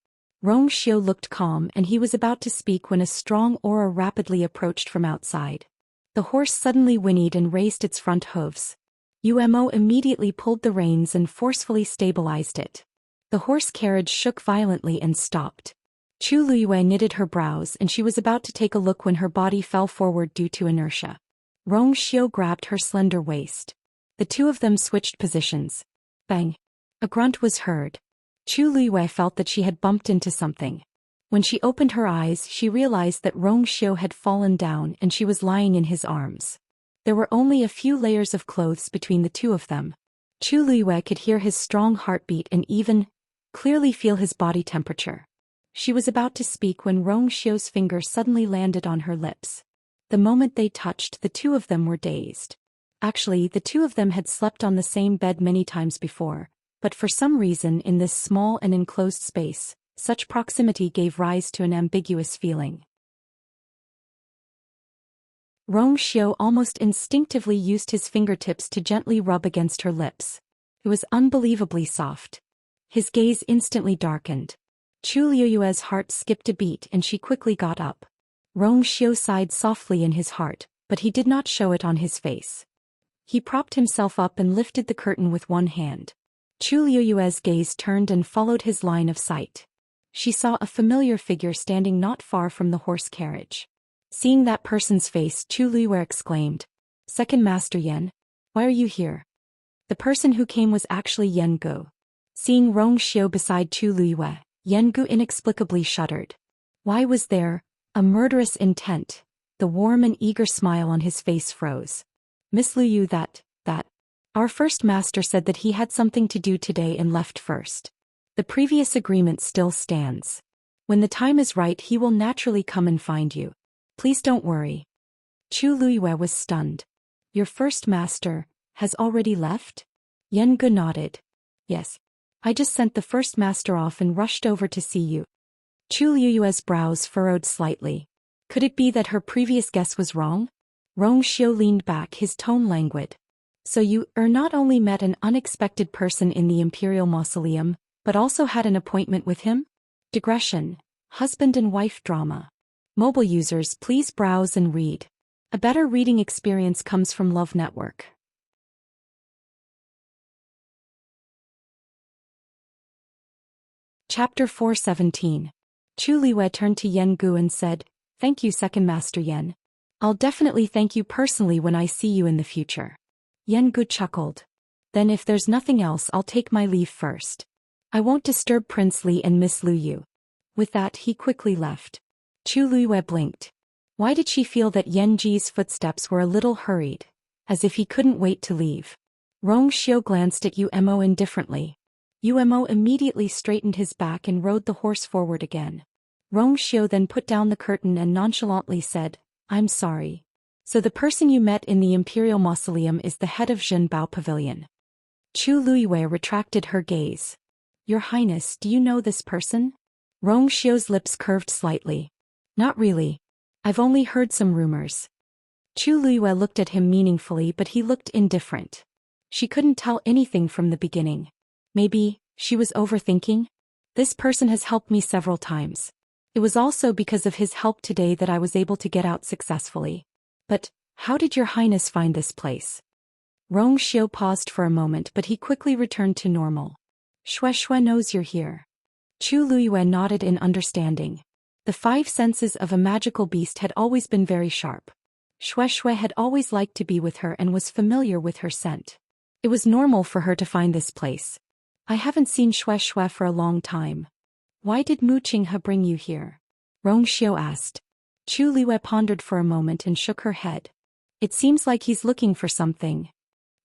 Speaker 1: Rong Xiu looked calm and he was about to speak when a strong aura rapidly approached from outside. The horse suddenly whinnied and raised its front hooves. Umo immediately pulled the reins and forcefully stabilized it. The horse carriage shook violently and stopped. Chu Liyue knitted her brows and she was about to take a look when her body fell forward due to inertia. Rong Xiu grabbed her slender waist. The two of them switched positions. Bang! A grunt was heard. Chu Liyue felt that she had bumped into something. When she opened her eyes, she realized that Rong Xiu had fallen down and she was lying in his arms. There were only a few layers of clothes between the two of them. Chu Liyue could hear his strong heartbeat and even clearly feel his body temperature. She was about to speak when Rong Xiu's finger suddenly landed on her lips. The moment they touched, the two of them were dazed. Actually, the two of them had slept on the same bed many times before, but for some reason in this small and enclosed space, such proximity gave rise to an ambiguous feeling. Rong Xiu almost instinctively used his fingertips to gently rub against her lips. It was unbelievably soft. His gaze instantly darkened. Chu Liyue's heart skipped a beat and she quickly got up. Rong Xiu sighed softly in his heart, but he did not show it on his face. He propped himself up and lifted the curtain with one hand. Chu Liyue's gaze turned and followed his line of sight. She saw a familiar figure standing not far from the horse carriage. Seeing that person's face, Chu Liyue exclaimed, "Second Master Yan, why are you here?" The person who came was actually Yan Gu. Seeing Rong Xiu beside Chu Liyue, Yan Gu inexplicably shuddered. Why was there a murderous intent? The warm and eager smile on his face froze. Miss Liu, that. Our first master said that he had something to do today and left first. The previous agreement still stands. When the time is right, he will naturally come and find you. Please don't worry. Chu Luiyue was stunned. Your first master has already left? Yan Gu nodded. Yes. I just sent the first master off and rushed over to see you. Chu Luiyue's brows furrowed slightly. Could it be that her previous guess was wrong? Rong Xiu leaned back, his tone languid. So you not only met an unexpected person in the Imperial Mausoleum, but also had an appointment with him? Digression. Husband and wife drama. Mobile users, please browse and read. A better reading experience comes from Love Network. Chapter 417. Chu Liwei turned to Yan Gu and said, Thank you, Second Master Yan. I'll definitely thank you personally when I see you in the future. Yan Gu chuckled. Then if there's nothing else, I'll take my leave first. I won't disturb Prince Li and Miss Lu Yu. With that, he quickly left. Chu Luiyue blinked. Why did she feel that Yan Ji's footsteps were a little hurried, as if he couldn't wait to leave? Rong Xiu glanced at Umo indifferently. Umo immediately straightened his back and rode the horse forward again. Rong Xiu then put down the curtain and nonchalantly said, I'm sorry. So the person you met in the Imperial Mausoleum is the head of Zhenbao Pavilion. Chu Luiyue retracted her gaze. Your Highness, do you know this person? Rong Xiu's lips curved slightly. Not really. I've only heard some rumors. Chu Luiyue looked at him meaningfully, but he looked indifferent. She couldn't tell anything from the beginning. Maybe she was overthinking? This person has helped me several times. It was also because of his help today that I was able to get out successfully. But how did your Highness find this place? Rong Xiu paused for a moment, but he quickly returned to normal. Shui knows you're here. Chu Luiyue nodded in understanding. The five senses of a magical beast had always been very sharp. Shui had always liked to be with her and was familiar with her scent. It was normal for her to find this place. I haven't seen Shui for a long time. Why did Mu Qinghe bring you here? Rong Xiu asked. Chu Luiyue pondered for a moment and shook her head. It seems like he's looking for something.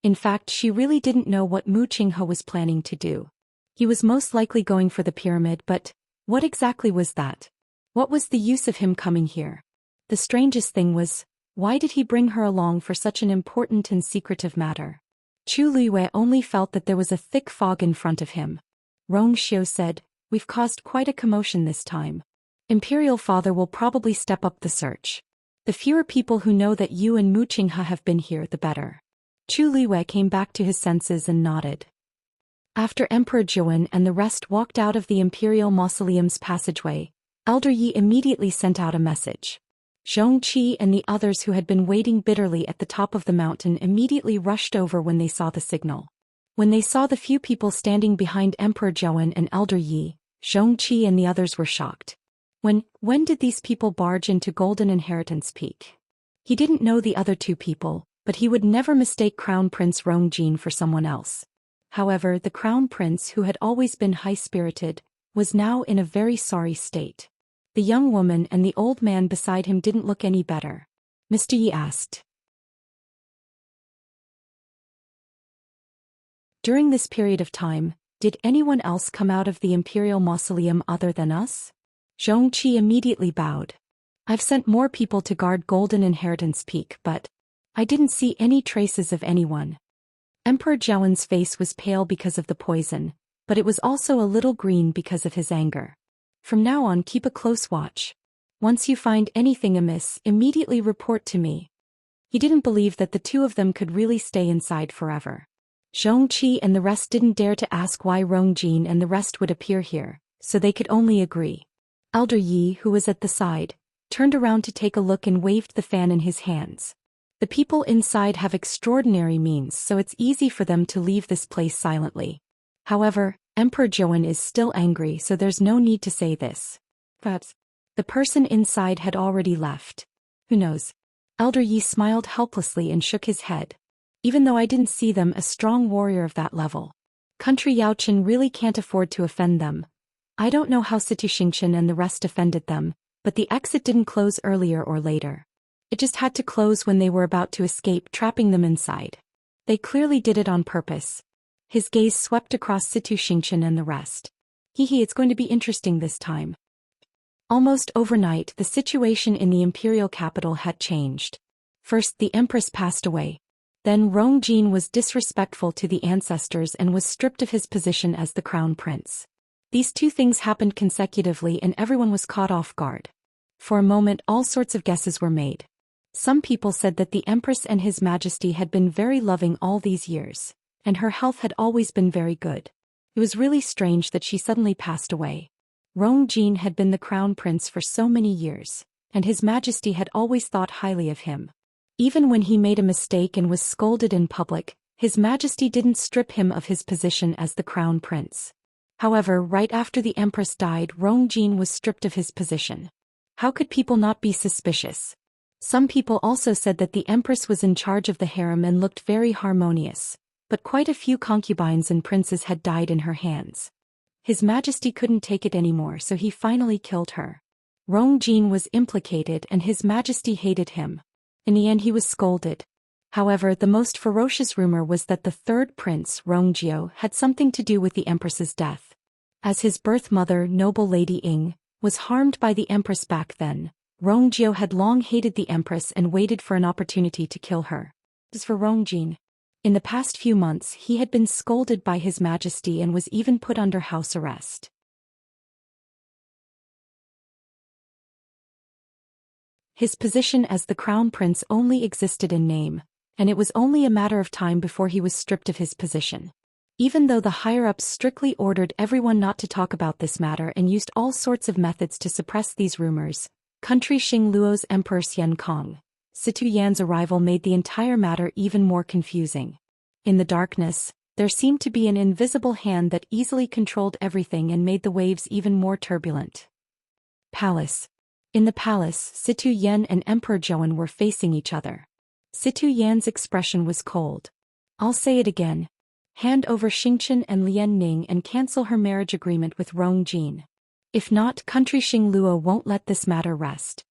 Speaker 1: In fact, she really didn't know what Mu Qinghe was planning to do. He was most likely going for the pyramid, but what exactly was that? What was the use of him coming here? The strangest thing was, why did he bring her along for such an important and secretive matter? Chu Luiyue only felt that there was a thick fog in front of him. Rong Xiu said, We've caused quite a commotion this time. Imperial Father will probably step up the search. The fewer people who know that you and Mu Qinghe have been here, the better. Chu Luiyue came back to his senses and nodded. After Emperor Zhou and the rest walked out of the Imperial Mausoleum's passageway, Elder Yi immediately sent out a message. Zhongqi and the others who had been waiting bitterly at the top of the mountain immediately rushed over when they saw the signal. When they saw the few people standing behind Emperor Zhou and Elder Yi, Zhongqi and the others were shocked. When did these people barge into Golden Inheritance Peak? He didn't know the other two people, but he would never mistake Crown Prince Rongjin for someone else. However, the Crown Prince, who had always been high-spirited, was now in a very sorry state. The young woman and the old man beside him didn't look any better. Mr. Yi asked. During this period of time, did anyone else come out of the Imperial Mausoleum other than us? Zhongqi immediately bowed. I've sent more people to guard Golden Inheritance Peak, but I didn't see any traces of anyone. Emperor Zhouen's face was pale because of the poison, but it was also a little green because of his anger. From now on, keep a close watch. Once you find anything amiss, immediately report to me. He didn't believe that the two of them could really stay inside forever. Zhongqi and the rest didn't dare to ask why Rongjin and the rest would appear here, so they could only agree. Elder Yi, who was at the side, turned around to take a look and waved the fan in his hands. The people inside have extraordinary means, so it's easy for them to leave this place silently. However, Emperor Zhou is still angry, so there's no need to say this. Perhaps the person inside had already left. Who knows? Elder Yi smiled helplessly and shook his head. Even though I didn't see them, a strong warrior of that level. Country Yaochen really can't afford to offend them. I don't know how Situ Xingchen and the rest offended them, but the exit didn't close earlier or later. It just had to close when they were about to escape, trapping them inside. They clearly did it on purpose. His gaze swept across Situ Xingchen and the rest. It's going to be interesting this time. Almost overnight, the situation in the imperial capital had changed. First, the empress passed away. Then Rongjin was disrespectful to the ancestors and was stripped of his position as the crown prince. These two things happened consecutively and everyone was caught off guard. For a moment, all sorts of guesses were made. Some people said that the empress and his majesty had been very loving all these years, and her health had always been very good. It was really strange that she suddenly passed away. Rongjin had been the crown prince for so many years, and his majesty had always thought highly of him. Even when he made a mistake and was scolded in public, his majesty didn't strip him of his position as the crown prince. However, right after the empress died, Rongjin was stripped of his position. How could people not be suspicious? Some people also said that the empress was in charge of the harem and looked very harmonious, but quite a few concubines and princes had died in her hands. His majesty couldn't take it anymore, so he finally killed her. Rongjin was implicated and his majesty hated him. In the end, he was scolded. However, the most ferocious rumor was that the third prince, Rongjio, had something to do with the empress's death. As his birth mother, noble Lady Ying, was harmed by the empress back then, Rongjio had long hated the empress and waited for an opportunity to kill her. As for Rongjin, in the past few months he had been scolded by his majesty and was even put under house arrest. His position as the crown prince only existed in name, and it was only a matter of time before he was stripped of his position. Even though the higher-ups strictly ordered everyone not to talk about this matter and used all sorts of methods to suppress these rumors, country Xingluo's Emperor Xian Kong, Situ Yan's arrival made the entire matter even more confusing. In the darkness, there seemed to be an invisible hand that easily controlled everything and made the waves even more turbulent. Palace. In the palace, Situ Yan and Emperor Zhou were facing each other. Situ Yan's expression was cold. "I'll say it again. Hand over Xingchen and Lian Ning and cancel her marriage agreement with Rongjin. If not, country Xingluo won't let this matter rest."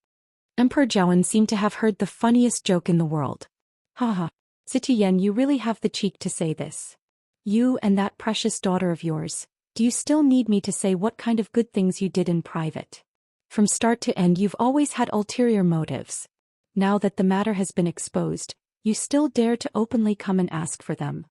Speaker 1: Emperor Zhou seemed to have heard the funniest joke in the world. "Haha, Situ Yan, you really have the cheek to say this. You and that precious daughter of yours, do you still need me to say what kind of good things you did in private? From start to end you've always had ulterior motives. Now that the matter has been exposed, you still dare to openly come and ask for them."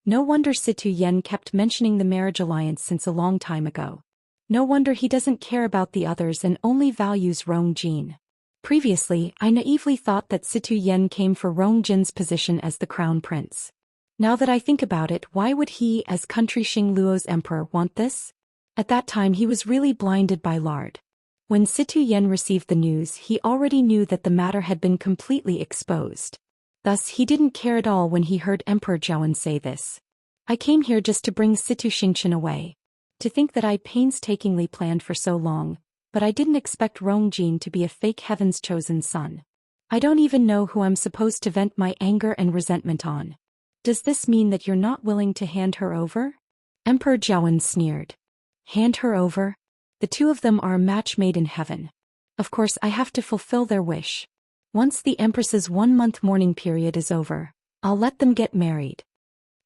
Speaker 1: No wonder Situ Yan kept mentioning the marriage alliance since a long time ago. No wonder he doesn't care about the others and only values Rongjin. Previously, I naively thought that Situ Yan came for Rongjin's position as the crown prince. Now that I think about it, why would he, as country Xingluo's emperor, want this? At that time he was really blinded by lard. When Situ Yan received the news, he already knew that the matter had been completely exposed. Thus, he didn't care at all when he heard Emperor Zhou say this. "I came here just to bring Situ Xingchen away. To think that I painstakingly planned for so long, but I didn't expect Rongjin to be a fake heaven's chosen son. I don't even know who I'm supposed to vent my anger and resentment on. Does this mean that you're not willing to hand her over?" Emperor Zhou sneered. "Hand her over? The two of them are a match made in heaven. Of course I have to fulfill their wish. Once the Empress's 1-month mourning period is over, I'll let them get married."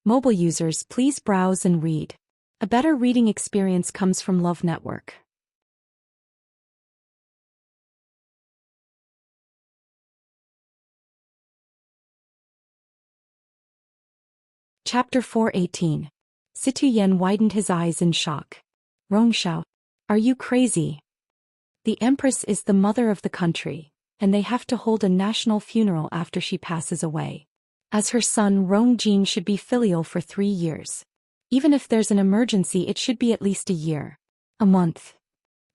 Speaker 1: Mobile users, please browse and read. A better reading experience comes from Love Network. Chapter 418. Situ Yan widened his eyes in shock. "Rongshao, are you crazy? The Empress is the mother of the country, and they have to hold a national funeral after she passes away. As her son, Rongjin should be filial for 3 years. Even if there's an emergency, it should be at least a year. A month.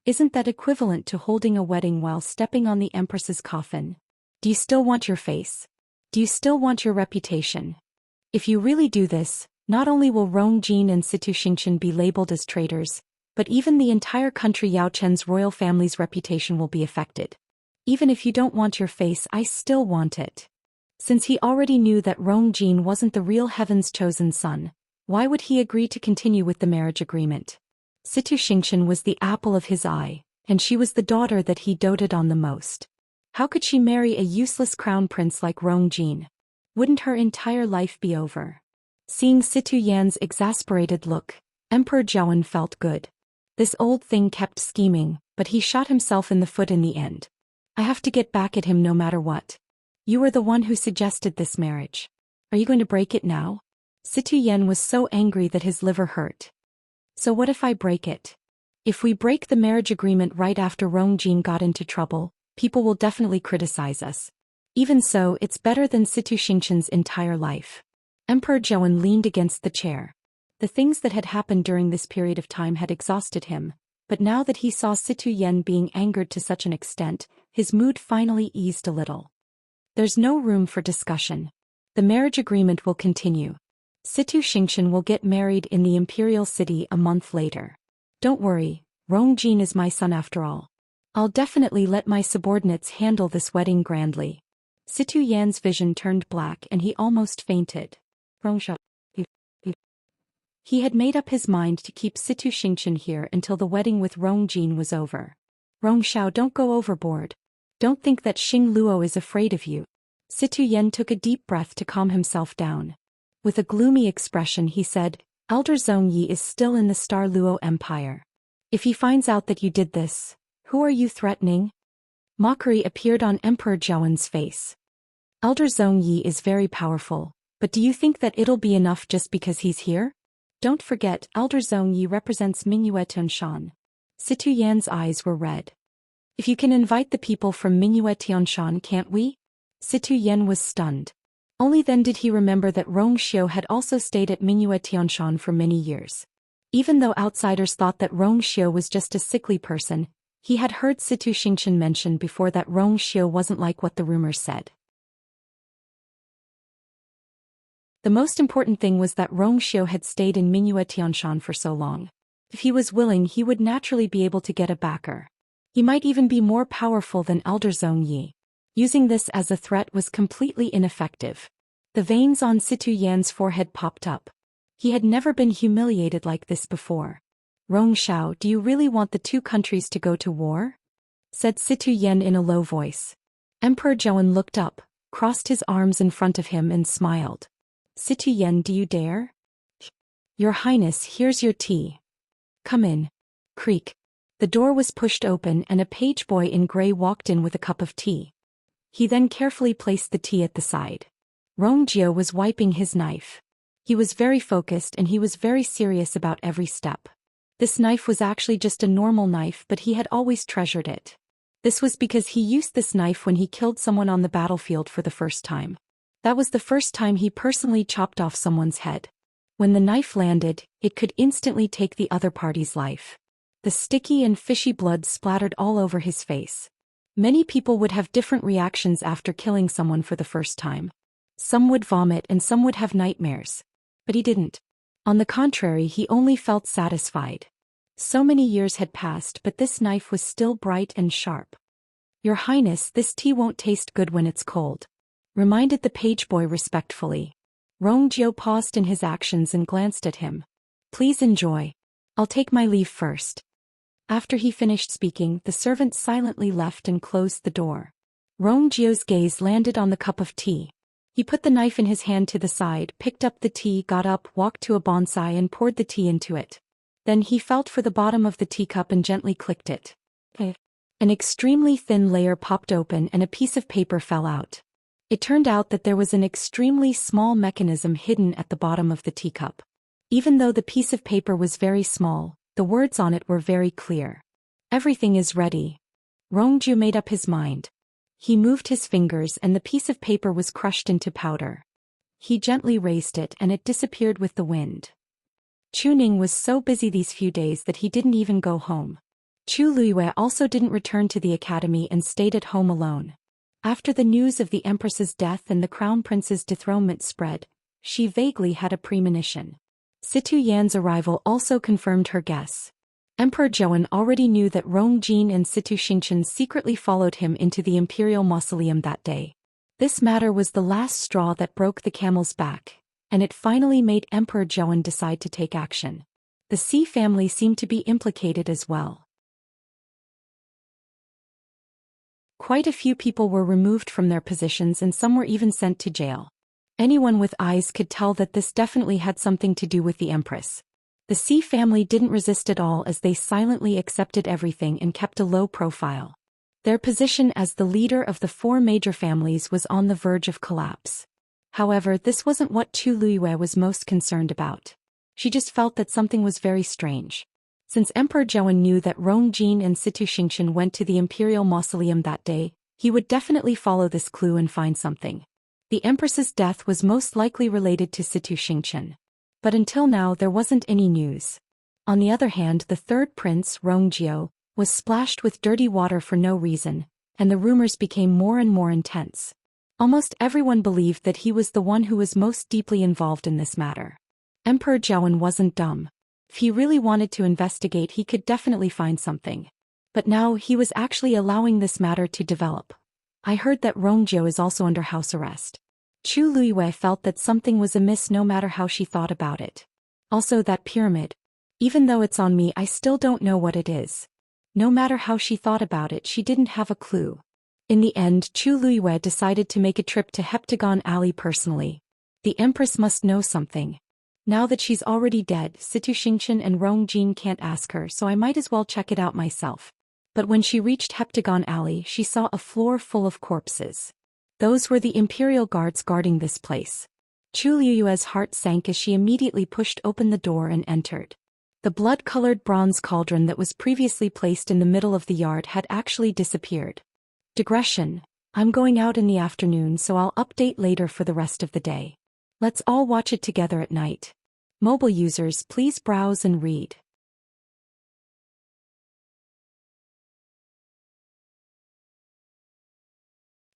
Speaker 1: Isn't that equivalent to holding a wedding while stepping on the Empress's coffin? Do you still want your face? Do you still want your reputation? If you really do this, not only will Rongjin and Situ Xingchen be labeled as traitors, but even the entire country Yaochen's royal family's reputation will be affected. Even if you don't want your face, I still want it." Since he already knew that Rongjin wasn't the real heaven's chosen son, why would he agree to continue with the marriage agreement? Situ Xingchen was the apple of his eye, and she was the daughter that he doted on the most. How could she marry a useless crown prince like Rongjin? Wouldn't her entire life be over? Seeing Situ Yan's exasperated look, Emperor Zhou felt good. This old thing kept scheming, but he shot himself in the foot in the end. I have to get back at him no matter what. You were the one who suggested this marriage. Are you going to break it now? Situ Yen was so angry that his liver hurt. So what if I break it? If we break the marriage agreement right after Rongjin got into trouble, people will definitely criticize us. Even so, it's better than Situ Xingqian's entire life. Emperor Zhou leaned against the chair. The things that had happened during this period of time had exhausted him, but now that he saw Situ Yen being angered to such an extent, his mood finally eased a little. There's no room for discussion. The marriage agreement will continue. Situ Xingqian will get married in the imperial city a month later. Don't worry, Rongjin is my son after all. I'll definitely let my subordinates handle this wedding grandly. Situ Yan's vision turned black and he almost fainted. He had made up his mind to keep Situ Xingqian here until the wedding with Rongjin was over. Rongxiao, don't go overboard. Don't think that Xing Luo is afraid of you. Situ Yan took a deep breath to calm himself down. With a gloomy expression he said, Elder Zhong Yi is still in the Star Luo Empire. If he finds out that you did this, who are you threatening? Mockery appeared on Emperor Zhouen's face. Elder Zhong Yi is very powerful, but do you think that it'll be enough just because he's here? Don't forget, Elder Zhong Yi represents Mingyue Tianshan. Situ Yan's eyes were red. If you can invite the people from Mingyue Tianshan, can't we? Situ Yan was stunned. Only then did he remember that Rongxiao had also stayed at Mingyue Tianshan for many years. Even though outsiders thought that Rongxiao was just a sickly person, he had heard Situ Xingqian mention before that Rongxiao wasn't like what the rumors said. The most important thing was that Rongxiao had stayed in Mingyue Tianshan for so long. If he was willing, he would naturally be able to get a backer. He might even be more powerful than Elder Zhong Yi. Using this as a threat was completely ineffective. The veins on Situ Yan's forehead popped up. He had never been humiliated like this before. Rongxiao, do you really want the two countries to go to war? Said Situ Yan in a low voice. Emperor Zhou looked up, crossed his arms in front of him and smiled. Situ Yan, do you dare? Your Highness, here's your tea. Come in. Creak. The door was pushed open and a page boy in gray walked in with a cup of tea. He then carefully placed the tea at the side. Rongjio was wiping his knife. He was very focused and he was very serious about every step. This knife was actually just a normal knife, but he had always treasured it. This was because he used this knife when he killed someone on the battlefield for the first time. That was the first time he personally chopped off someone's head. When the knife landed, it could instantly take the other party's life. The sticky and fishy blood splattered all over his face. Many people would have different reactions after killing someone for the first time. Some would vomit and some would have nightmares. But he didn't. On the contrary, he only felt satisfied. So many years had passed, but this knife was still bright and sharp. Your Highness, this tea won't taste good when it's cold. Reminded the page boy respectfully. Rongjio paused in his actions and glanced at him. Please enjoy. I'll take my leave first. After he finished speaking, the servant silently left and closed the door. Rongjio's gaze landed on the cup of tea. He put the knife in his hand to the side, picked up the tea, got up, walked to a bonsai and poured the tea into it. Then he felt for the bottom of the teacup and gently clicked it. An extremely thin layer popped open and a piece of paper fell out. It turned out that there was an extremely small mechanism hidden at the bottom of the teacup. Even though the piece of paper was very small, the words on it were very clear. Everything is ready. Rongju made up his mind. He moved his fingers and the piece of paper was crushed into powder. He gently raised it and it disappeared with the wind. Chuning was so busy these few days that he didn't even go home. Chu Luiyue also didn't return to the academy and stayed at home alone. After the news of the Empress's death and the Crown Prince's dethronement spread, she vaguely had a premonition. Situ Yan's arrival also confirmed her guess. Emperor Zhou already knew that Rongjin and Situ Xingqian secretly followed him into the imperial mausoleum that day. This matter was the last straw that broke the camel's back, and it finally made Emperor Zhou decide to take action. The Xi family seemed to be implicated as well. Quite a few people were removed from their positions and some were even sent to jail. Anyone with eyes could tell that this definitely had something to do with the Empress. The Xi family didn't resist at all as they silently accepted everything and kept a low profile. Their position as the leader of the four major families was on the verge of collapse. However, this wasn't what Chu Luiyue was most concerned about. She just felt that something was very strange. Since Emperor Zhou knew that Rong Jin and Situ Xingshan went to the imperial mausoleum that day, he would definitely follow this clue and find something. The Empress's death was most likely related to Situ Xingshan. But until now there wasn't any news. On the other hand, the third prince, Rong Jiao, was splashed with dirty water for no reason, and the rumors became more and more intense. Almost everyone believed that he was the one who was most deeply involved in this matter. Emperor Zhou wasn't dumb. If he really wanted to investigate, he could definitely find something. But now he was actually allowing this matter to develop. I heard that Rong Jiao is also under house arrest. Chu Luiyue felt that something was amiss no matter how she thought about it. Also that pyramid. Even though it's on me, I still don't know what it is. No matter how she thought about it, she didn't have a clue. In the end, Chu Luiyue decided to make a trip to Heptagon Alley personally. The Empress must know something. Now that she's already dead, Situ Xingshan and Rong Jin can't ask her, so I might as well check it out myself. But when she reached Heptagon Alley, she saw a floor full of corpses. Those were the Imperial guards guarding this place. Chu Luiyue's heart sank as she immediately pushed open the door and entered. The blood-colored bronze cauldron that was previously placed in the middle of the yard had actually disappeared. Digression. I'm going out in the afternoon, so I'll update later for the rest of the day. Let's all watch it together at night. Mobile users, please browse and read.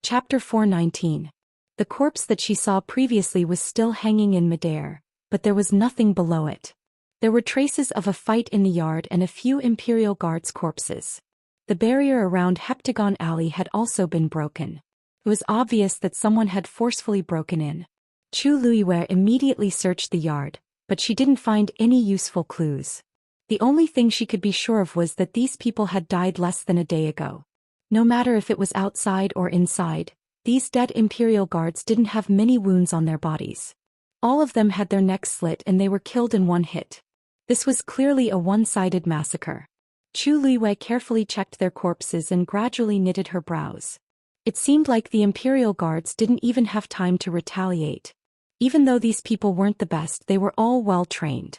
Speaker 1: Chapter 419. The corpse that she saw previously was still hanging in midair, but there was nothing below it. There were traces of a fight in the yard and a few Imperial Guards' corpses. The barrier around Heptagon Alley had also been broken. It was obvious that someone had forcefully broken in. Chu Luiyue immediately searched the yard, but she didn't find any useful clues. The only thing she could be sure of was that these people had died less than a day ago. No matter if it was outside or inside, these dead Imperial Guards didn't have many wounds on their bodies. All of them had their necks slit and they were killed in one hit. This was clearly a one-sided massacre. Chu Luiyue carefully checked their corpses and gradually knitted her brows. It seemed like the Imperial Guards didn't even have time to retaliate. Even though these people weren't the best, they were all well-trained.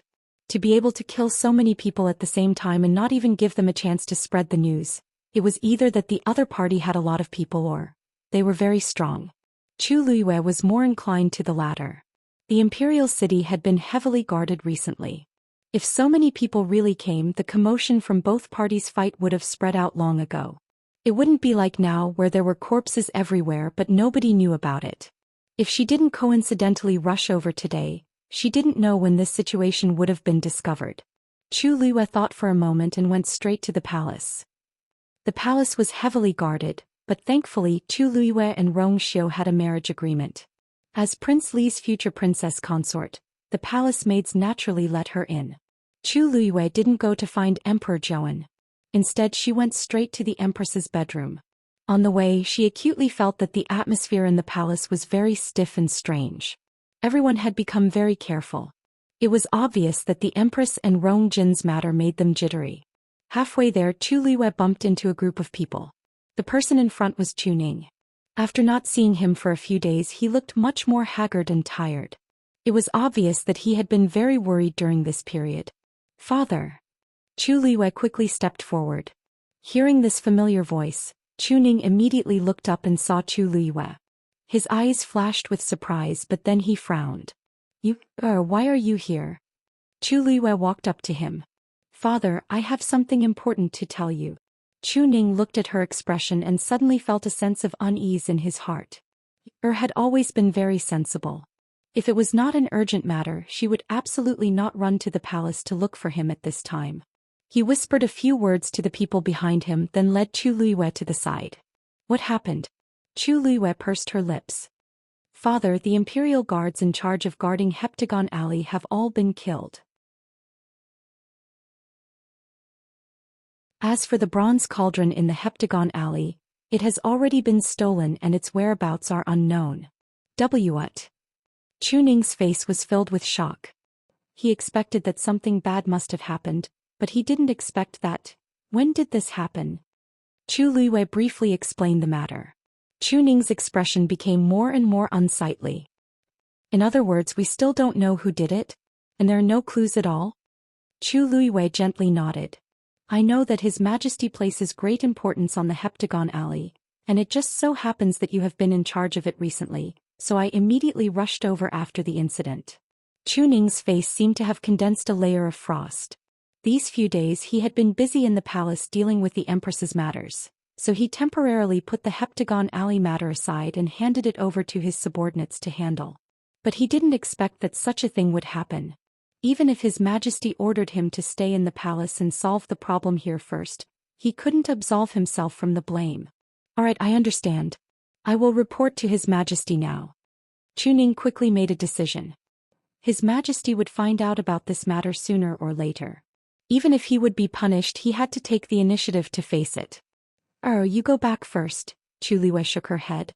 Speaker 1: To be able to kill so many people at the same time and not even give them a chance to spread the news, it was either that the other party had a lot of people or they were very strong. Chu Luiyue was more inclined to the latter. The Imperial City had been heavily guarded recently. If so many people really came, the commotion from both parties' fight would have spread out long ago. It wouldn't be like now where there were corpses everywhere but nobody knew about it. If she didn't coincidentally rush over today, she didn't know when this situation would have been discovered. Chu Luiyue thought for a moment and went straight to the palace. The palace was heavily guarded, but thankfully Chu Luiyue and Rong Xiu had a marriage agreement. As Prince Li's future princess consort, the palace maids naturally let her in. Chu Luiyue didn't go to find Emperor Zhou. Instead she went straight to the Empress's bedroom. On the way, she acutely felt that the atmosphere in the palace was very stiff and strange. Everyone had become very careful. It was obvious that the Empress and Rong Jin's matter made them jittery. Halfway there, Chu Luiyue bumped into a group of people. The person in front was Chu Ning. After not seeing him for a few days, he looked much more haggard and tired. It was obvious that he had been very worried during this period. "Father." Chu Luiyue quickly stepped forward. Hearing this familiar voice, Chu Ning immediately looked up and saw Chu Luiyue. His eyes flashed with surprise, but then he frowned. Why are you here?" Chu Luiyue walked up to him. "Father, I have something important to tell you." Chu Ning looked at her expression and suddenly felt a sense of unease in his heart. Had always been very sensible. If it was not an urgent matter, she would absolutely not run to the palace to look for him at this time. He whispered a few words to the people behind him, then led Chu Luiyue to the side. "What happened?" Chu Luiyue pursed her lips. "Father, the Imperial Guards in charge of guarding Heptagon Alley have all been killed. As for the bronze cauldron in the Heptagon Alley, it has already been stolen and its whereabouts are unknown." What? Chu Ning's face was filled with shock. he expected that something bad must have happened, but he didn't expect that. When did this happen? Chu Luiwei briefly explained the matter. Chu Ning's expression became more and more unsightly. In other words, we still don't know who did it? And there are no clues at all? Chu Luiwei gently nodded. I know that His Majesty places great importance on the Heptagon Alley, and it just so happens that you have been in charge of it recently, so I immediately rushed over after the incident. Chu Ning's face seemed to have condensed a layer of frost. These few days he had been busy in the palace dealing with the Empress's matters, so he temporarily put the Heptagon Alley matter aside and handed it over to his subordinates to handle. But he didn't expect that such a thing would happen. Even if His Majesty ordered him to stay in the palace and solve the problem here first, he couldn't absolve himself from the blame. Alright, I understand. I will report to His Majesty now. Chu Ning quickly made a decision. His Majesty would find out about this matter sooner or later. Even if he would be punished, he had to take the initiative to face it. You go back first, Chu Luiwei shook her head.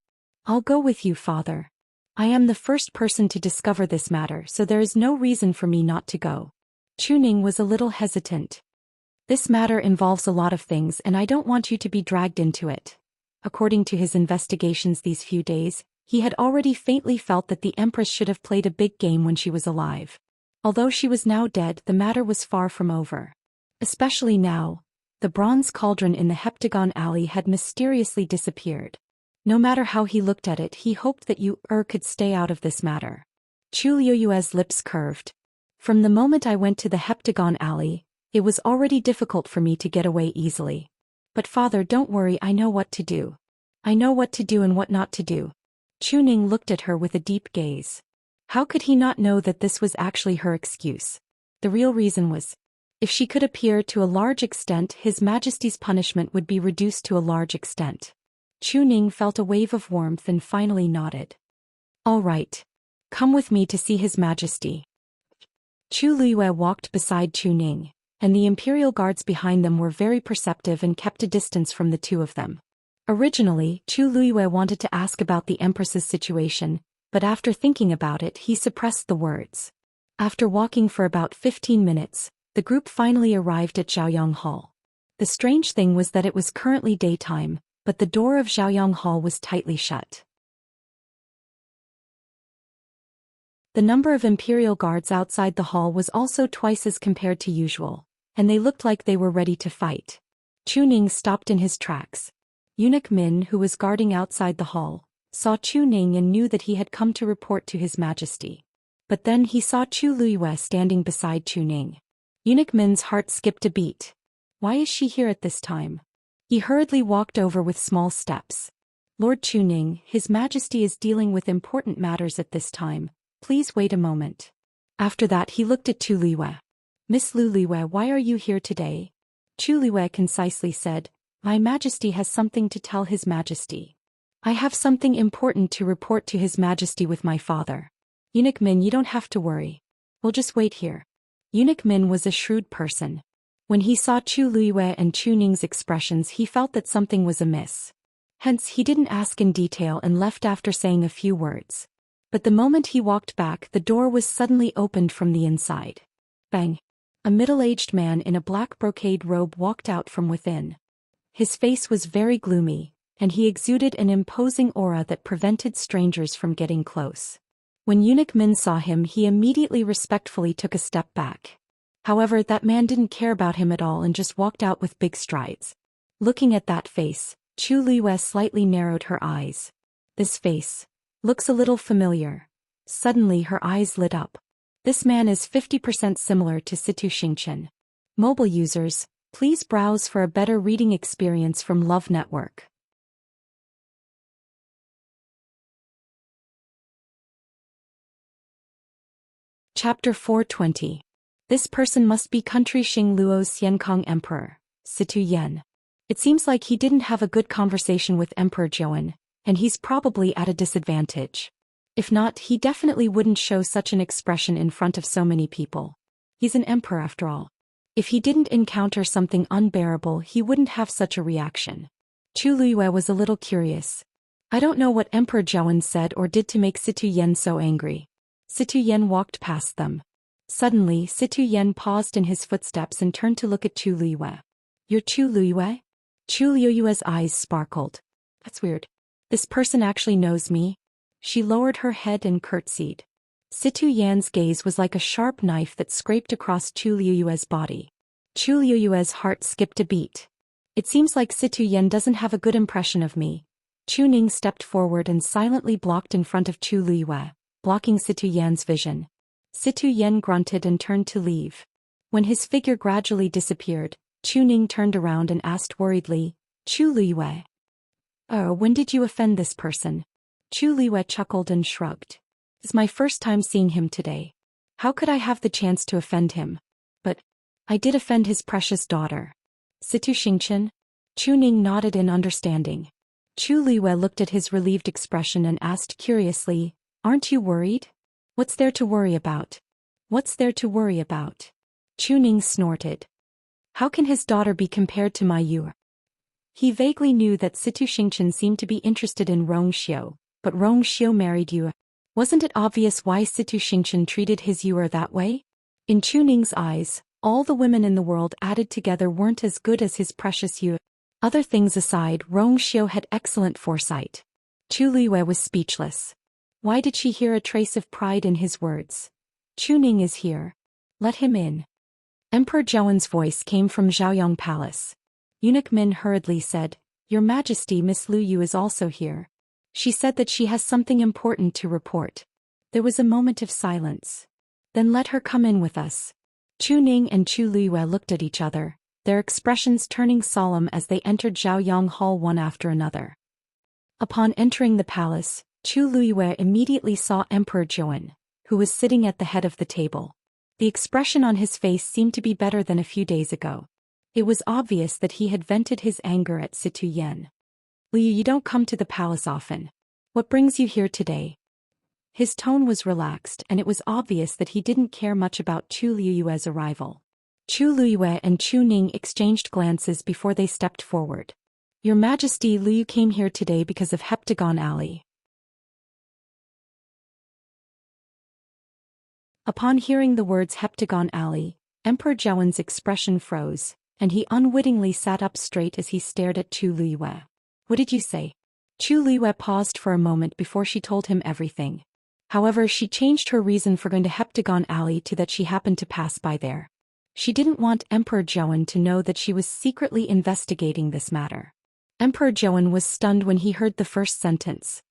Speaker 1: I'll go with you, father. I am the first person to discover this matter, so there is no reason for me not to go. Chu Ning was a little hesitant. This matter involves a lot of things and I don't want you to be dragged into it. According to his investigations these few days, he had already faintly felt that the Empress should have played a big game when she was alive. Although she was now dead, the matter was far from over. Especially now, the bronze cauldron in the Heptagon Alley had mysteriously disappeared. No matter how he looked at it, he hoped that you could stay out of this matter. Chu Luiyue's lips curved. From the moment I went to the Heptagon Alley, it was already difficult for me to get away easily. But father, don't worry, I know what to do. I know what to do and what not to do. Chu Ning looked at her with a deep gaze. How could he not know that this was actually her excuse? The real reason was, if she could appear to a large extent, His Majesty's punishment would be reduced to a large extent. Chu Ning felt a wave of warmth and finally nodded. All right. Come with me to see His Majesty. Chu Luiwei walked beside Chu Ning, and the imperial guards behind them were very perceptive and kept a distance from the two of them. Originally, Chu Luiwei wanted to ask about the Empress's situation, but after thinking about it, he suppressed the words. After walking for about 15 minutes, the group finally arrived at Zhaoyang Hall. The strange thing was that it was currently daytime, but the door of Zhaoyang Hall was tightly shut. The number of imperial guards outside the hall was also twice as compared to usual, and they looked like they were ready to fight. Chu Ning stopped in his tracks. Eunuch Min, who was guarding outside the hall, saw Chu Ning and knew that he had come to report to His Majesty. But then he saw Chu Luiwei standing beside Chu Ning. Eunuch Min's heart skipped a beat. Why is she here at this time? He hurriedly walked over with small steps. Lord Chu Ning, His Majesty is dealing with important matters at this time. Please wait a moment. After that he looked at Chu Luiwei. Miss Luiwei, why are you here today? Chu Luiwei concisely said, My Majesty has something to tell His Majesty. I have something important to report to His Majesty with my father. Eunuch Min, you don't have to worry. We'll just wait here. Eunuch Min was a shrewd person. When he saw Chu Luiwei and Chu Ning's expressions, he felt that something was amiss. Hence he didn't ask in detail and left after saying a few words. But the moment he walked back, the door was suddenly opened from the inside. Bang! A middle-aged man in a black brocade robe walked out from within. His face was very gloomy, and he exuded an imposing aura that prevented strangers from getting close. When Eunuch Min saw him, he immediately respectfully took a step back. However, that man didn't care about him at all and just walked out with big strides. Looking at that face, Chu Luiwei slightly narrowed her eyes. This face looks a little familiar. Suddenly her eyes lit up. This man is 50% similar to Situ Xingchen. Mobile users, please browse for a better reading experience from Love Network. Chapter 420. This person must be country Xing Luo's Xiankong Emperor, Situ Yan. It seems like he didn't have a good conversation with Emperor Zhou, and he's probably at a disadvantage. If not, he definitely wouldn't show such an expression in front of so many people. He's an emperor after all. If he didn't encounter something unbearable, he wouldn't have such a reaction. Chu Luiwei was a little curious. I don't know what Emperor Zhou said or did to make Situ Yan so angry. Situ Yan walked past them. Suddenly, Situ Yen paused in his footsteps and turned to look at Chu Liyue. You're Chu Liyue? Chu Liyue's eyes sparkled. That's weird. This person actually knows me? She lowered her head and curtsied. Situ Yan's gaze was like a sharp knife that scraped across Chu Liyue's body. Chu Liyue's heart skipped a beat. It seems like Situ Yan doesn't have a good impression of me. Chu Ning stepped forward and silently blocked in front of Chu Liyue, blocking Situ Yan's vision. Situ Yan grunted and turned to leave. When his figure gradually disappeared, Chu Ning turned around and asked worriedly, Chu Liyue. Oh, when did you offend this person? Chu Liyue chuckled and shrugged. It's my first time seeing him today. How could I have the chance to offend him? But I did offend his precious daughter. Situ Xianxia? Chu Ning nodded in understanding. Chu Liyue looked at his relieved expression and asked curiously, Aren't you worried? What's there to worry about? What's there to worry about? Chu Ning snorted. How can his daughter be compared to my Yu? He vaguely knew that Situ Xianxia seemed to be interested in Rong Xiu, but Rong Xiu married Yu. Wasn't it obvious why Situ Xianxia treated his Yu that way? In Chu Ning's eyes, all the women in the world added together weren't as good as his precious Yu. Other things aside, Rong Xiu had excellent foresight. Chu Liyue was speechless. Why did she hear a trace of pride in his words? Chu Ning is here. Let him in. Emperor Zhouan's voice came from Zhaoyong Palace. Eunuch Min hurriedly said, Your Majesty, Miss Lu Yu is also here. She said that she has something important to report. There was a moment of silence. Then let her come in with us. Chu Ning and Chu Liyue looked at each other, their expressions turning solemn as they entered Zhaoyong Hall one after another. Upon entering the palace, Chu Liyue immediately saw Emperor Zhouan, who was sitting at the head of the table. The expression on his face seemed to be better than a few days ago. It was obvious that he had vented his anger at Situ Yan. Liu, you don't come to the palace often. What brings you here today? His tone was relaxed and it was obvious that he didn't care much about Chu Liyue's arrival. Chu Liyue and Chu Ning exchanged glances before they stepped forward. Your Majesty, Liu came here today because of Heptagon Alley. Upon hearing the words Heptagon Alley, Emperor Zhouan's expression froze, and he unwittingly sat up straight as he stared at Chu Liyue. What did you say? Chu Liyue paused for a moment before she told him everything. However, she changed her reason for going to Heptagon Alley to that she happened to pass by there. She didn't want Emperor Zhouan to know that she was secretly investigating this matter. Emperor Zhouan was stunned when he heard the first sentence.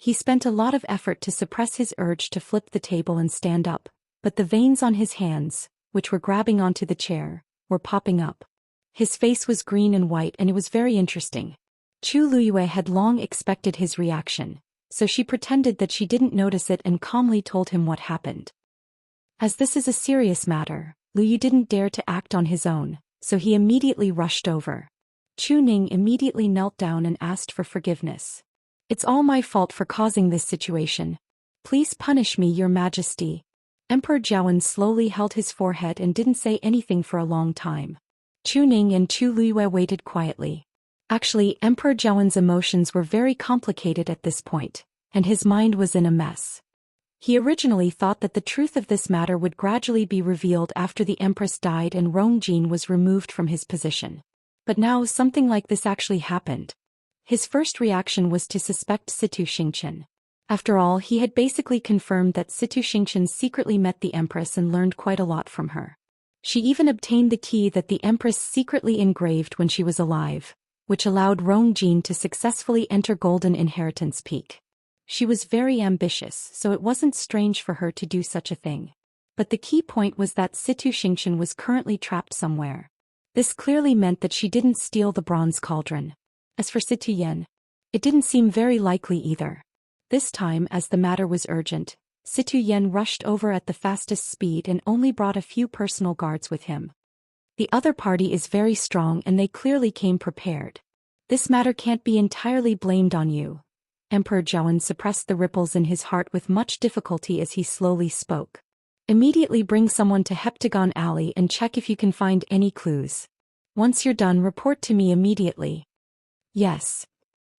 Speaker 1: He spent a lot of effort to suppress his urge to flip the table and stand up, but the veins on his hands, which were grabbing onto the chair, were popping up. His face was green and white and it was very interesting. Chu Liyue had long expected his reaction, so she pretended that she didn't notice it and calmly told him what happened. As this is a serious matter, Liu didn't dare to act on his own, so he immediately rushed over. Chu Ning immediately knelt down and asked for forgiveness. It's all my fault for causing this situation. Please punish me, Your Majesty. Emperor Zhouan slowly held his forehead and didn't say anything for a long time. Chu Ning and Chu Liyue waited quietly. Actually, Emperor Zhouan's emotions were very complicated at this point, and his mind was in a mess. He originally thought that the truth of this matter would gradually be revealed after the Empress died and Rong Jin was removed from his position. But now something like this actually happened. His first reaction was to suspect Situ Xianxia. After all, he had basically confirmed that Situ Xianxia secretly met the Empress and learned quite a lot from her. She even obtained the key that the Empress secretly engraved when she was alive, which allowed Rong Jin to successfully enter Golden Inheritance Peak. She was very ambitious, so it wasn't strange for her to do such a thing. But the key point was that Situ Xianxia was currently trapped somewhere. This clearly meant that she didn't steal the bronze cauldron. As for Situ Yan, it didn't seem very likely either. This time, as the matter was urgent, Situ Yan rushed over at the fastest speed and only brought a few personal guards with him. The other party is very strong and they clearly came prepared. This matter can't be entirely blamed on you. Emperor Zhouan suppressed the ripples in his heart with much difficulty as he slowly spoke. Immediately bring someone to Heptagon Alley and check if you can find any clues. Once you're done, report to me immediately. Yes.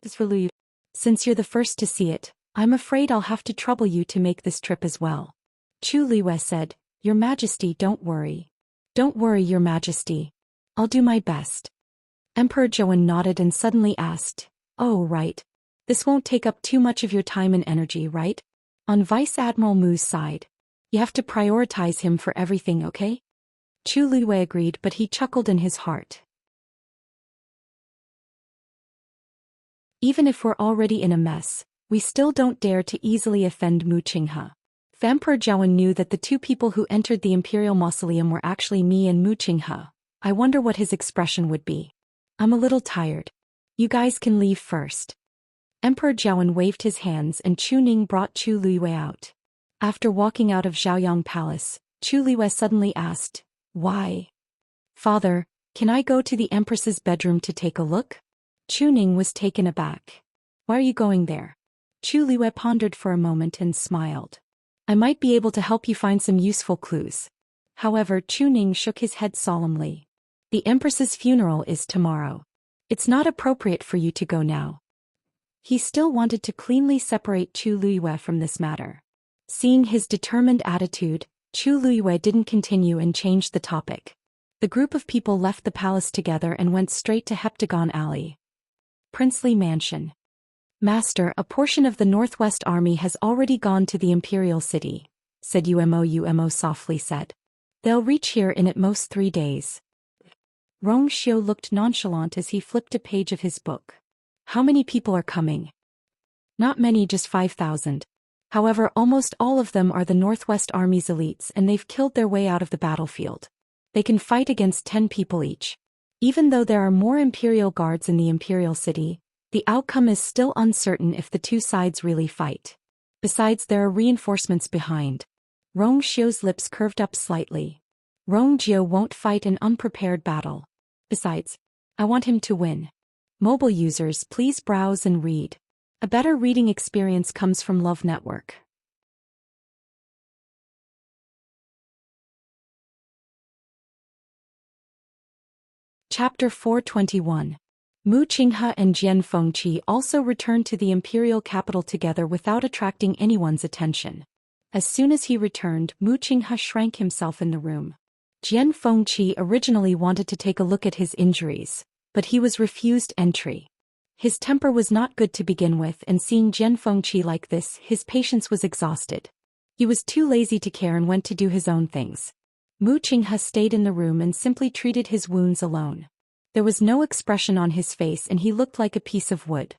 Speaker 1: This for Liu. Since you're the first to see it, I'm afraid I'll have to trouble you to make this trip as well. Chu Liyue said, Your Majesty, don't worry. Don't worry, Your Majesty. I'll do my best. Emperor Zhou nodded and suddenly asked, "Oh, right. This won't take up too much of your time and energy, right?" On Vice Admiral Mu's side. "You have to prioritize him for everything, okay?" Chu Liwei agreed, but he chuckled in his heart. Even if we're already in a mess, we still don't dare to easily offend Mu Qinghe. If Emperor Zhou knew that the two people who entered the Imperial Mausoleum were actually me and Mu Qinghe, I wonder what his expression would be. "I'm a little tired. You guys can leave first." Emperor Zhou waved his hands and Chu Ning brought Chu Liwei out. After walking out of Zhaoyang Palace, Chu Liwei suddenly asked, "Why? Father, can I go to the Empress's bedroom to take a look?" Chu Ning was taken aback. "Why are you going there?" Chu Liwei pondered for a moment and smiled. "I might be able to help you find some useful clues." However, Chu Ning shook his head solemnly. "The Empress's funeral is tomorrow. It's not appropriate for you to go now." He still wanted to cleanly separate Chu Liwei from this matter. Seeing his determined attitude, Chu Liwei didn't continue and changed the topic. The group of people left the palace together and went straight to Heptagon Alley. Princely Mansion. "Master, a portion of the Northwest Army has already gone to the Imperial City," said Umo softly said. "They'll reach here in at most 3 days. Rong Xiu looked nonchalant as he flipped a page of his book. "How many people are coming?" "Not many, just 5,000. However, almost all of them are the Northwest Army's elites and they've killed their way out of the battlefield. They can fight against 10 people each. Even though there are more Imperial guards in the Imperial City, the outcome is still uncertain if the two sides really fight. Besides, there are reinforcements behind." Rong Xiu's lips curved up slightly. "Rong Jiu won't fight an unprepared battle. Besides, I want him to win." Mobile users, please browse and read. A better reading experience comes from Love Network. Chapter 421. Mu Qinghe and Jian Fengqi also returned to the imperial capital together without attracting anyone's attention. As soon as he returned, Mu Qinghe shrank himself in the room. Jian Fengqi originally wanted to take a look at his injuries, but he was refused entry. His temper was not good to begin with, and seeing Jian Fengqi like this, his patience was exhausted. He was too lazy to care and went to do his own things. Mu Qinghe stayed in the room and simply treated his wounds alone. There was no expression on his face and he looked like a piece of wood.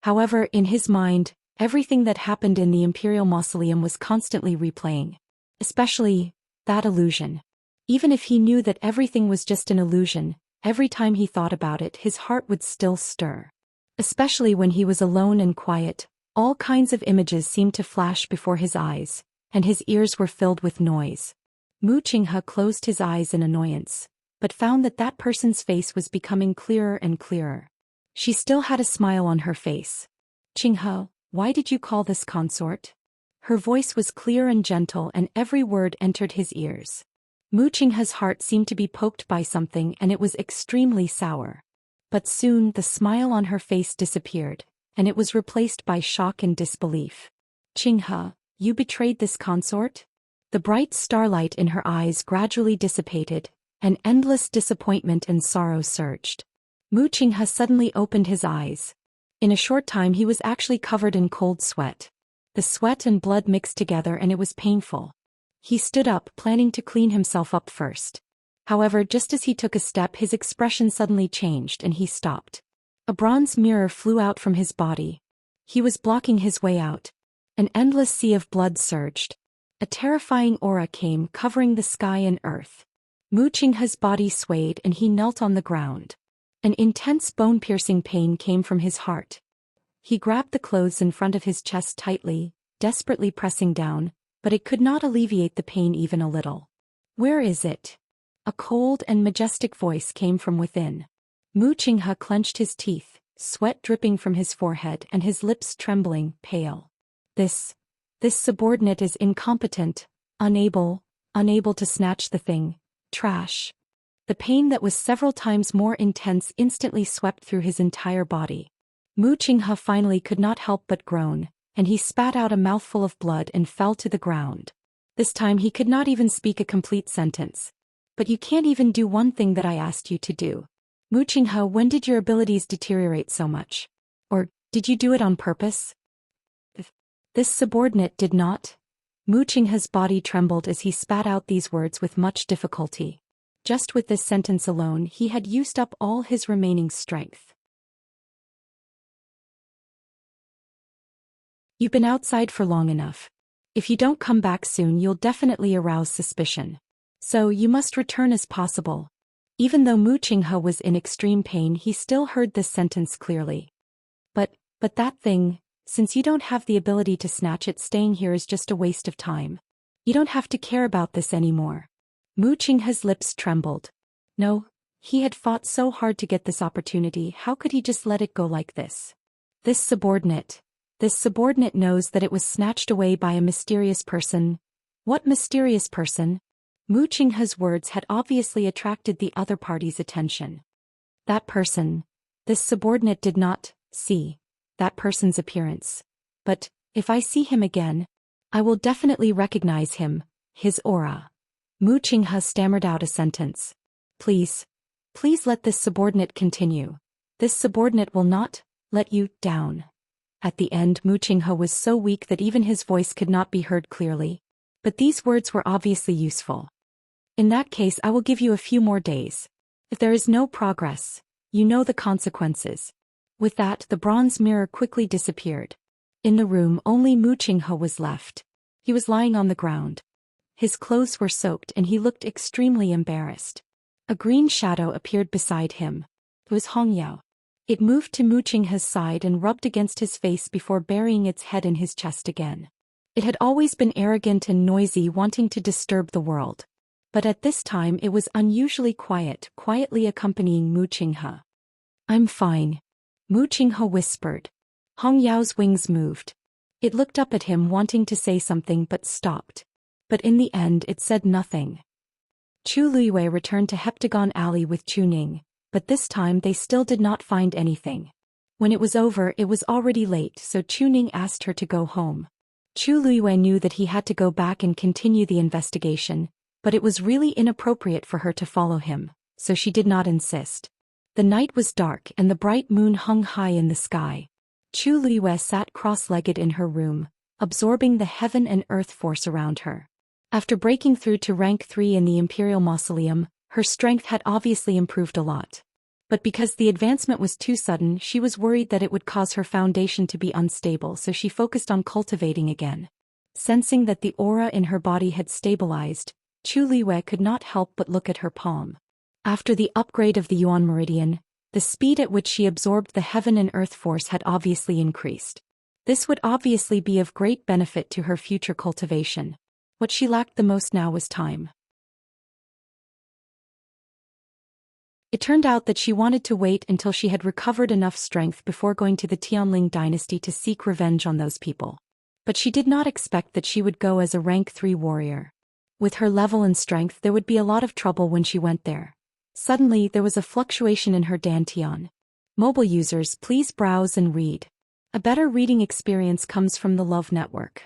Speaker 1: However, in his mind, everything that happened in the Imperial Mausoleum was constantly replaying. Especially, that illusion. Even if he knew that everything was just an illusion, every time he thought about it, his heart would still stir. Especially when he was alone and quiet, all kinds of images seemed to flash before his eyes, and his ears were filled with noise. Mu Qinghe closed his eyes in annoyance, but found that that person's face was becoming clearer and clearer. She still had a smile on her face. "Qinghe, why did you call this consort?" Her voice was clear and gentle and every word entered his ears. Mu Qinghe's heart seemed to be poked by something and it was extremely sour. But soon the smile on her face disappeared, and it was replaced by shock and disbelief. "Qinghe, you betrayed this consort?" The bright starlight in her eyes gradually dissipated, and endless disappointment and sorrow surged. Mu Qinghe suddenly opened his eyes. In a short time he was actually covered in cold sweat. The sweat and blood mixed together and it was painful. He stood up, planning to clean himself up first. However, just as he took a step, his expression suddenly changed and he stopped. A bronze mirror flew out from his body. He was blocking his way out. An endless sea of blood surged. A terrifying aura came, covering the sky and earth. Mu Qinghe's body swayed and he knelt on the ground. An intense bone-piercing pain came from his heart. He grabbed the clothes in front of his chest tightly, desperately pressing down, but it could not alleviate the pain even a little. "Where is it?" A cold and majestic voice came from within. Mu Qinghe clenched his teeth, sweat dripping from his forehead and his lips trembling, pale. This subordinate is incompetent, unable to snatch the thing. Trash." The pain that was several times more intense instantly swept through his entire body. Mu Qinghe finally could not help but groan, and he spat out a mouthful of blood and fell to the ground. This time he could not even speak a complete sentence. But you can't even do one thing that I asked you to do. Mu Qinghe, when did your abilities deteriorate so much? Or, did you do it on purpose? This subordinate did not. Mu Qinghe's body trembled as he spat out these words with much difficulty. Just with this sentence alone he had used up all his remaining strength. You've been outside for long enough. If you don't come back soon you'll definitely arouse suspicion. So you must return as possible. Even though Mu Qinghe was in extreme pain he still heard this sentence clearly. But that thing, since you don't have the ability to snatch it, staying here is just a waste of time. You don't have to care about this anymore. Mu Qinghe's lips trembled. No, he had fought so hard to get this opportunity, how could he just let it go like this? This subordinate knows that it was snatched away by a mysterious person. What mysterious person? Mu Qinghe's words had obviously attracted the other party's attention. That person. This subordinate did not see that person's appearance. But, if I see him again, I will definitely recognize him, his aura. Mu Qinghe stammered out a sentence. Please let this subordinate continue. This subordinate will not let you down. At the end Mu Qinghe was so weak that even his voice could not be heard clearly. But these words were obviously useful. In that case I will give you a few more days. If there is no progress, you know the consequences. With that the bronze mirror quickly disappeared. In the room only Mu Qinghe was left. He was lying on the ground. His clothes were soaked and he looked extremely embarrassed. A green shadow appeared beside him. It was Hongyao. It moved to Mu Qinghe's side and rubbed against his face before burying its head in his chest again. It had always been arrogant and noisy, wanting to disturb the world. But at this time it was unusually quietly accompanying Mu Qinghe. I'm fine. Mu Qinghe whispered. Hongyao's wings moved. It looked up at him wanting to say something but stopped. But in the end it said nothing. Chu Luiyue returned to Heptagon Alley with Chu Ning, but this time they still did not find anything. When it was over it was already late, so Chu Ning asked her to go home. Chu Luiyue knew that he had to go back and continue the investigation, but it was really inappropriate for her to follow him, so she did not insist. The night was dark and the bright moon hung high in the sky. Chu Luiyue sat cross-legged in her room, absorbing the heaven and earth force around her. After breaking through to rank 3 in the Imperial Mausoleum, her strength had obviously improved a lot. But because the advancement was too sudden, she was worried that it would cause her foundation to be unstable, so she focused on cultivating again. Sensing that the aura in her body had stabilized, Chu Luiyue could not help but look at her palm. After the upgrade of the Yuan Meridian, the speed at which she absorbed the heaven and earth force had obviously increased. This would obviously be of great benefit to her future cultivation. What she lacked the most now was time. It turned out that she wanted to wait until she had recovered enough strength before going to the Tianling dynasty to seek revenge on those people. But she did not expect that she would go as a rank 3 warrior. With her level and strength there would be a lot of trouble when she went there. Suddenly there was a fluctuation in her dantian. Mobile users, please browse and read. A better reading experience comes from the Love Network.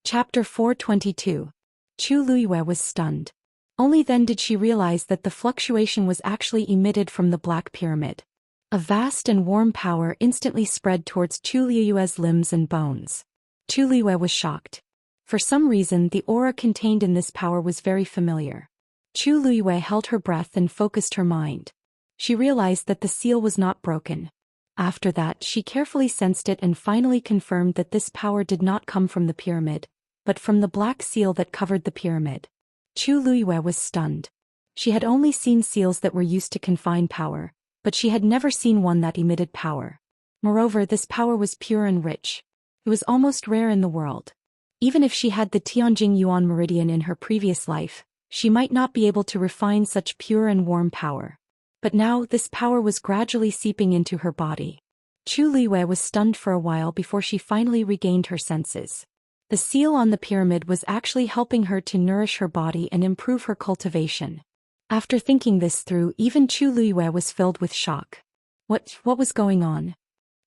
Speaker 1: Chapter 422. Chu Luiyue was stunned. Only then did she realize that the fluctuation was actually emitted from the Black Pyramid. A vast and warm power instantly spread towards Chu Luiyue's limbs and bones. Chu Luiyue was shocked. For some reason the aura contained in this power was very familiar. Chu Luiyue held her breath and focused her mind. She realized that the seal was not broken. After that she carefully sensed it and finally confirmed that this power did not come from the pyramid, but from the black seal that covered the pyramid. Chu Luiyue was stunned. She had only seen seals that were used to confine power, but she had never seen one that emitted power. Moreover, this power was pure and rich. It was almost rare in the world. Even if she had the Tianjing Yuan Meridian in her previous life, she might not be able to refine such pure and warm power. But now this power was gradually seeping into her body. Chu Luiyue was stunned for a while before she finally regained her senses. The seal on the pyramid was actually helping her to nourish her body and improve her cultivation. After thinking this through, even Chu Luiyue was filled with shock. What was going on?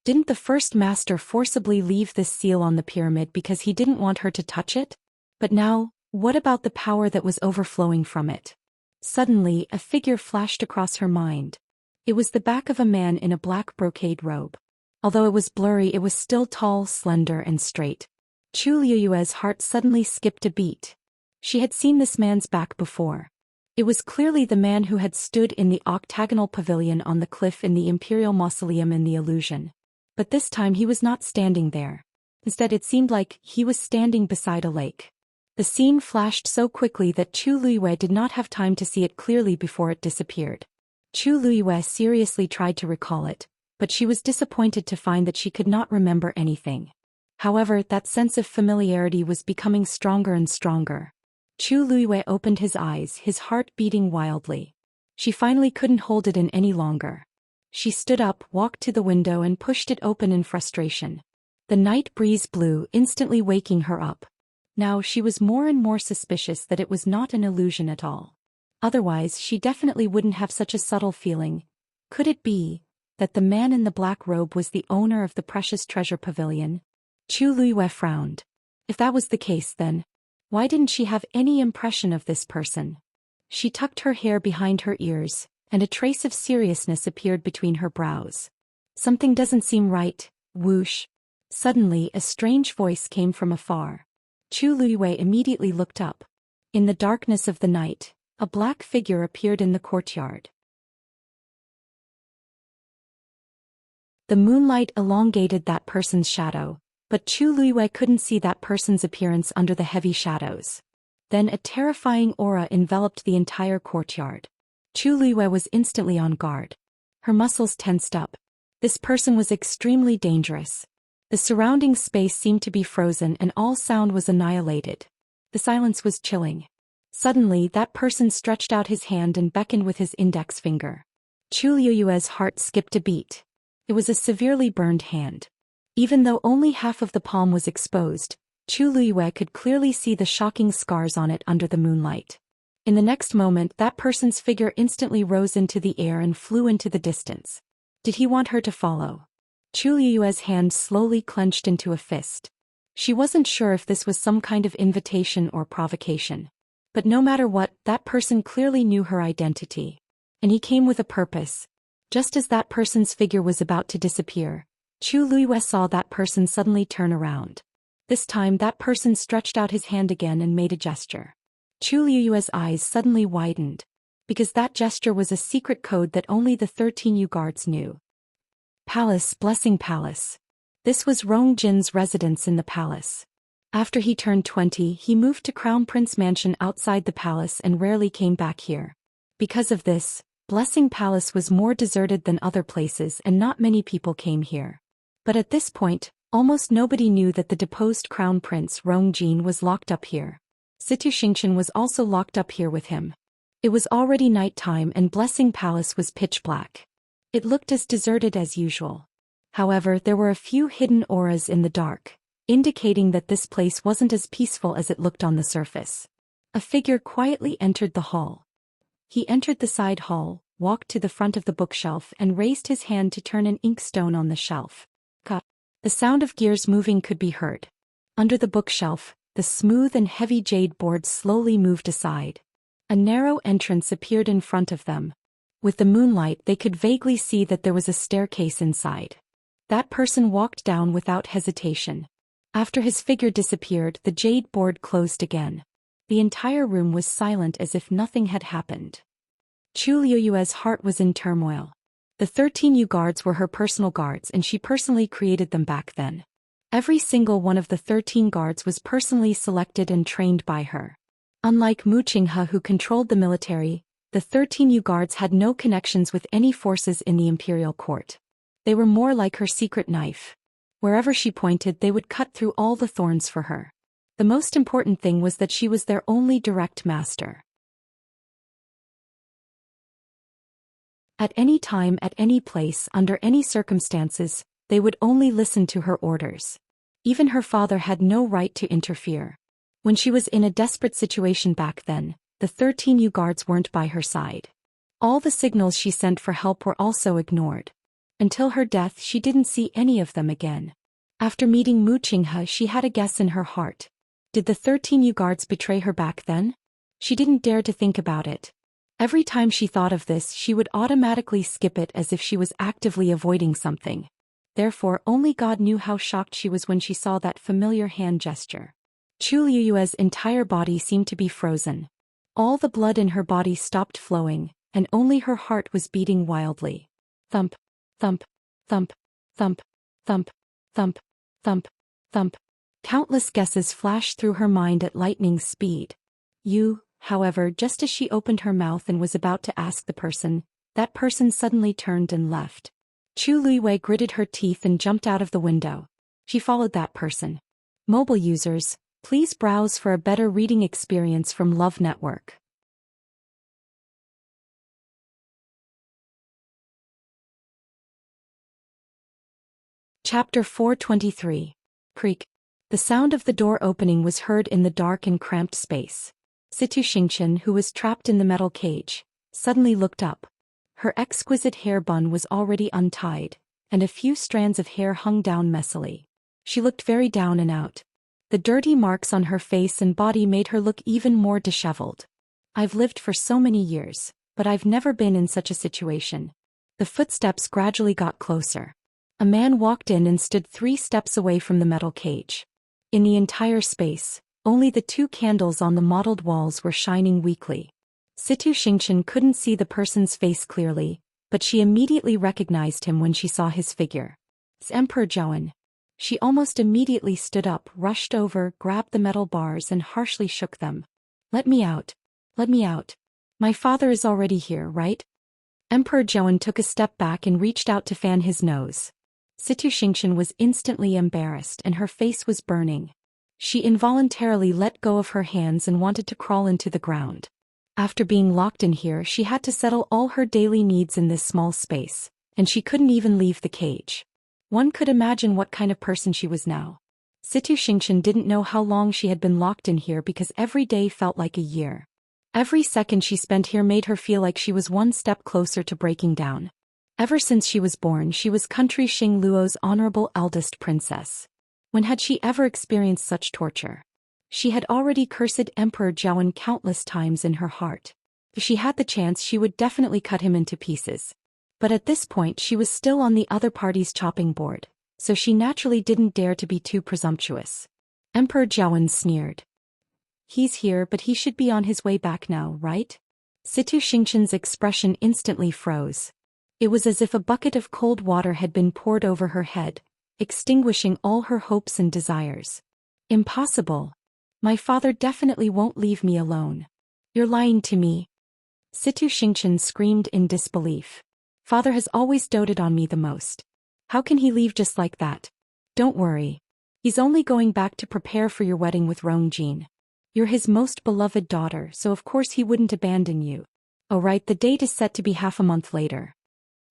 Speaker 1: Didn't the first master forcibly leave this seal on the pyramid because he didn't want her to touch it? But now, what about the power that was overflowing from it? Suddenly, a figure flashed across her mind. It was the back of a man in a black brocade robe. Although it was blurry, it was still tall, slender, and straight. Chu Liyue's heart suddenly skipped a beat. She had seen this man's back before. It was clearly the man who had stood in the octagonal pavilion on the cliff in the Imperial Mausoleum in the illusion. But this time he was not standing there. Instead, it seemed like he was standing beside a lake. The scene flashed so quickly that Chu Liyue did not have time to see it clearly before it disappeared. Chu Liyue seriously tried to recall it, but she was disappointed to find that she could not remember anything. However, that sense of familiarity was becoming stronger and stronger. Chu Liyue opened his eyes, his heart beating wildly. She finally couldn't hold it in any longer. She stood up, walked to the window and pushed it open in frustration. The night breeze blew, instantly waking her up. Now she was more and more suspicious that it was not an illusion at all. Otherwise, she definitely wouldn't have such a subtle feeling. Could it be that the man in the black robe was the owner of the precious treasure pavilion? Chu Liyue frowned. If that was the case, then why didn't she have any impression of this person? She tucked her hair behind her ears, and a trace of seriousness appeared between her brows. Something doesn't seem right, whoosh. Suddenly, a strange voice came from afar. Chu Liyue immediately looked up. In the darkness of the night, a black figure appeared in the courtyard. The moonlight elongated that person's shadow, but Chu Liyue couldn't see that person's appearance under the heavy shadows. Then a terrifying aura enveloped the entire courtyard. Chu Liyue was instantly on guard. Her muscles tensed up. This person was extremely dangerous. The surrounding space seemed to be frozen and all sound was annihilated. The silence was chilling. Suddenly, that person stretched out his hand and beckoned with his index finger. Chu Liyue's heart skipped a beat. It was a severely burned hand. Even though only half of the palm was exposed, Chu Liyue could clearly see the shocking scars on it under the moonlight. In the next moment, that person's figure instantly rose into the air and flew into the distance. Did he want her to follow? Chu Liyue's hand slowly clenched into a fist. She wasn't sure if this was some kind of invitation or provocation. But no matter what, that person clearly knew her identity. And he came with a purpose. Just as that person's figure was about to disappear, Chu Liyue saw that person suddenly turn around. This time that person stretched out his hand again and made a gesture. Chu Liyue's eyes suddenly widened, because that gesture was a secret code that only the 13 Yu guards knew. Palace, Blessing Palace. This was Rong Jin's residence in the palace. After he turned 20, he moved to Crown Prince Mansion outside the palace and rarely came back here. Because of this, Blessing Palace was more deserted than other places and not many people came here. But at this point, almost nobody knew that the deposed Crown Prince Rong Jin was locked up here. Situ Xianxia was also locked up here with him. It was already night time and Blessing Palace was pitch black. It looked as deserted as usual. However, there were a few hidden auras in the dark, indicating that this place wasn't as peaceful as it looked on the surface. A figure quietly entered the hall. He entered the side hall, walked to the front of the bookshelf and raised his hand to turn an inkstone on the shelf. The sound of gears moving could be heard. Under the bookshelf, the smooth and heavy jade boards slowly moved aside. A narrow entrance appeared in front of them. With the moonlight, they could vaguely see that there was a staircase inside. That person walked down without hesitation. After his figure disappeared, the jade board closed again. The entire room was silent as if nothing had happened. Chu Liyue's heart was in turmoil. The 13 Yu guards were her personal guards and she personally created them back then. Every single one of the 13 guards was personally selected and trained by her. Unlike Mu Qinghe who controlled the military, the 13 Yu guards had no connections with any forces in the imperial court. They were more like her secret knife. Wherever she pointed, they would cut through all the thorns for her. The most important thing was that she was their only direct master. At any time, at any place, under any circumstances, they would only listen to her orders. Even her father had no right to interfere. When she was in a desperate situation back then, the 13 Yu guards weren't by her side. All the signals she sent for help were also ignored. Until her death she didn't see any of them again. After meeting Mu Qinghe she had a guess in her heart. Did the 13 Yu guards betray her back then? She didn't dare to think about it. Every time she thought of this she would automatically skip it as if she was actively avoiding something. Therefore only God knew how shocked she was when she saw that familiar hand gesture. Chu Liyue's entire body seemed to be frozen. All the blood in her body stopped flowing, and only her heart was beating wildly. Thump, thump, thump, thump, thump, thump, thump, thump. Countless guesses flashed through her mind at lightning speed. However, just as she opened her mouth and was about to ask the person, that person suddenly turned and left. Chu Liyue gritted her teeth and jumped out of the window. She followed that person. Mobile users, please browse for a better reading experience from Love Network. Chapter 423. Creak. The sound of the door opening was heard in the dark and cramped space. Zhou Xian, who was trapped in the metal cage, suddenly looked up. Her exquisite hair bun was already untied, and a few strands of hair hung down messily. She looked very down and out. The dirty marks on her face and body made her look even more disheveled. I've lived for so many years, but I've never been in such a situation. The footsteps gradually got closer. A man walked in and stood 3 steps away from the metal cage. In the entire space, only the 2 candles on the mottled walls were shining weakly. Zhou Xian couldn't see the person's face clearly, but she immediately recognized him when she saw his figure. It's Emperor Zhou. She almost immediately stood up, rushed over, grabbed the metal bars and harshly shook them. Let me out. Let me out. My father is already here, right? Emperor Zhou took a step back and reached out to fan his nose. Zhou Xian was instantly embarrassed and her face was burning. She involuntarily let go of her hands and wanted to crawl into the ground. After being locked in here she had to settle all her daily needs in this small space, and she couldn't even leave the cage. One could imagine what kind of person she was now. Zhou Xian didn't know how long she had been locked in here because every day felt like a year. Every second she spent here made her feel like she was one step closer to breaking down. Ever since she was born she was country Xing Luo's honorable eldest princess. When had she ever experienced such torture? She had already cursed Emperor Zhou countless times in her heart. If she had the chance she would definitely cut him into pieces. But at this point she was still on the other party's chopping board, so she naturally didn't dare to be too presumptuous. Emperor Zhou sneered. He's here but he should be on his way back now, right? Zhou Xian's expression instantly froze. It was as if a bucket of cold water had been poured over her head, extinguishing all her hopes and desires. Impossible. My father definitely won't leave me alone. You're lying to me. Zhou Xian screamed in disbelief. Father has always doted on me the most. How can he leave just like that? Don't worry. He's only going back to prepare for your wedding with Rongjin. You're his most beloved daughter, so of course he wouldn't abandon you. Oh right, the date is set to be half a month later,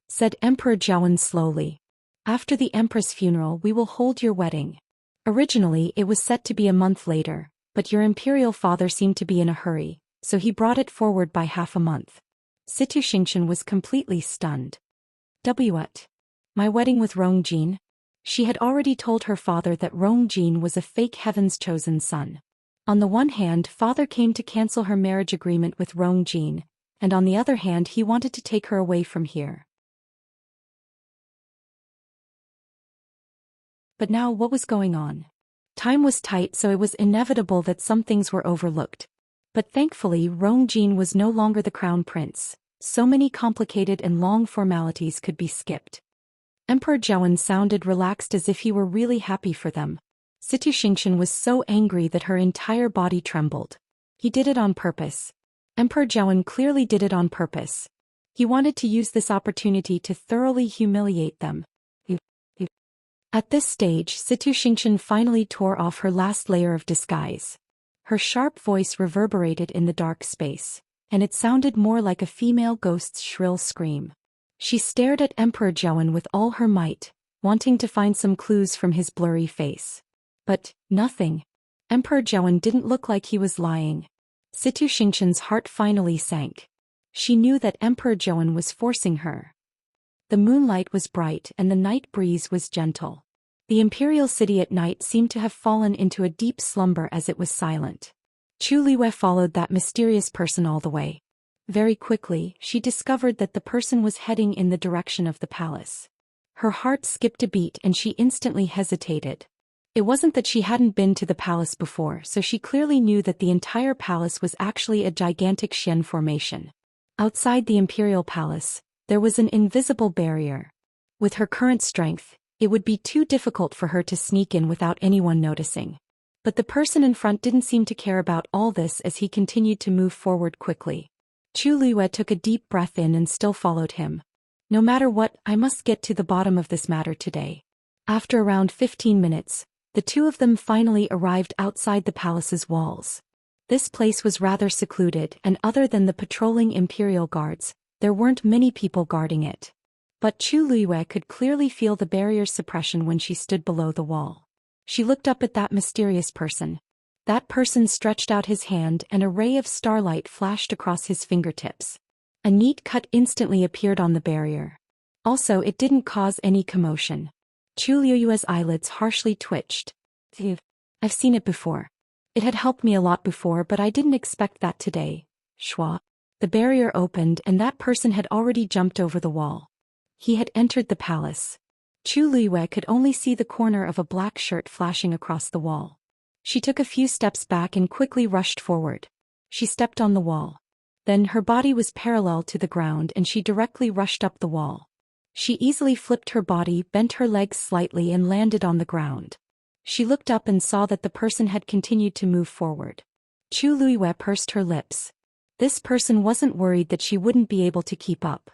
Speaker 1: said Emperor Zhou slowly. After the Empress' funeral we will hold your wedding. Originally it was set to be a month later, but your imperial father seemed to be in a hurry, so he brought it forward by half a month. Zhou Xian was completely stunned. What? My wedding with Rongjin? She had already told her father that Rongjin was a fake Heaven's chosen son. On the one hand, father came to cancel her marriage agreement with Rongjin, and on the other hand he wanted to take her away from here. But now what was going on? Time was tight, so it was inevitable that some things were overlooked. But thankfully Rongjin was no longer the crown prince. So many complicated and long formalities could be skipped. Emperor Zhou sounded relaxed as if he were really happy for them. Zhou Xian was so angry that her entire body trembled. He did it on purpose. Emperor Zhou clearly did it on purpose. He wanted to use this opportunity to thoroughly humiliate them. At this stage Zhou Xian finally tore off her last layer of disguise. Her sharp voice reverberated in the dark space, and it sounded more like a female ghost's shrill scream. She stared at Emperor Zhou with all her might, wanting to find some clues from his blurry face. But nothing. Emperor Zhou didn't look like he was lying. Zhou Xian's heart finally sank. She knew that Emperor Zhou was forcing her. The moonlight was bright and the night breeze was gentle. The imperial city at night seemed to have fallen into a deep slumber as it was silent. Chu Liwei followed that mysterious person all the way. Very quickly, she discovered that the person was heading in the direction of the palace. Her heart skipped a beat and she instantly hesitated. It wasn't that she hadn't been to the palace before, so she clearly knew that the entire palace was actually a gigantic Xian formation. Outside the imperial palace, there was an invisible barrier. With her current strength, it would be too difficult for her to sneak in without anyone noticing. But the person in front didn't seem to care about all this as he continued to move forward quickly. Chu Liwei took a deep breath in and still followed him. No matter what, I must get to the bottom of this matter today. After around 15 minutes, the two of them finally arrived outside the palace's walls. This place was rather secluded, and other than the patrolling imperial guards, there weren't many people guarding it. But Chu Liwei could clearly feel the barrier's suppression when she stood below the wall. She looked up at that mysterious person. That person stretched out his hand and a ray of starlight flashed across his fingertips. A neat cut instantly appeared on the barrier. Also, it didn't cause any commotion. Chu Liu's eyelids harshly twitched. I've seen it before. It had helped me a lot before, but I didn't expect that today. Schwa. The barrier opened and that person had already jumped over the wall. He had entered the palace. Chu Liwei could only see the corner of a black shirt flashing across the wall. She took a few steps back and quickly rushed forward. She stepped on the wall. Then her body was parallel to the ground and she directly rushed up the wall. She easily flipped her body, bent her legs slightly and landed on the ground. She looked up and saw that the person had continued to move forward. Chu Liwei pursed her lips. This person wasn't worried that she wouldn't be able to keep up.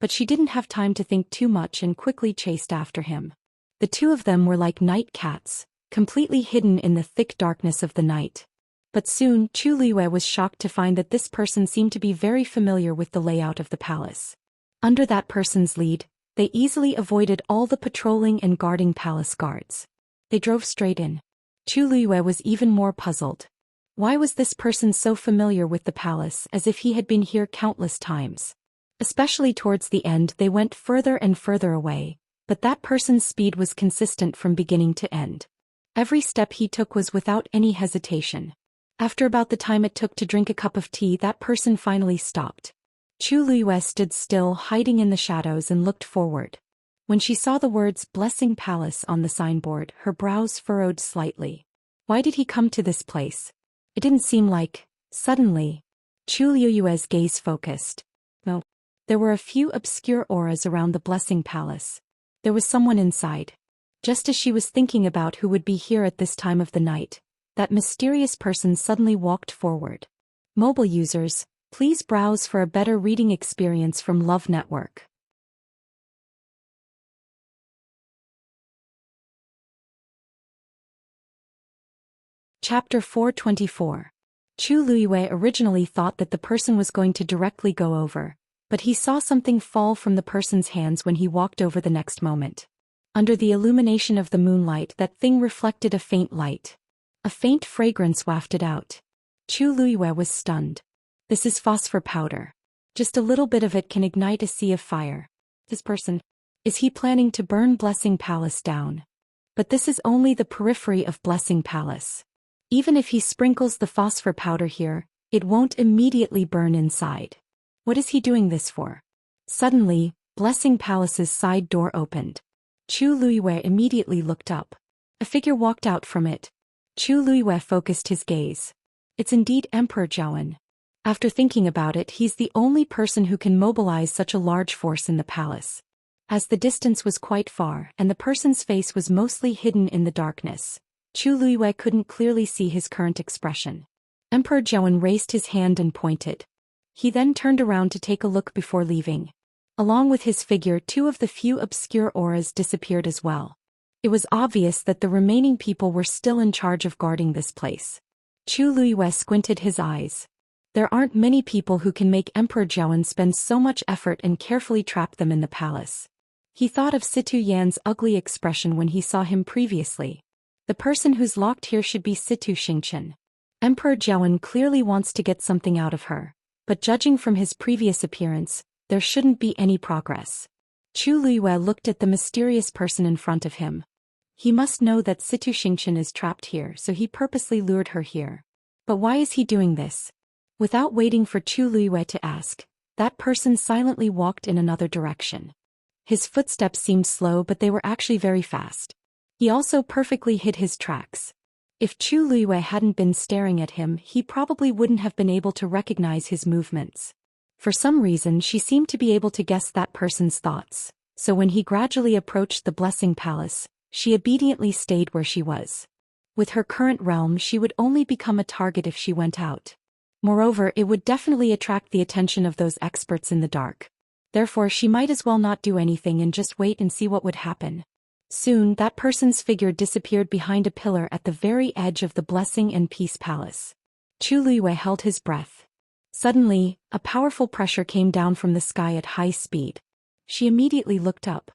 Speaker 1: But she didn't have time to think too much and quickly chased after him. The two of them were like night cats, completely hidden in the thick darkness of the night. But soon, Chu Liwei was shocked to find that this person seemed to be very familiar with the layout of the palace. Under that person's lead, they easily avoided all the patrolling and guarding palace guards. They drove straight in. Chu Liwei was even more puzzled. Why was this person so familiar with the palace, as if he had been here countless times? Especially towards the end, they went further and further away, but that person's speed was consistent from beginning to end. Every step he took was without any hesitation. After about the time it took to drink a cup of tea, that person finally stopped. Chu Liwei stood still, hiding in the shadows, and looked forward. When she saw the words Blessing Palace on the signboard, her brows furrowed slightly. Why did he come to this place? It didn't seem like... Suddenly, Chu Liu's gaze focused. No. There were a few obscure auras around the Blessing Palace. There was someone inside. Just as she was thinking about who would be here at this time of the night, that mysterious person suddenly walked forward. Mobile users, please browse for a better reading experience from Love Network. Chapter 424. Chu Liwei originally thought that the person was going to directly go over, but he saw something fall from the person's hands when he walked over the next moment. Under the illumination of the moonlight, that thing reflected a faint light. A faint fragrance wafted out. Chu Liwei was stunned. This is phosphor powder. Just a little bit of it can ignite a sea of fire. This person, is he planning to burn Blessing Palace down? But this is only the periphery of Blessing Palace. Even if he sprinkles the phosphor powder here, it won't immediately burn inside. What is he doing this for? Suddenly, Blessing Palace's side door opened. Chu Liwei immediately looked up. A figure walked out from it. Chu Liwei focused his gaze. It's indeed Emperor Zhou. After thinking about it, he's the only person who can mobilize such a large force in the palace. As the distance was quite far and the person's face was mostly hidden in the darkness, Chu Liwei couldn't clearly see his current expression. Emperor Zhou raised his hand and pointed. He then turned around to take a look before leaving. Along with his figure, two of the few obscure auras disappeared as well. It was obvious that the remaining people were still in charge of guarding this place. Chu Liwei squinted his eyes. There aren't many people who can make Emperor Zhou spend so much effort and carefully trap them in the palace. He thought of Situ Yan's ugly expression when he saw him previously. The person who's locked here should be Situ Xianxia. Emperor Zhou clearly wants to get something out of her. but judging from his previous appearance, there shouldn't be any progress. Chu Liyue looked at the mysterious person in front of him. He must know that Xianxia is trapped here, so he purposely lured her here. But why is he doing this? Without waiting for Chu Liyue to ask, that person silently walked in another direction. His footsteps seemed slow, but they were actually very fast. He also perfectly hid his tracks. If Chu Liyue hadn't been staring at him, he probably wouldn't have been able to recognize his movements. For some reason, she seemed to be able to guess that person's thoughts, so when he gradually approached the Blessing Palace, she obediently stayed where she was. With her current realm, she would only become a target if she went out. Moreover, it would definitely attract the attention of those experts in the dark. Therefore, she might as well not do anything and just wait and see what would happen. Soon, that person's figure disappeared behind a pillar at the very edge of the Blessing and Peace Palace. Chu Liyue held his breath. Suddenly, a powerful pressure came down from the sky at high speed. She immediately looked up.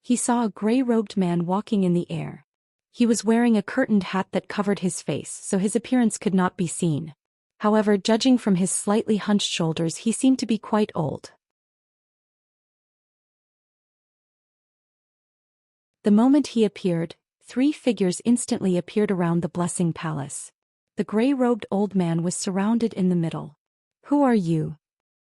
Speaker 1: He saw a gray-robed man walking in the air. He was wearing a curtained hat that covered his face, so his appearance could not be seen. However, judging from his slightly hunched shoulders, he seemed to be quite old. The moment he appeared, 3 figures instantly appeared around the Blessing Palace. The gray-robed old man was surrounded in the middle. "Who are you?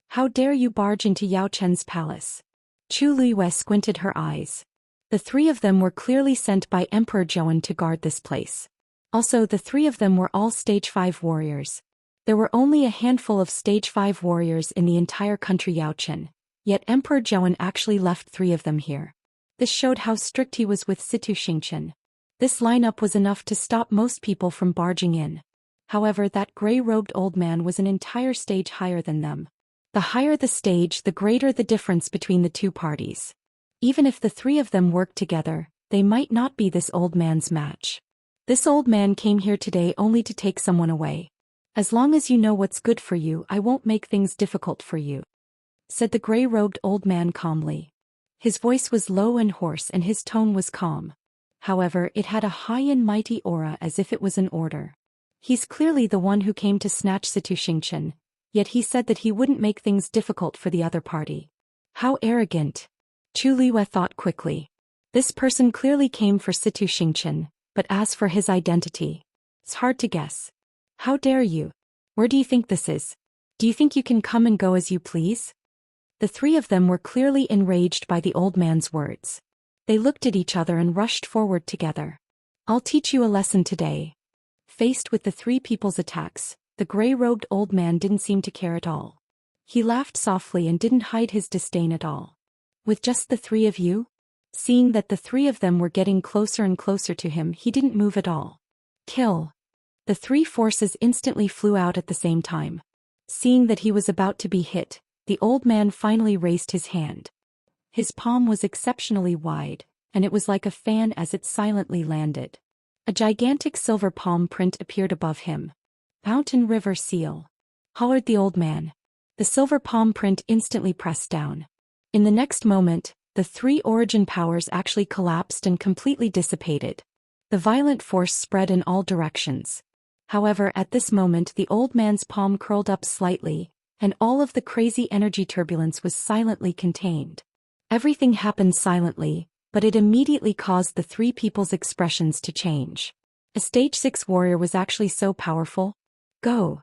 Speaker 1: How dare you barge into Yao Chen's palace?" Chu Liyue squinted her eyes. The 3 of them were clearly sent by Emperor Zhou to guard this place. Also, the 3 of them were all Stage 5 warriors. There were only a handful of Stage 5 warriors in the entire country Yao Chen, yet Emperor Zhou actually left 3 of them here. This showed how strict he was with Xianxia. This lineup was enough to stop most people from barging in. However, that gray-robed old man was an entire stage higher than them. The higher the stage, the greater the difference between the 2 parties. Even if the 3 of them worked together, they might not be this old man's match. This old man came here today only to take someone away. "As long as you know what's good for you, I won't make things difficult for you," said the gray-robed old man calmly. His voice was low and hoarse and his tone was calm. However, it had a high and mighty aura, as if it was an order. He's clearly the one who came to snatch Xianxia, yet he said that he wouldn't make things difficult for the other party. How arrogant! Chu Liyue thought quickly. This person clearly came for Xianxia, but as for his identity, it's hard to guess. How dare you? Where do you think this is? Do you think you can come and go as you please? The 3 of them were clearly enraged by the old man's words. They looked at each other and rushed forward together. "I'll teach you a lesson today." Faced with the 3 people's attacks, the gray-robed old man didn't seem to care at all. He laughed softly and didn't hide his disdain at all. "With just the 3 of you?" Seeing that the 3 of them were getting closer and closer to him, he didn't move at all. "Kill!" The 3 forces instantly flew out at the same time. Seeing that he was about to be hit, the old man finally raised his hand. His palm was exceptionally wide, and it was like a fan as it silently landed. A gigantic silver palm print appeared above him. "Mountain River Seal," hollered the old man. The silver palm print instantly pressed down. In the next moment, the 3 origin powers actually collapsed and completely dissipated. The violent force spread in all directions. However, at this moment the old man's palm curled up slightly, and all of the crazy energy turbulence was silently contained. Everything happened silently, but it immediately caused the 3 people's expressions to change. A Stage 6 warrior was actually so powerful. "Go!"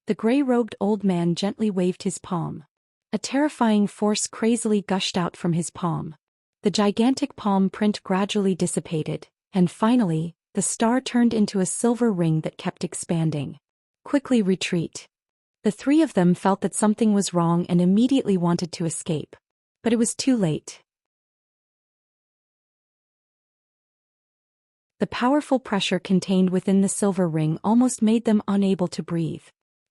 Speaker 1: The gray-robed old man gently waved his palm. A terrifying force crazily gushed out from his palm. The gigantic palm print gradually dissipated, and finally, the star turned into a silver ring that kept expanding. "Quickly retreat." The 3 of them felt that something was wrong and immediately wanted to escape. But it was too late. The powerful pressure contained within the silver ring almost made them unable to breathe.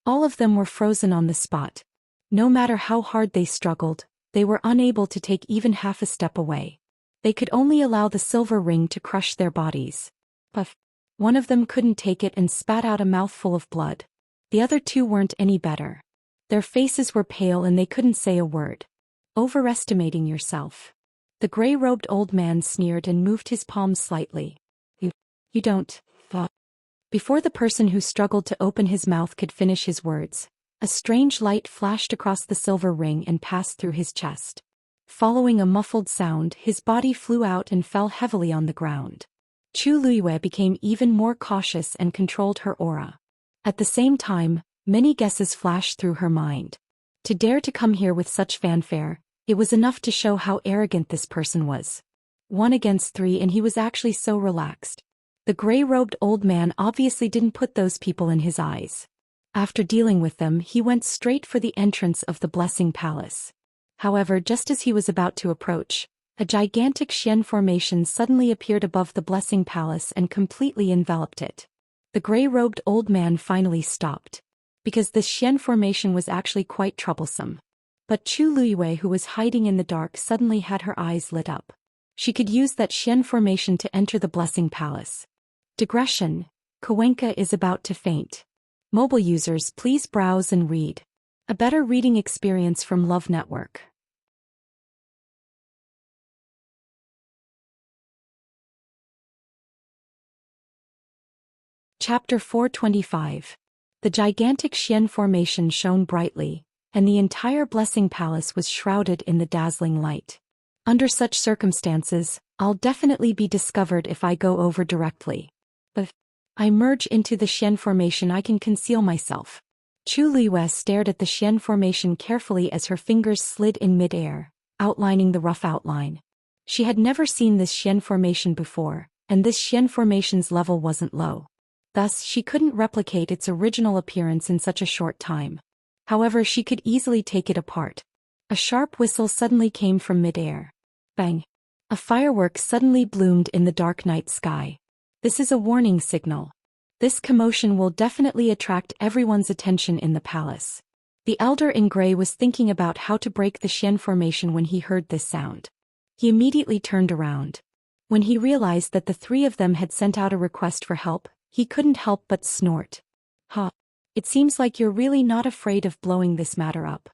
Speaker 1: All of them were frozen on the spot. No matter how hard they struggled, they were unable to take even half a step away. They could only allow the silver ring to crush their bodies. Puff. One of them couldn't take it and spat out a mouthful of blood. The other 2 weren't any better. Their faces were pale and they couldn't say a word. "Overestimating yourself." The gray-robed old man sneered and moved his palms slightly. You don't. Before the person who struggled to open his mouth could finish his words, A strange light flashed across the silver ring and passed through his chest. Following a muffled sound, his body flew out and fell heavily on the ground. Chu Luiyue became even more cautious and controlled her aura. At the same time, many guesses flashed through her mind. To dare to come here with such fanfare, it was enough to show how arrogant this person was. 1 against 3, and he was actually so relaxed. The gray-robed old man obviously didn't put those people in his eyes. After dealing with them, he went straight for the entrance of the Blessing Palace. However, just as he was about to approach, a gigantic Xian formation suddenly appeared above the Blessing Palace and completely enveloped it. The gray-robed old man finally stopped, because this Xian formation was actually quite troublesome. But Chu Luiyue, who was hiding in the dark, suddenly had her eyes lit up. She could use that Xian formation to enter the Blessing Palace. Digression: Kawenka is about to faint. Mobile users, please browse and read. A better reading experience from Love Network. Chapter 425. The gigantic Xian formation shone brightly, and the entire Blessing Palace was shrouded in the dazzling light. Under such circumstances, I'll definitely be discovered if I go over directly. But if I merge into the Xian formation, I can conceal myself. Chu Luiyue stared at the Xian formation carefully as her fingers slid in mid-air, outlining the rough outline. She had never seen this Xian formation before, and this Xian formation's level wasn't low. Thus, she couldn't replicate its original appearance in such a short time. However, she could easily take it apart. A sharp whistle suddenly came from mid-air. Bang! A firework suddenly bloomed in the dark night sky. This is a warning signal. This commotion will definitely attract everyone's attention in the palace. The elder in gray was thinking about how to break the Xian formation when he heard this sound. He immediately turned around. When he realized that the 3 of them had sent out a request for help, he couldn't help but snort. "Ha! It seems like you're really not afraid of blowing this matter up."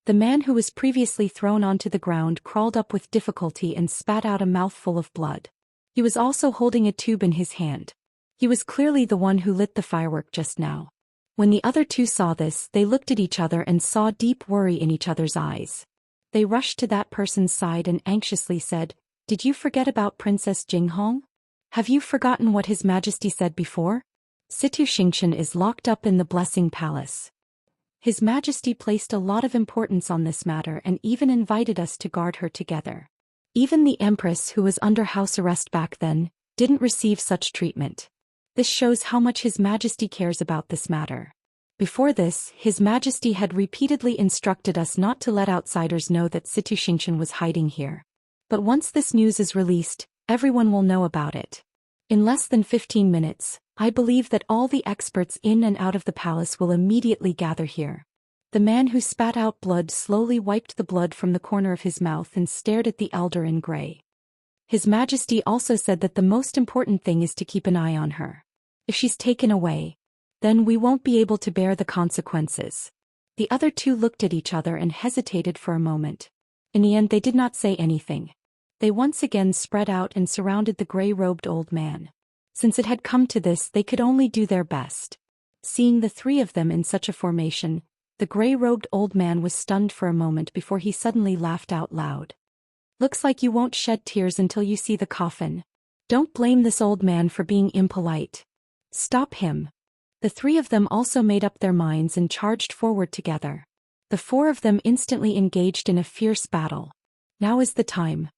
Speaker 1: The man who was previously thrown onto the ground crawled up with difficulty and spat out a mouthful of blood. He was also holding a tube in his hand. He was clearly the one who lit the firework just now. When the other 2 saw this, they looked at each other and saw deep worry in each other's eyes. They rushed to that person's side and anxiously said, "Did you forget about Princess Jinghong? Have you forgotten what His Majesty said before? Zhou Xian is locked up in the Blessing Palace. His Majesty placed a lot of importance on this matter and even invited us to guard her together. Even the Empress, who was under house arrest back then, didn't receive such treatment. This shows how much His Majesty cares about this matter. Before this, His Majesty had repeatedly instructed us not to let outsiders know that Zhou Xian was hiding here. But once this news is released, everyone will know about it. In less than 15 minutes, I believe that all the experts in and out of the palace will immediately gather here." The man who spat out blood slowly wiped the blood from the corner of his mouth and stared at the elder in gray. His Majesty also said that the most important thing is to keep an eye on her. If she's taken away, then we won't be able to bear the consequences. The other 2 looked at each other and hesitated for a moment. In the end, they did not say anything. They once again spread out and surrounded the gray-robed old man. Since it had come to this, they could only do their best. Seeing the 3 of them in such a formation, the gray-robed old man was stunned for a moment before he suddenly laughed out loud. "Looks like you won't shed tears until you see the coffin. Don't blame this old man for being impolite. Stop him." The 3 of them also made up their minds and charged forward together. The 4 of them instantly engaged in a fierce battle. Now is the time.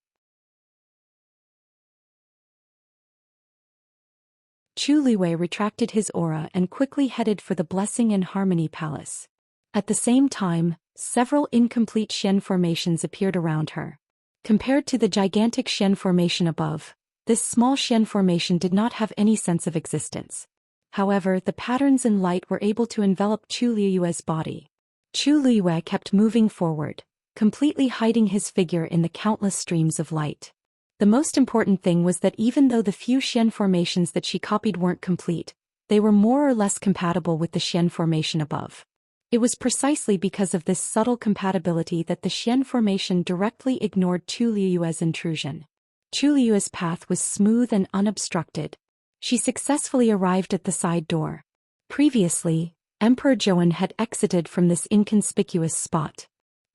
Speaker 1: Chu Luiyue retracted his aura and quickly headed for the Blessing and Harmony Palace. At the same time, several incomplete Xian formations appeared around her. Compared to the gigantic Xian formation above, this small Xian formation did not have any sense of existence. However, the patterns in light were able to envelop Chu Luiyue's body. Chu Luiyue kept moving forward, completely hiding his figure in the countless streams of light. The most important thing was that even though the few Xian formations that she copied weren't complete, they were more or less compatible with the Xian formation above. It was precisely because of this subtle compatibility that the Xian formation directly ignored Chu Luiyue's intrusion. Chu Luiyue's path was smooth and unobstructed. She successfully arrived at the side door. Previously, Emperor Zhou had exited from this inconspicuous spot.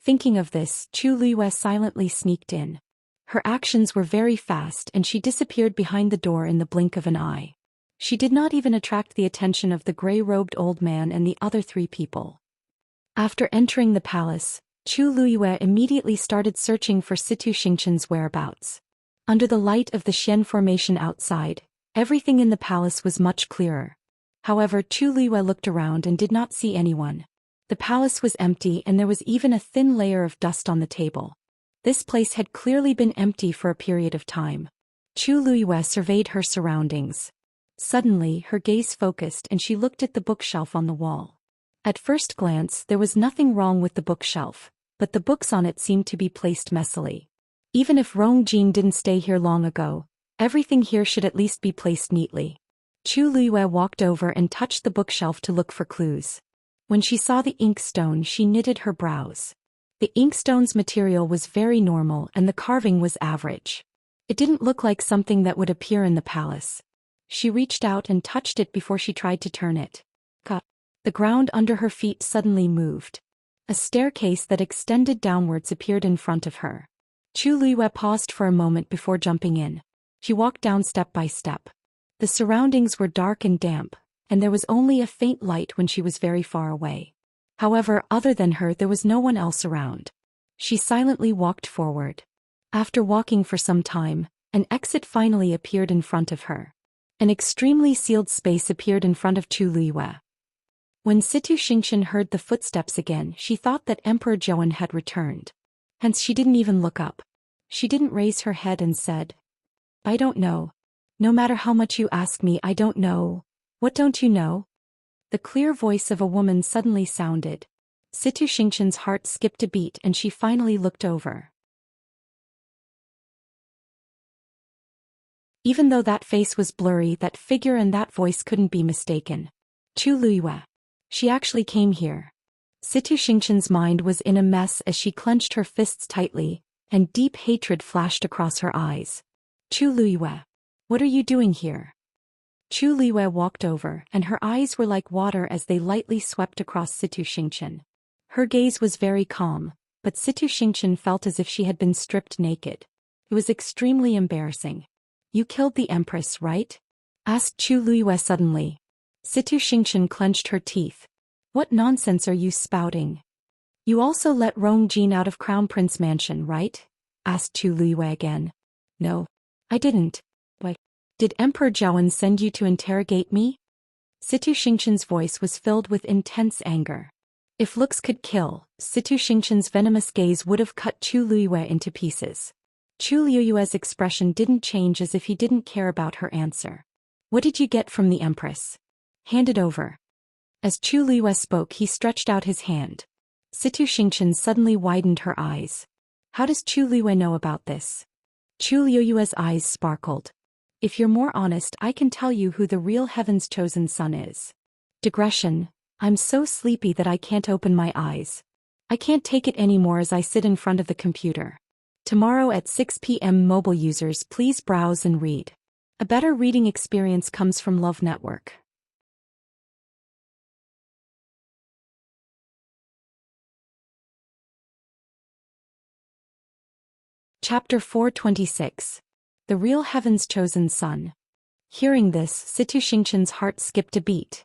Speaker 1: Thinking of this, Chu Liyue silently sneaked in. Her actions were very fast and she disappeared behind the door in the blink of an eye. She did not even attract the attention of the gray-robed old man and the other 3 people. After entering the palace, Chu Liyue immediately started searching for Situ Xingqian's whereabouts. Under the light of the Xian formation outside, everything in the palace was much clearer. However, Chu Liyue looked around and did not see anyone. The palace was empty and there was even a thin layer of dust on the table. This place had clearly been empty for a period of time. Chu Liyue surveyed her surroundings. Suddenly, her gaze focused and she looked at the bookshelf on the wall. At first glance, there was nothing wrong with the bookshelf, but the books on it seemed to be placed messily. Even if Rongjin didn't stay here long ago, everything here should at least be placed neatly. Chu Liyue walked over and touched the bookshelf to look for clues. When she saw the inkstone, she knitted her brows. The inkstone's material was very normal and the carving was average. It didn't look like something that would appear in the palace. She reached out and touched it before she tried to turn it. The ground under her feet suddenly moved. A staircase that extended downwards appeared in front of her. Chu Liyue paused for a moment before jumping in. She walked down step by step. The surroundings were dark and damp, and there was only a faint light when she was very far away. However, other than her there was no one else around. She silently walked forward. After walking for some time, an exit finally appeared in front of her. An extremely sealed space appeared in front of Chu Liyue. When Situ Xingqian heard the footsteps again, she thought that Emperor Zhou had returned. Hence she didn't even look up. She didn't raise her head and said, "I don't know. No matter how much you ask me, I don't know." "What don't you know?" The clear voice of a woman suddenly sounded. Situ Xingqian's heart skipped a beat and she finally looked over. Even though that face was blurry, that figure and that voice couldn't be mistaken. Chu Liyue. She actually came here. Situ Xingqian's mind was in a mess as she clenched her fists tightly, and deep hatred flashed across her eyes. "Chu Liyue. What are you doing here?" Chu Liyue walked over, and her eyes were like water as they lightly swept across Situ Xingqian. Her gaze was very calm, but Situ Xingqian felt as if she had been stripped naked. It was extremely embarrassing. "You killed the Empress, right?" asked Chu Liyue suddenly. Situ Xingqian clenched her teeth. "What nonsense are you spouting?" "You also let Rongjin out of Crown Prince Mansion, right?" asked Chu Liyue again. "No, I didn't." "Why? Did Emperor Zhou send you to interrogate me?" Situ Xingqian's voice was filled with intense anger. If looks could kill, Situ Xingqian's venomous gaze would have cut Chu Liyue into pieces. Chu Liyue's expression didn't change as if he didn't care about her answer. "What did you get from the Empress? Hand it over." As Chu Liyue spoke, he stretched out his hand. Situ Xingqian suddenly widened her eyes. "How does Chu Liyue know about this?" Chu Liyue's eyes sparkled. "If you're more honest, I can tell you who the real Heaven's chosen son is." Digression. I'm so sleepy that I can't open my eyes. I can't take it anymore as I sit in front of the computer. Tomorrow at 6 p.m. mobile users, please browse and read. A better reading experience comes from Love Network. Chapter 426. The Real Heaven's Chosen Son. Hearing this, Situ Xingqian's heart skipped a beat.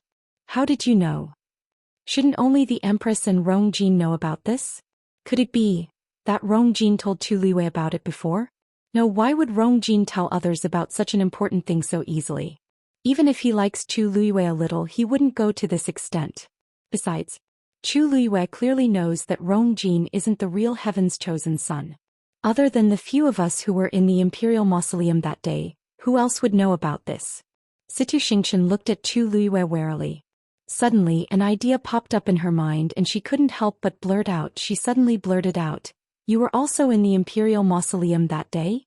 Speaker 1: "How did you know? Shouldn't only the Empress and Rongjin know about this? Could it be that Rongjin told Chu Liyue about it before? No, why would Rongjin tell others about such an important thing so easily? Even if he likes Chu Liyue a little, he wouldn't go to this extent. Besides, Chu Liyue clearly knows that Rongjin isn't the real Heaven's chosen son. Other than the few of us who were in the Imperial Mausoleum that day, who else would know about this?" Situ Xingqian looked at Chu Liyue warily. Suddenly, an idea popped up in her mind and she couldn't help but blurt out. She suddenly blurted out, "You were also in the Imperial Mausoleum that day?"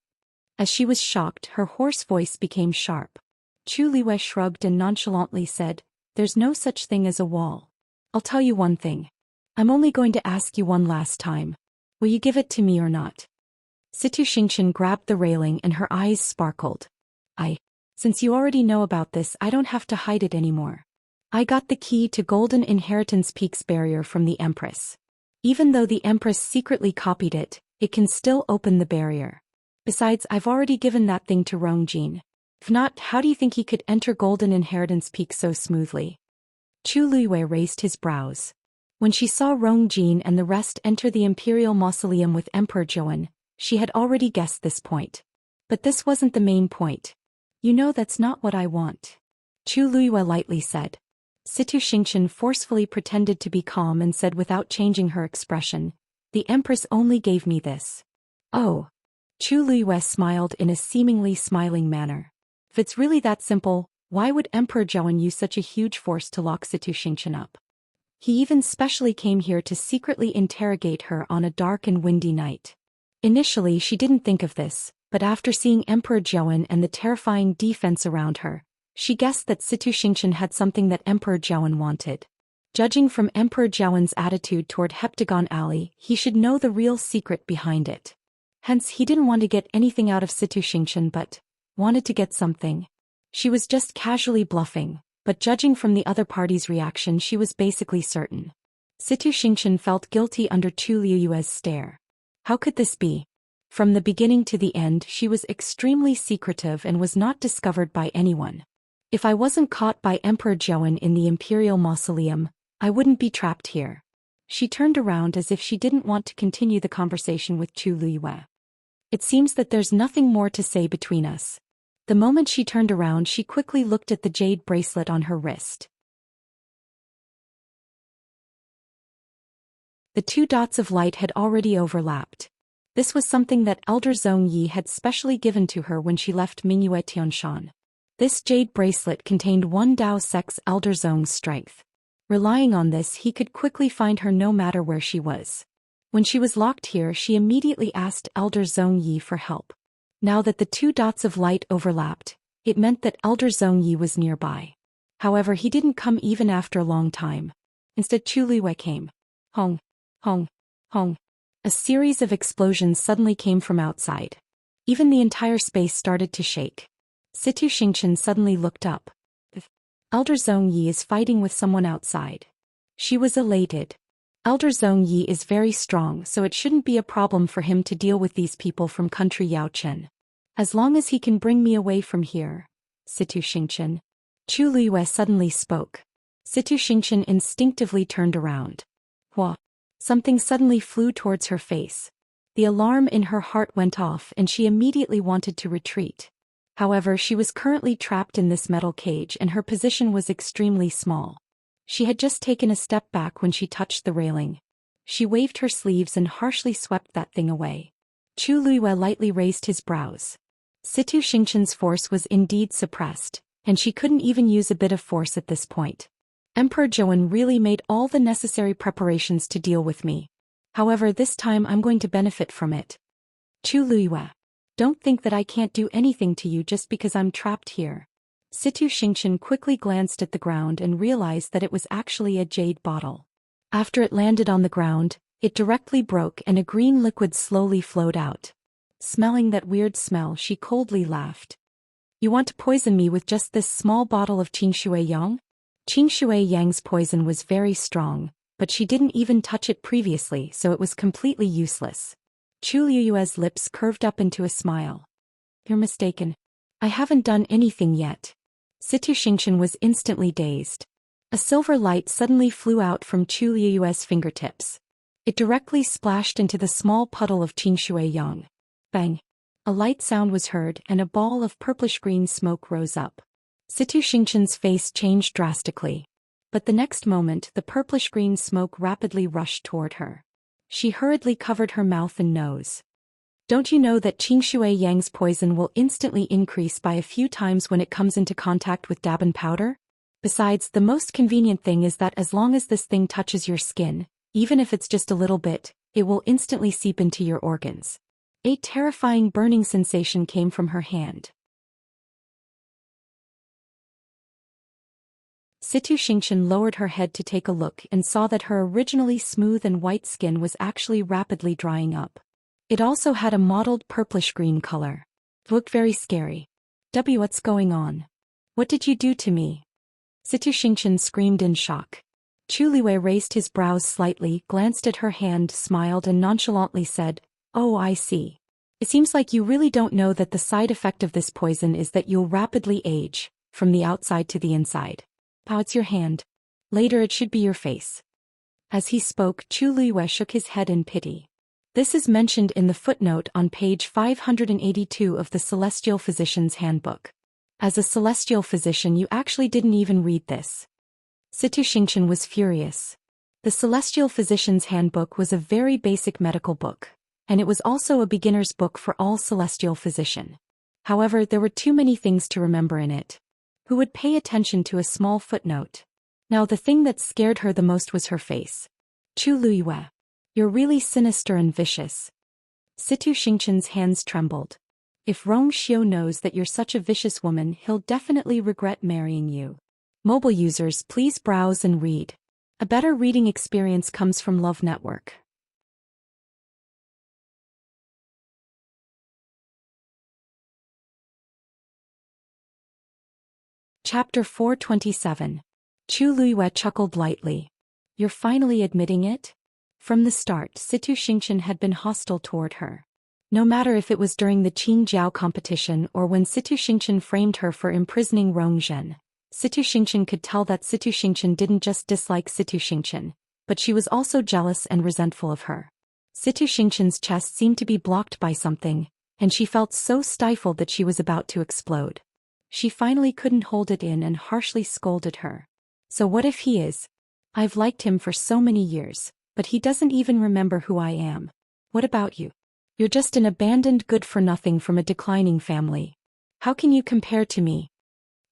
Speaker 1: As she was shocked, her hoarse voice became sharp. Chu Liyue shrugged and nonchalantly said, "There's no such thing as a wall. I'll tell you one thing. I'm only going to ask you one last time. Will you give it to me or not?" Situ Xingqian grabbed the railing and her eyes sparkled. Since you already know about this, I don't have to hide it anymore. I got the key to Golden Inheritance Peak's barrier from the Empress. Even though the Empress secretly copied it, it can still open the barrier. Besides, I've already given that thing to Rong Jin. If not, how do you think he could enter Golden Inheritance Peak so smoothly? Chu Luiwei raised his brows. When she saw Rong Jin and the rest enter the Imperial Mausoleum with Emperor Zhou, she had already guessed this point. But this wasn't the main point. You know that's not what I want. Chu Luiwei lightly said. Situ Xianxia forcefully pretended to be calm and said without changing her expression, the Empress only gave me this. Oh. Chu Luiwei smiled in a seemingly smiling manner. If it's really that simple, why would Emperor Zhou use such a huge force to lock Situ Xianxia up? He even specially came here to secretly interrogate her on a dark and windy night. Initially she didn't think of this, but after seeing Emperor Zhou and the terrifying defense around her, she guessed that Situ Xianxia had something that Emperor Zhou wanted. Judging from Emperor Zhou's attitude toward Heptagon Alley, he should know the real secret behind it. Hence he didn't want to get anything out of Situ Xianxia but wanted to get something. She was just casually bluffing, but judging from the other party's reaction she was basically certain. Situ Xianxia felt guilty under Chu Luiwei's stare. How could this be? From the beginning to the end she was extremely secretive and was not discovered by anyone. If I wasn't caught by Emperor Zhou in the Imperial Mausoleum, I wouldn't be trapped here. She turned around as if she didn't want to continue the conversation with Chu Luiwei. It seems that there's nothing more to say between us. The moment she turned around she quickly looked at the jade bracelet on her wrist. The two dots of light had already overlapped. This was something that Elder Zhong Yi had specially given to her when she left Mingyue Tianshan. This jade bracelet contained one Dao Sect's Elder Zhong's strength. Relying on this he could quickly find her no matter where she was. When she was locked here she immediately asked Elder Zhong Yi for help. Now that the two dots of light overlapped, it meant that Elder Zhong Yi was nearby. However, he didn't come even after a long time. Instead Chu Luiwei came. Hong, hong, hong. A series of explosions suddenly came from outside. Even the entire space started to shake. Situ Xianxia suddenly looked up. Elder Zhong Yi is fighting with someone outside. She was elated. Elder Zhong Yi is very strong, so it shouldn't be a problem for him to deal with these people from country Yaochen. As long as he can bring me away from here. Situ Xianxia. Chu Luiwei suddenly spoke. Situ Xianxia instinctively turned around. Hua. Something suddenly flew towards her face. The alarm in her heart went off and she immediately wanted to retreat. However, she was currently trapped in this metal cage and her position was extremely small. She had just taken a step back when she touched the railing. She waved her sleeves and harshly swept that thing away. Chu Luiwei lightly raised his brows. Situ Xianxia's force was indeed suppressed, and she couldn't even use a bit of force at this point. Emperor Zhou really made all the necessary preparations to deal with me. However, this time I'm going to benefit from it. Chu Luiwei. Don't think that I can't do anything to you just because I'm trapped here. Situ Xianxia quickly glanced at the ground and realized that it was actually a jade bottle. After it landed on the ground, it directly broke and a green liquid slowly flowed out. Smelling that weird smell, she coldly laughed. You want to poison me with just this small bottle of Qingshui Yang? Qingshui Yang's poison was very strong, but she didn't even touch it previously, so it was completely useless. Chu Luiwei's lips curved up into a smile. You're mistaken. I haven't done anything yet. Situ Xianxia was instantly dazed. A silver light suddenly flew out from Chu Luiwei's fingertips. It directly splashed into the small puddle of Qingshui Yang. Bang! A light sound was heard and a ball of purplish-green smoke rose up. Situ Xianxia's face changed drastically. But the next moment the purplish-green smoke rapidly rushed toward her. She hurriedly covered her mouth and nose. Don't you know that Qingshui Yang's poison will instantly increase by a few times when it comes into contact with Daban powder? Besides, the most convenient thing is that as long as this thing touches your skin, even if it's just a little bit, it will instantly seep into your organs. A terrifying burning sensation came from her hand. Situ Xianxia lowered her head to take a look and saw that her originally smooth and white skin was actually rapidly drying up. It also had a mottled purplish-green color. It looked very scary. What's going on? What did you do to me? Situ Xianxia screamed in shock. Chu Liwei raised his brows slightly, glanced at her hand, smiled and nonchalantly said, "Oh, I see. It seems like you really don't know that the side effect of this poison is that you'll rapidly age, from the outside to the inside. Now it's your hand. Later it should be your face." As he spoke, Chu Liwei shook his head in pity. This is mentioned in the footnote on page 582 of the Celestial Physician's Handbook. As a celestial physician, you actually didn't even read this. Situ Xianxia was furious. The Celestial Physician's Handbook was a very basic medical book, and it was also a beginner's book for all celestial physician. However, there were too many things to remember in it. Who would pay attention to a small footnote? Now the thing that scared her the most was her face. Chu Liwei. You're really sinister and vicious. Situ Xianxia's hands trembled. If Rong Xiu knows that you're such a vicious woman, he'll definitely regret marrying you. Mobile users, please browse and read. A better reading experience comes from Love Network. Chapter 427. Chu Liwei chuckled lightly. You're finally admitting it? From the start, Situ Xianxia had been hostile toward her. No matter if it was during the Qing Jiao competition or when Situ Xianxia framed her for imprisoning Rong Zhen, Situ Xianxia could tell that Situ Xianxia didn't just dislike Situ Xianxia, but she was also jealous and resentful of her. Situ Xianxia's chest seemed to be blocked by something, and she felt so stifled that she was about to explode. She finally couldn't hold it in and harshly scolded her. So what if he is? I've liked him for so many years, but he doesn't even remember who I am. What about you? You're just an abandoned good-for-nothing from a declining family. How can you compare to me?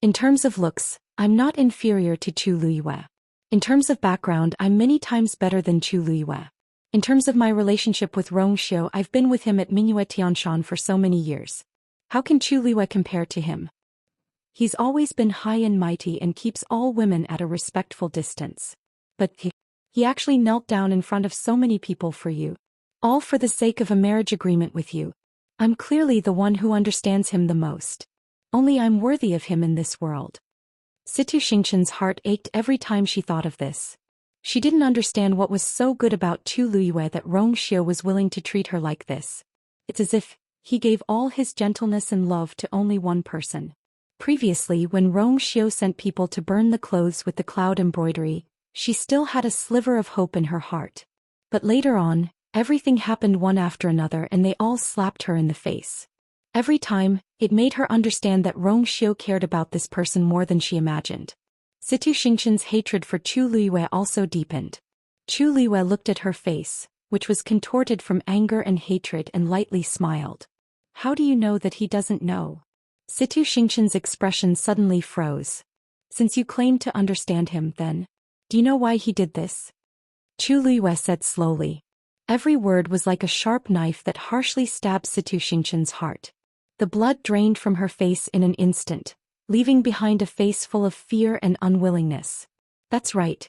Speaker 1: In terms of looks, I'm not inferior to Chu Liwei. In terms of background, I'm many times better than Chu Liwei. In terms of my relationship with Rong Xiu, I've been with him at Mingyue Tianshan for so many years. How can Chu Liwei compare to him? He's always been high and mighty and keeps all women at a respectful distance. But he actually knelt down in front of so many people for you. All for the sake of a marriage agreement with you. I'm clearly the one who understands him the most. Only I'm worthy of him in this world. Situ Xianxia's heart ached every time she thought of this. She didn't understand what was so good about Chu Liwei that Rong Xiu was willing to treat her like this. It's as if he gave all his gentleness and love to only one person. Previously, when Rong Xiu sent people to burn the clothes with the cloud embroidery, she still had a sliver of hope in her heart. But later on, everything happened one after another and they all slapped her in the face. Every time, it made her understand that Rong Xiu cared about this person more than she imagined. Situ Xianxia's hatred for Chu Liwei also deepened. Chu Liwei looked at her face, which was contorted from anger and hatred, and lightly smiled. How do you know that he doesn't know? Situ Xianxia's expression suddenly froze. Since you claim to understand him, then, do you know why he did this? Chu Liwei said slowly. Every word was like a sharp knife that harshly stabbed Situ Xianxia's heart. The blood drained from her face in an instant, leaving behind a face full of fear and unwillingness. That's right.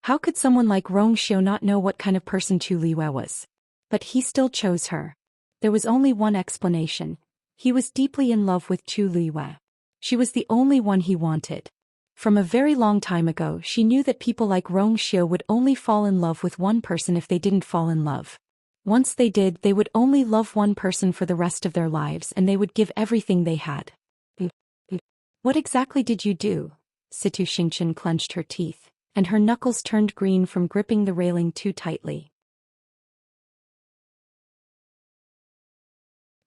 Speaker 1: How could someone like Rong Xiu not know what kind of person Chu Liwei was? But he still chose her. There was only one explanation. He was deeply in love with Chu Liwei. She was the only one he wanted. From a very long time ago, she knew that people like Rong Xiu would only fall in love with one person if they didn't fall in love. Once they did, they would only love one person for the rest of their lives and they would give everything they had. What exactly did you do? Situ Xianxia clenched her teeth, and her knuckles turned green from gripping the railing too tightly.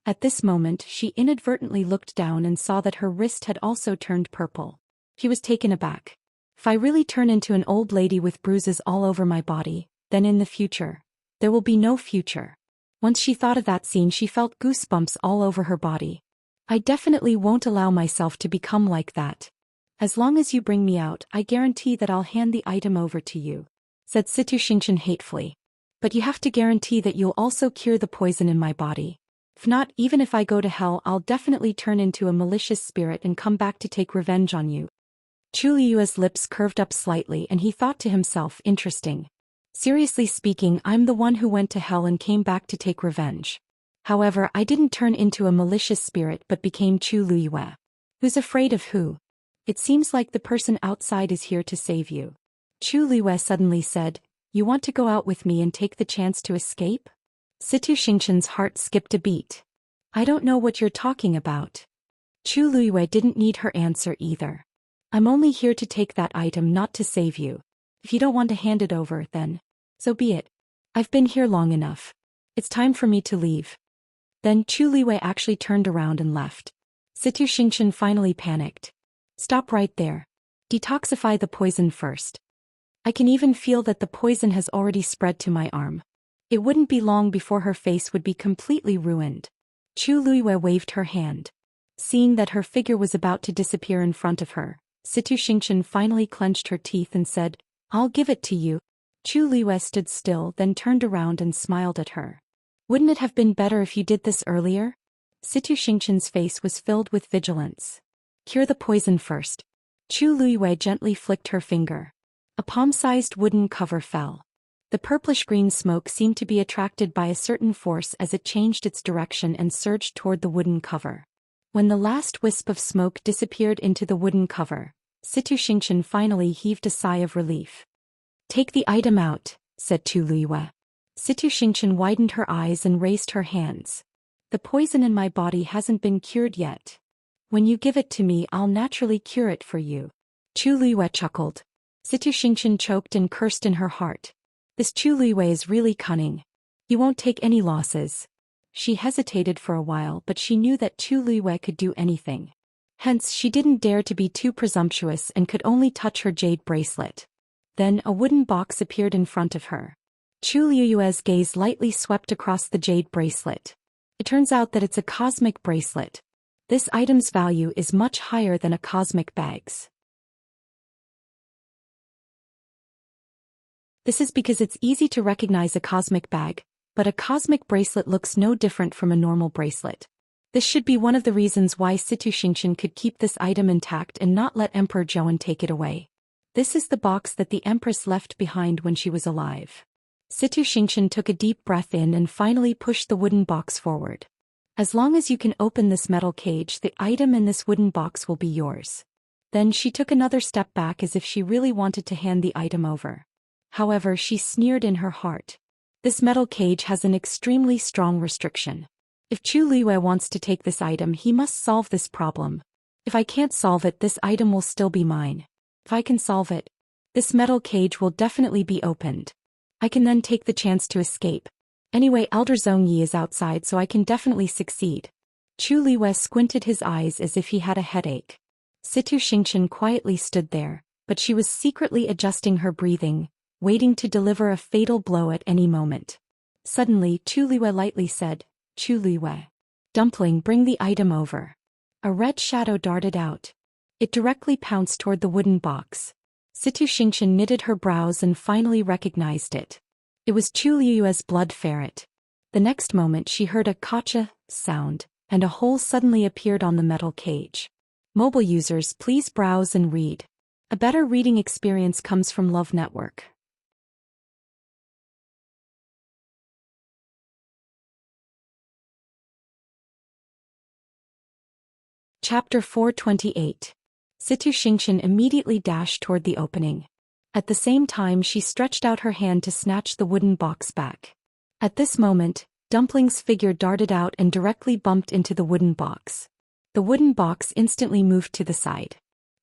Speaker 1: At this moment, she inadvertently looked down and saw that her wrist had also turned purple. She was taken aback. If I really turn into an old lady with bruises all over my body, then in the future, there will be no future. Once she thought of that scene, she felt goosebumps all over her body. I definitely won't allow myself to become like that. As long as you bring me out, I guarantee that I'll hand the item over to you, said Situ Xianxia hatefully. But you have to guarantee that you'll also cure the poison in my body. If not, even if I go to hell, I'll definitely turn into a malicious spirit and come back to take revenge on you. Chu Liu's lips curved up slightly and he thought to himself, interesting. Seriously speaking, I'm the one who went to hell and came back to take revenge. However, I didn't turn into a malicious spirit but became Chu Liwei. Who's afraid of who? It seems like the person outside is here to save you. Chu Liwei suddenly said, "You want to go out with me and take the chance to escape?" Situ Xingqian's heart skipped a beat. "I don't know what you're talking about." Chu Liwei didn't need her answer either. "I'm only here to take that item, not to save you. If you don't want to hand it over, then so be it. I've been here long enough. It's time for me to leave." Then Chu Liwei actually turned around and left. Situ Xingqian finally panicked. "Stop right there. Detoxify the poison first. I can even feel that the poison has already spread to my arm." It wouldn't be long before her face would be completely ruined. Chu Liwei waved her hand. Seeing that her figure was about to disappear in front of her, Situ Xingqian finally clenched her teeth and said, "I'll give it to you." Chu Liwei stood still, then turned around and smiled at her. "Wouldn't it have been better if you did this earlier?" Situ Xingqian's face was filled with vigilance. "Cure the poison first." Chu Liwei gently flicked her finger. A palm-sized wooden cover fell. The purplish-green smoke seemed to be attracted by a certain force as it changed its direction and surged toward the wooden cover. When the last wisp of smoke disappeared into the wooden cover, Situ Xingqian finally heaved a sigh of relief. "Take the item out," said Chu Liwei. Situ Xingqian widened her eyes and raised her hands. "The poison in my body hasn't been cured yet. When you give it to me, I'll naturally cure it for you." Chu Liwei chuckled. Situ Xingqian choked and cursed in her heart. This Chu Liwei is really cunning. He won't take any losses. She hesitated for a while, but she knew that Chu Liwei could do anything. Hence, she didn't dare to be too presumptuous and could only touch her jade bracelet. Then a wooden box appeared in front of her. Chu Liue's gaze lightly swept across the jade bracelet. It turns out that it's a cosmic bracelet. This item's value is much higher than a cosmic bag's. This is because it's easy to recognize a cosmic bag, but a cosmic bracelet looks no different from a normal bracelet. This should be one of the reasons why Situ Xingqian could keep this item intact and not let Emperor Zhou take it away. This is the box that the Empress left behind when she was alive. Situ Xingqian took a deep breath in and finally pushed the wooden box forward. "As long as you can open this metal cage, the item in this wooden box will be yours." Then she took another step back as if she really wanted to hand the item over. However, she sneered in her heart. "This metal cage has an extremely strong restriction. If Chu Liwei wants to take this item, he must solve this problem. If I can't solve it, this item will still be mine. If I can solve it, this metal cage will definitely be opened. I can then take the chance to escape. Anyway, Elder Zhongyi is outside, so I can definitely succeed." Chu Liwei squinted his eyes as if he had a headache. Situ Xingqian quietly stood there, but she was secretly adjusting her breathing, waiting to deliver a fatal blow at any moment. Suddenly, Chu Liwei lightly said, "Chu Liwei. Dumpling, bring the item over." A red shadow darted out. It directly pounced toward the wooden box. Situ Xingqian knitted her brows and finally recognized it. It was Chu Liue's blood ferret. The next moment she heard a "kacha" sound, and a hole suddenly appeared on the metal cage. Mobile users, please browse and read. A better reading experience comes from Love Network. Chapter 428. Situ Xingqian immediately dashed toward the opening. At the same time, she stretched out her hand to snatch the wooden box back. At this moment, Dumpling's figure darted out and directly bumped into the wooden box. The wooden box instantly moved to the side.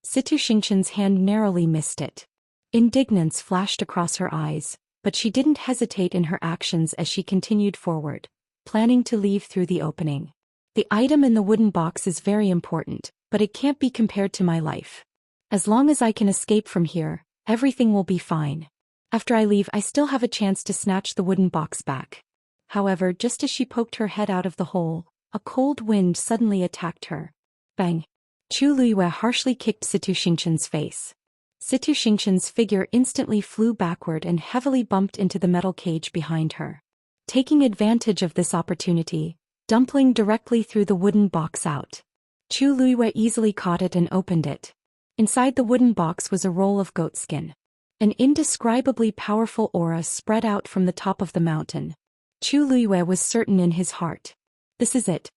Speaker 1: Situ Xingqian's hand narrowly missed it. Indignance flashed across her eyes, but she didn't hesitate in her actions as she continued forward, planning to leave through the opening. "The item in the wooden box is very important, but it can't be compared to my life. As long as I can escape from here, everything will be fine. After I leave, I still have a chance to snatch the wooden box back." However, just as she poked her head out of the hole, a cold wind suddenly attacked her. Bang! Chu Liwei harshly kicked Situ Xingqian's face. Situ Xingqian's figure instantly flew backward and heavily bumped into the metal cage behind her. Taking advantage of this opportunity, Dumpling directly threw the wooden box out. Chu Liwei easily caught it and opened it. Inside the wooden box was a roll of goat skin. An indescribably powerful aura spread out from the top of the mountain. Chu Liwei was certain in his heart. This is it.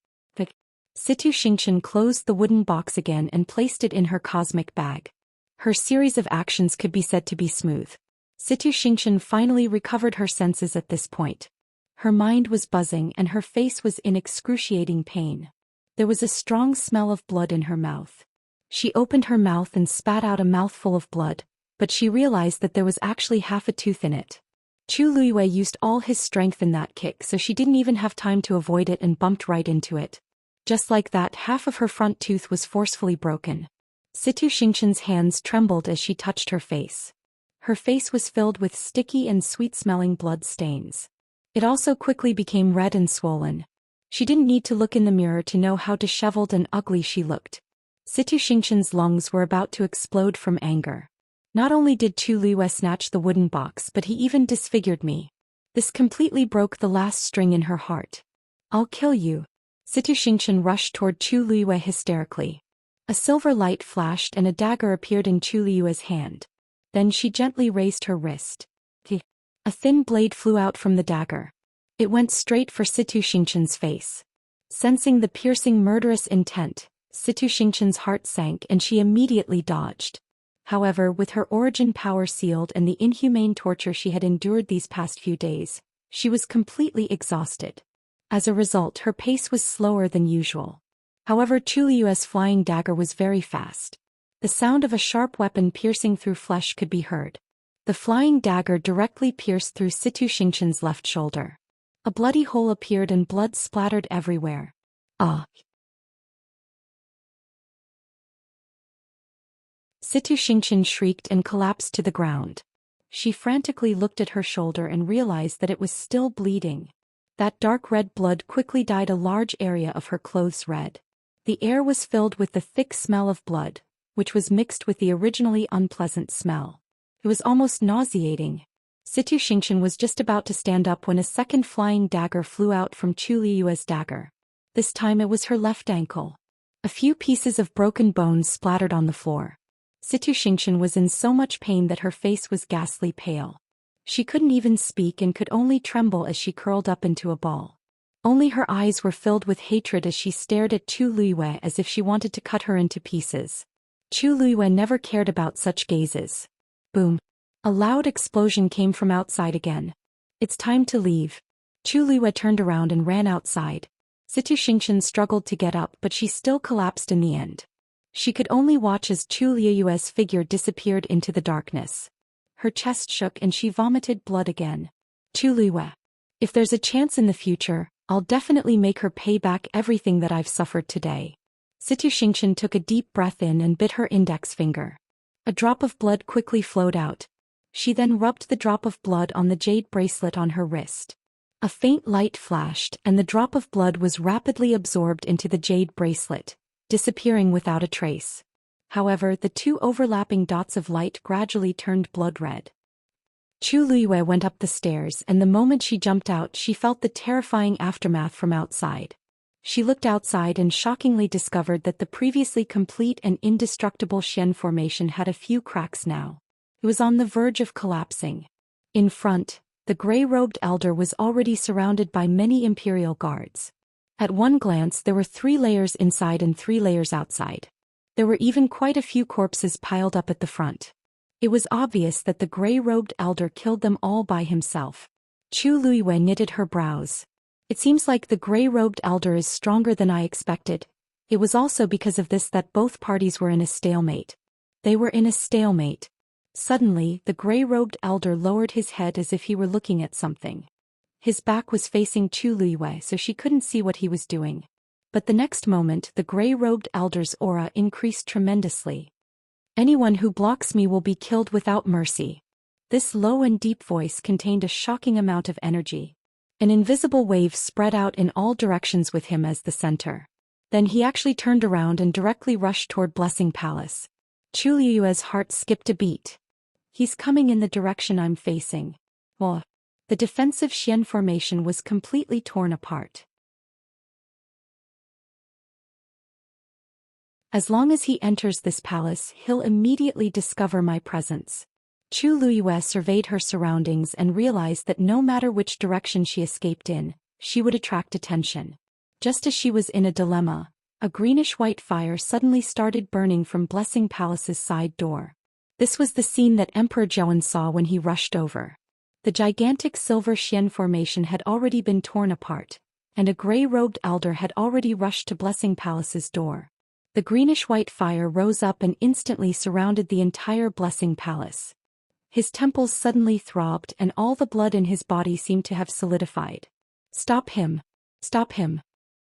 Speaker 1: Situ Xianxia closed the wooden box again and placed it in her cosmic bag. Her series of actions could be said to be smooth. Situ Xianxia finally recovered her senses at this point. Her mind was buzzing and her face was in excruciating pain. There was a strong smell of blood in her mouth. She opened her mouth and spat out a mouthful of blood, but she realized that there was actually half a tooth in it. Chu Luiwei used all his strength in that kick, so she didn't even have time to avoid it and bumped right into it. Just like that, half of her front tooth was forcefully broken. Situ Xianxia's hands trembled as she touched her face. Her face was filled with sticky and sweet-smelling blood stains. It also quickly became red and swollen. She didn't need to look in the mirror to know how disheveled and ugly she looked. Situ Xianxia's lungs were about to explode from anger. Not only did Chu Luiwei snatch the wooden box, but he even disfigured me. This completely broke the last string in her heart. I'll kill you. Situ Xianxia rushed toward Chu Luiwei hysterically. A silver light flashed and a dagger appeared in Chu Luiwei's hand. Then she gently raised her wrist. A thin blade flew out from the dagger. It went straight for Situ Xianxia's face. Sensing the piercing murderous intent, Situ Xianxia's heart sank and she immediately dodged. However, with her origin power sealed and the inhumane torture she had endured these past few days, she was completely exhausted. As a result, her pace was slower than usual. However, Chu Luiwei's flying dagger was very fast. The sound of a sharp weapon piercing through flesh could be heard. The flying dagger directly pierced through Situ Xianxia's left shoulder. A bloody hole appeared and blood splattered everywhere. Ah! Situ Xianxia shrieked and collapsed to the ground. She frantically looked at her shoulder and realized that it was still bleeding. That dark red blood quickly dyed a large area of her clothes red. The air was filled with the thick smell of blood, which was mixed with the originally unpleasant smell. It was almost nauseating. Situ Xianxia was just about to stand up when a second flying dagger flew out from Chu Luiwei's dagger. This time it was her left ankle. A few pieces of broken bones splattered on the floor. Situ Xianxia was in so much pain that her face was ghastly pale. She couldn't even speak and could only tremble as she curled up into a ball. Only her eyes were filled with hatred as she stared at Chu Luiwei as if she wanted to cut her into pieces. Chu Luiwei never cared about such gazes. Boom! A loud explosion came from outside again. It's time to leave. Chu Luiwei turned around and ran outside. Situ Xianxia struggled to get up, but she still collapsed in the end. She could only watch as Chu Luiwei's figure disappeared into the darkness. Her chest shook and she vomited blood again. Chu Luiwei. If there's a chance in the future, I'll definitely make her pay back everything that I've suffered today. Situ Xianxia took a deep breath in and bit her index finger. A drop of blood quickly flowed out. She then rubbed the drop of blood on the jade bracelet on her wrist. A faint light flashed and the drop of blood was rapidly absorbed into the jade bracelet, disappearing without a trace. However, the two overlapping dots of light gradually turned blood red. Chu Luiwei went up the stairs and the moment she jumped out she felt the terrifying aftermath from outside. She looked outside and shockingly discovered that the previously complete and indestructible Xian formation had a few cracks now. It was on the verge of collapsing. In front, the gray-robed elder was already surrounded by many imperial guards. At one glance there were 3 layers inside and 3 layers outside. There were even quite a few corpses piled up at the front. It was obvious that the gray-robed elder killed them all by himself. Chu Luiwei knitted her brows. It seems like the gray-robed elder is stronger than I expected. It was also because of this that both parties were in a stalemate. They were in a stalemate. Suddenly, the gray-robed elder lowered his head as if he were looking at something. His back was facing Chu Luiwei, so she couldn't see what he was doing. But the next moment, the gray-robed elder's aura increased tremendously. Anyone who blocks me will be killed without mercy. This low and deep voice contained a shocking amount of energy. An invisible wave spread out in all directions with him as the center. Then he actually turned around and directly rushed toward Blessing Palace. Chu Luiwei's heart skipped a beat. He's coming in the direction I'm facing. Oh. The defensive Xian formation was completely torn apart. As long as he enters this palace, he'll immediately discover my presence. Chu Luiwei surveyed her surroundings and realized that no matter which direction she escaped in, she would attract attention. Just as she was in a dilemma, a greenish-white fire suddenly started burning from Blessing Palace's side door. This was the scene that Emperor Zhou saw when he rushed over. The gigantic Silver Xian formation had already been torn apart, and a gray-robed elder had already rushed to Blessing Palace's door. The greenish-white fire rose up and instantly surrounded the entire Blessing Palace. His temples suddenly throbbed and all the blood in his body seemed to have solidified. Stop him! Stop him!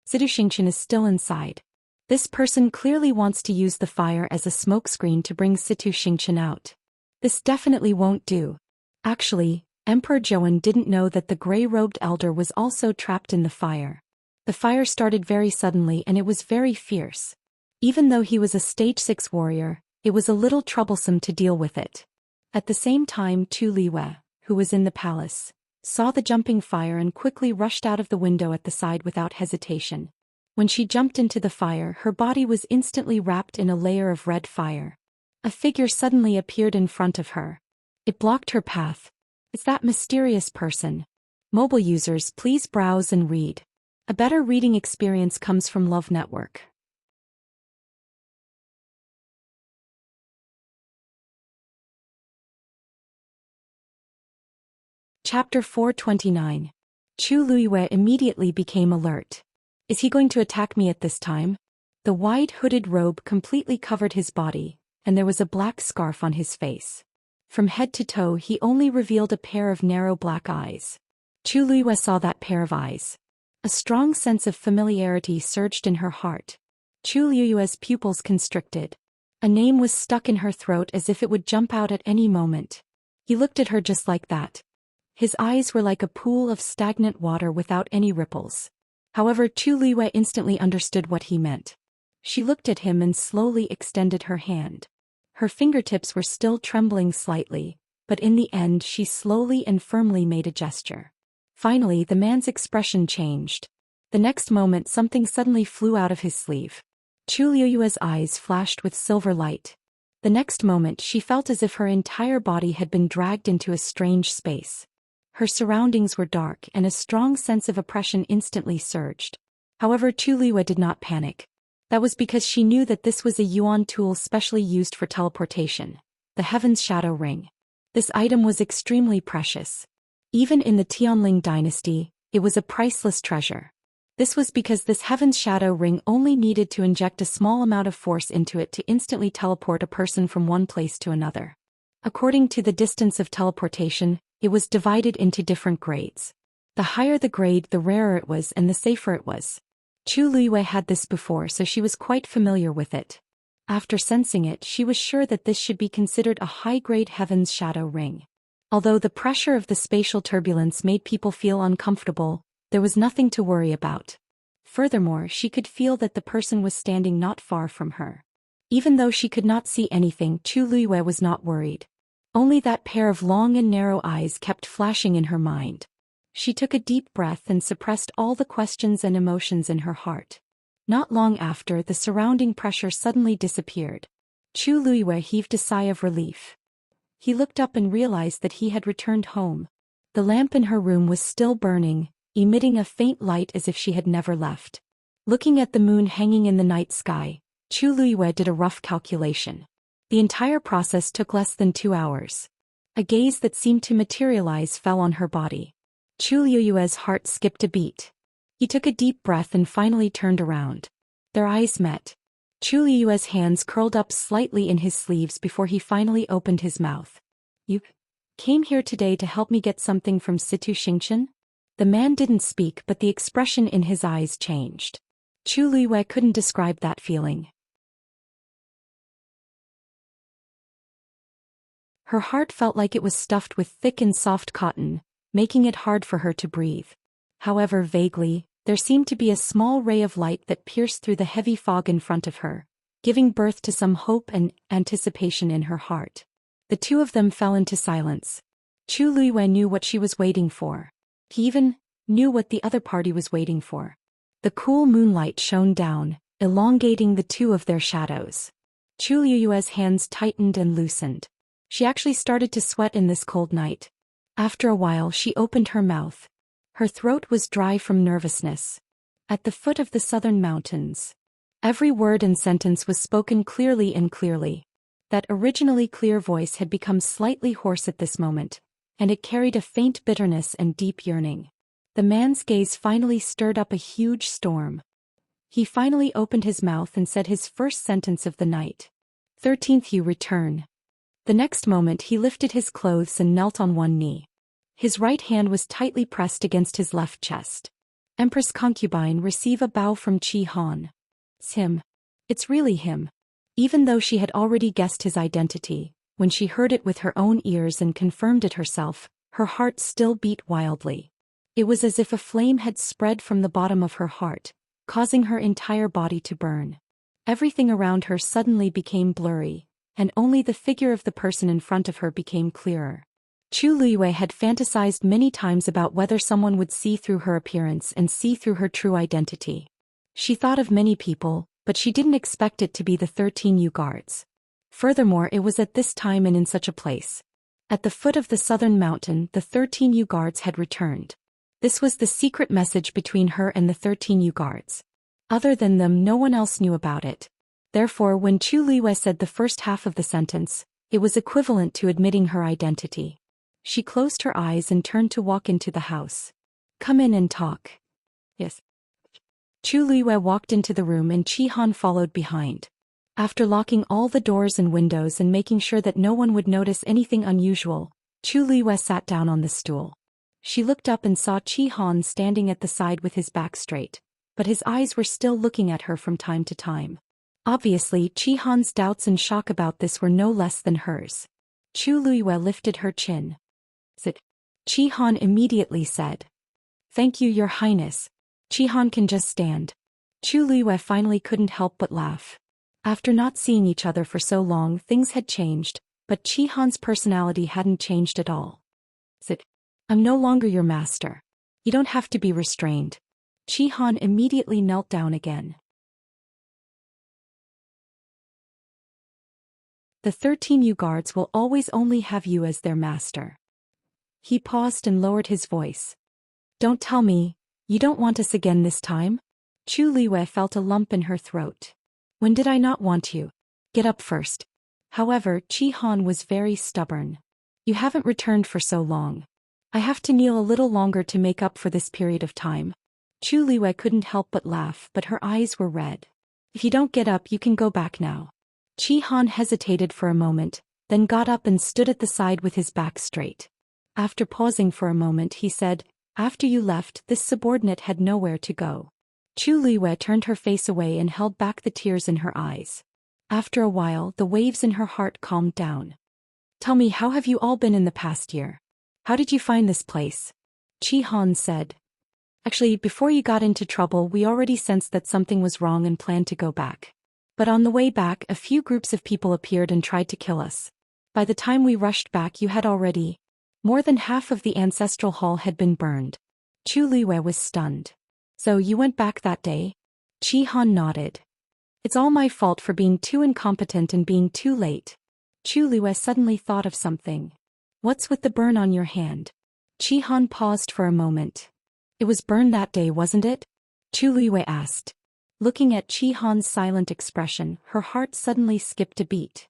Speaker 1: Zhou Xian is still inside. This person clearly wants to use the fire as a smokescreen to bring Zhou Xian out. This definitely won't do. Actually, Emperor Zhou didn't know that the gray-robed elder was also trapped in the fire. The fire started very suddenly and it was very fierce. Even though he was a stage 6 warrior, it was a little troublesome to deal with it. At the same time, Tu Liwei, who was in the palace, saw the jumping fire and quickly rushed out of the window at the side without hesitation. When she jumped into the fire, her body was instantly wrapped in a layer of red fire. A figure suddenly appeared in front of her. It blocked her path. It's that mysterious person. Mobile users, please browse and read. A better reading experience comes from Love Network. Chapter 429. Chu Luiwei immediately became alert. Is he going to attack me at this time? The wide hooded robe completely covered his body, and there was a black scarf on his face. From head to toe he only revealed a pair of narrow black eyes. Chu Luiwei saw that pair of eyes. A strong sense of familiarity surged in her heart. Chu Luiwei's pupils constricted. A name was stuck in her throat as if it would jump out at any moment. He looked at her just like that. His eyes were like a pool of stagnant water without any ripples. However, Chu Luiwei instantly understood what he meant. She looked at him and slowly extended her hand. Her fingertips were still trembling slightly, but in the end she slowly and firmly made a gesture. Finally, the man's expression changed. The next moment something suddenly flew out of his sleeve. Chu Luiwei's eyes flashed with silver light. The next moment she felt as if her entire body had been dragged into a strange space. Her surroundings were dark and a strong sense of oppression instantly surged. However, Chu Luiwei did not panic. That was because she knew that this was a yuan tool specially used for teleportation, the Heaven's Shadow Ring. This item was extremely precious. Even in the Tianling dynasty, it was a priceless treasure. This was because this Heaven's Shadow Ring only needed to inject a small amount of force into it to instantly teleport a person from one place to another. According to the distance of teleportation, it was divided into different grades. The higher the grade, the rarer it was and the safer it was. Chu Luiwei had this before, so she was quite familiar with it. After sensing it, she was sure that this should be considered a high-grade Heaven's Shadow Ring. Although the pressure of the spatial turbulence made people feel uncomfortable, there was nothing to worry about. Furthermore, she could feel that the person was standing not far from her. Even though she could not see anything, Chu Luiwei was not worried. Only that pair of long and narrow eyes kept flashing in her mind. She took a deep breath and suppressed all the questions and emotions in her heart. Not long after, the surrounding pressure suddenly disappeared. Chu Luiwei heaved a sigh of relief. He looked up and realized that he had returned home. The lamp in her room was still burning, emitting a faint light as if she had never left. Looking at the moon hanging in the night sky, Chu Luiwei did a rough calculation. The entire process took less than 2 hours. A gaze that seemed to materialize fell on her body. Chu Luiwei's heart skipped a beat. He took a deep breath and finally turned around. Their eyes met. Chu Luiwei's hands curled up slightly in his sleeves before he finally opened his mouth. You came here today to help me get something from Zhou Xian? The man didn't speak, but the expression in his eyes changed. Chu Luiwei couldn't describe that feeling. Her heart felt like it was stuffed with thick and soft cotton, making it hard for her to breathe. However, vaguely, there seemed to be a small ray of light that pierced through the heavy fog in front of her, giving birth to some hope and anticipation in her heart. The two of them fell into silence. Chu Luiwei knew what she was waiting for. He even knew what the other party was waiting for. The cool moonlight shone down, elongating the two of their shadows. Chu Luiwei's hands tightened and loosened. She actually started to sweat in this cold night. After a while she opened her mouth. Her throat was dry from nervousness. At the foot of the southern mountains, Every word and sentence was spoken clearly and clearly. That originally clear voice had become slightly hoarse at this moment, and it carried a faint bitterness and deep yearning. The man's gaze finally stirred up a huge storm. He finally opened his mouth and said his first sentence of the night. 13th, you return. The next moment he lifted his clothes and knelt on one knee. His right hand was tightly pressed against his left chest. Empress concubine, receive a bow from Qi Han. It's him. It's really him. Even though she had already guessed his identity, when she heard it with her own ears and confirmed it herself, her heart still beat wildly. It was as if a flame had spread from the bottom of her heart, causing her entire body to burn. Everything around her suddenly became blurry, and only the figure of the person in front of her became clearer. Chu Luiyue had fantasized many times about whether someone would see through her appearance and see through her true identity. She thought of many people, but she didn't expect it to be the 13 Yu guards. Furthermore, it was at this time and in such a place. At the foot of the southern mountain, the 13 Yu guards had returned. This was the secret message between her and the 13 Yu guards. Other than them, no one else knew about it. Therefore, when Chu Luiyue said the first half of the sentence, it was equivalent to admitting her identity. She closed her eyes and turned to walk into the house. Come in and talk. Yes. Chu Luiyue walked into the room and Qi Han followed behind. After locking all the doors and windows and making sure that no one would notice anything unusual, Chu Luiyue sat down on the stool. She looked up and saw Qi Han standing at the side with his back straight, but his eyes were still looking at her from time to time. Obviously, Qi Han's doubts and shock about this were no less than hers. Chu Luiyue lifted her chin. Sit. Qi Han immediately said. Thank you, Your Highness. Qi Han can just stand. Chu Luiyue finally couldn't help but laugh. After not seeing each other for so long, things had changed, but Qi Han's personality hadn't changed at all. Sit. I'm no longer your master. You don't have to be restrained. Qi Han immediately knelt down again. The 13 Yu guards will always only have you as their master. He paused and lowered his voice. Don't tell me, you don't want us again this time? Chu Luiyue felt a lump in her throat. When did I not want you? Get up first. However, Qi Han was very stubborn. You haven't returned for so long. I have to kneel a little longer to make up for this period of time. Chu Luiyue couldn't help but laugh, but her eyes were red. If you don't get up, you can go back now. Qi Han hesitated for a moment, then got up and stood at the side with his back straight. After pausing for a moment, he said, After you left, this subordinate had nowhere to go. Chu Luiyue turned her face away and held back the tears in her eyes. After a while, the waves in her heart calmed down. Tell me, how have you all been in the past year? How did you find this place? Qi Han said. Actually, before you got into trouble, we already sensed that something was wrong and planned to go back. But on the way back, a few groups of people appeared and tried to kill us. By the time we rushed back, you had already... More than half of the ancestral hall had been burned. Chu Luiyue was stunned. So you went back that day? Qi Han nodded. It's all my fault for being too incompetent and being too late. Chu Luiyue suddenly thought of something. What's with the burn on your hand? Qi Han paused for a moment. It was burned that day, wasn't it? Chu Luiyue asked. Looking at Qi Han's silent expression, her heart suddenly skipped a beat.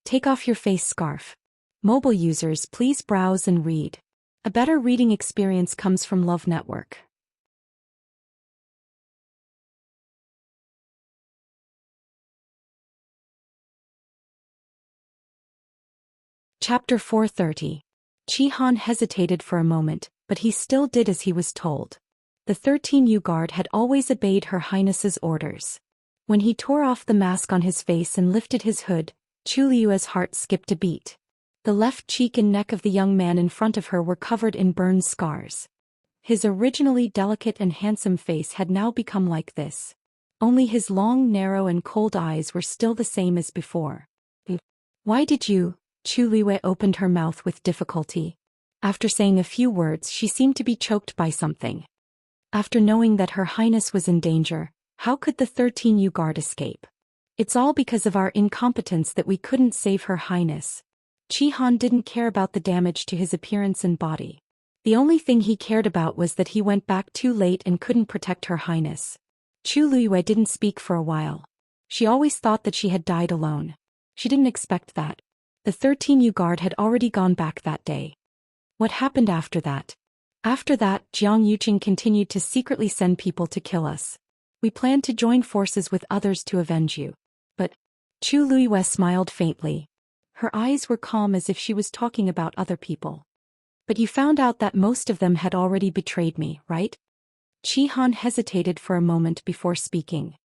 Speaker 1: Take off your face scarf. Mobile users, please browse and read. A better reading experience comes from Love Network. Chapter 430. Qi Han hesitated for a moment, but he still did as he was told. The 13 Yu guard had always obeyed Her Highness's orders. When he tore off the mask on his face and lifted his hood, Chu Luiyue's heart skipped a beat. The left cheek and neck of the young man in front of her were covered in burn scars. His originally delicate and handsome face had now become like this. Only his long, narrow and cold eyes were still the same as before. Why did you? Chu Luiyue opened her mouth with difficulty. After saying a few words, she seemed to be choked by something. After knowing that Her Highness was in danger, how could the 13 Yu guard escape? It's all because of our incompetence that we couldn't save Her Highness. Qi Han didn't care about the damage to his appearance and body. The only thing he cared about was that he went back too late and couldn't protect Her Highness. Chu Luiyue didn't speak for a while. She always thought that she had died alone. She didn't expect that. The 13U guard had already gone back that day. What happened after that? After that, Jiang Yuqing continued to secretly send people to kill us. We planned to join forces with others to avenge you. But Chu Luiyue smiled faintly. Her eyes were calm as if she was talking about other people. But you found out that most of them had already betrayed me, right? Qi Han hesitated for a moment before speaking.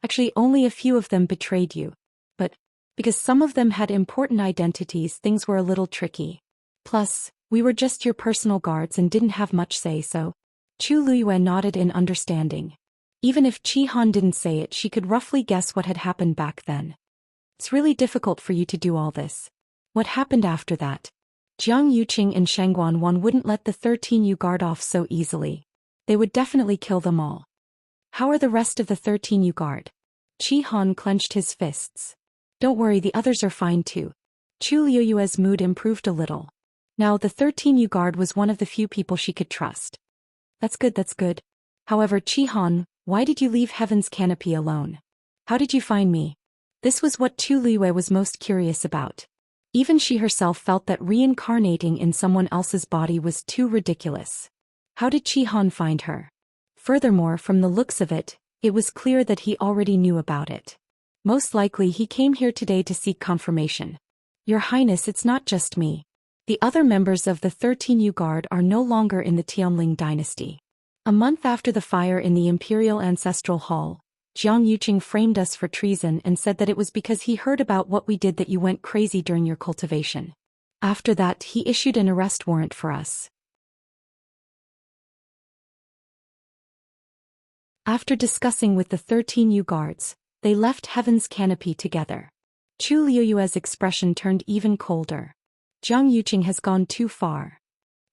Speaker 1: Actually, only a few of them betrayed you. But because some of them had important identities, things were a little tricky. Plus, we were just your personal guards and didn't have much say, so. Chu Luiyue nodded in understanding. Even if Qi Han didn't say it, she could roughly guess what had happened back then. It's really difficult for you to do all this. What happened after that? Jiang Yuqing and Shengguan Wan wouldn't let the 13U guard off so easily. They would definitely kill them all. How are the rest of the 13U guard? Qi Han clenched his fists. Don't worry, the others are fine too. Chu Luiyue's mood improved a little. Now the 13U guard was one of the few people she could trust. That's good, that's good. However, Qi Han, why did you leave Heaven's Canopy alone? How did you find me? This was what Chu Luiyue was most curious about. Even she herself felt that reincarnating in someone else's body was too ridiculous. How did Qi Han find her? Furthermore, from the looks of it, it was clear that he already knew about it. Most likely he came here today to seek confirmation. Your Highness, it's not just me. The other members of the 13U Guard are no longer in the Tianling dynasty. A month after the fire in the Imperial Ancestral Hall, Jiang Yuqing framed us for treason and said that it was because he heard about what we did that you went crazy during your cultivation. After that, he issued an arrest warrant for us. After discussing with the 13U guards, they left Heaven's Canopy together. Chu Luiyue's expression turned even colder. Jiang Yuqing has gone too far.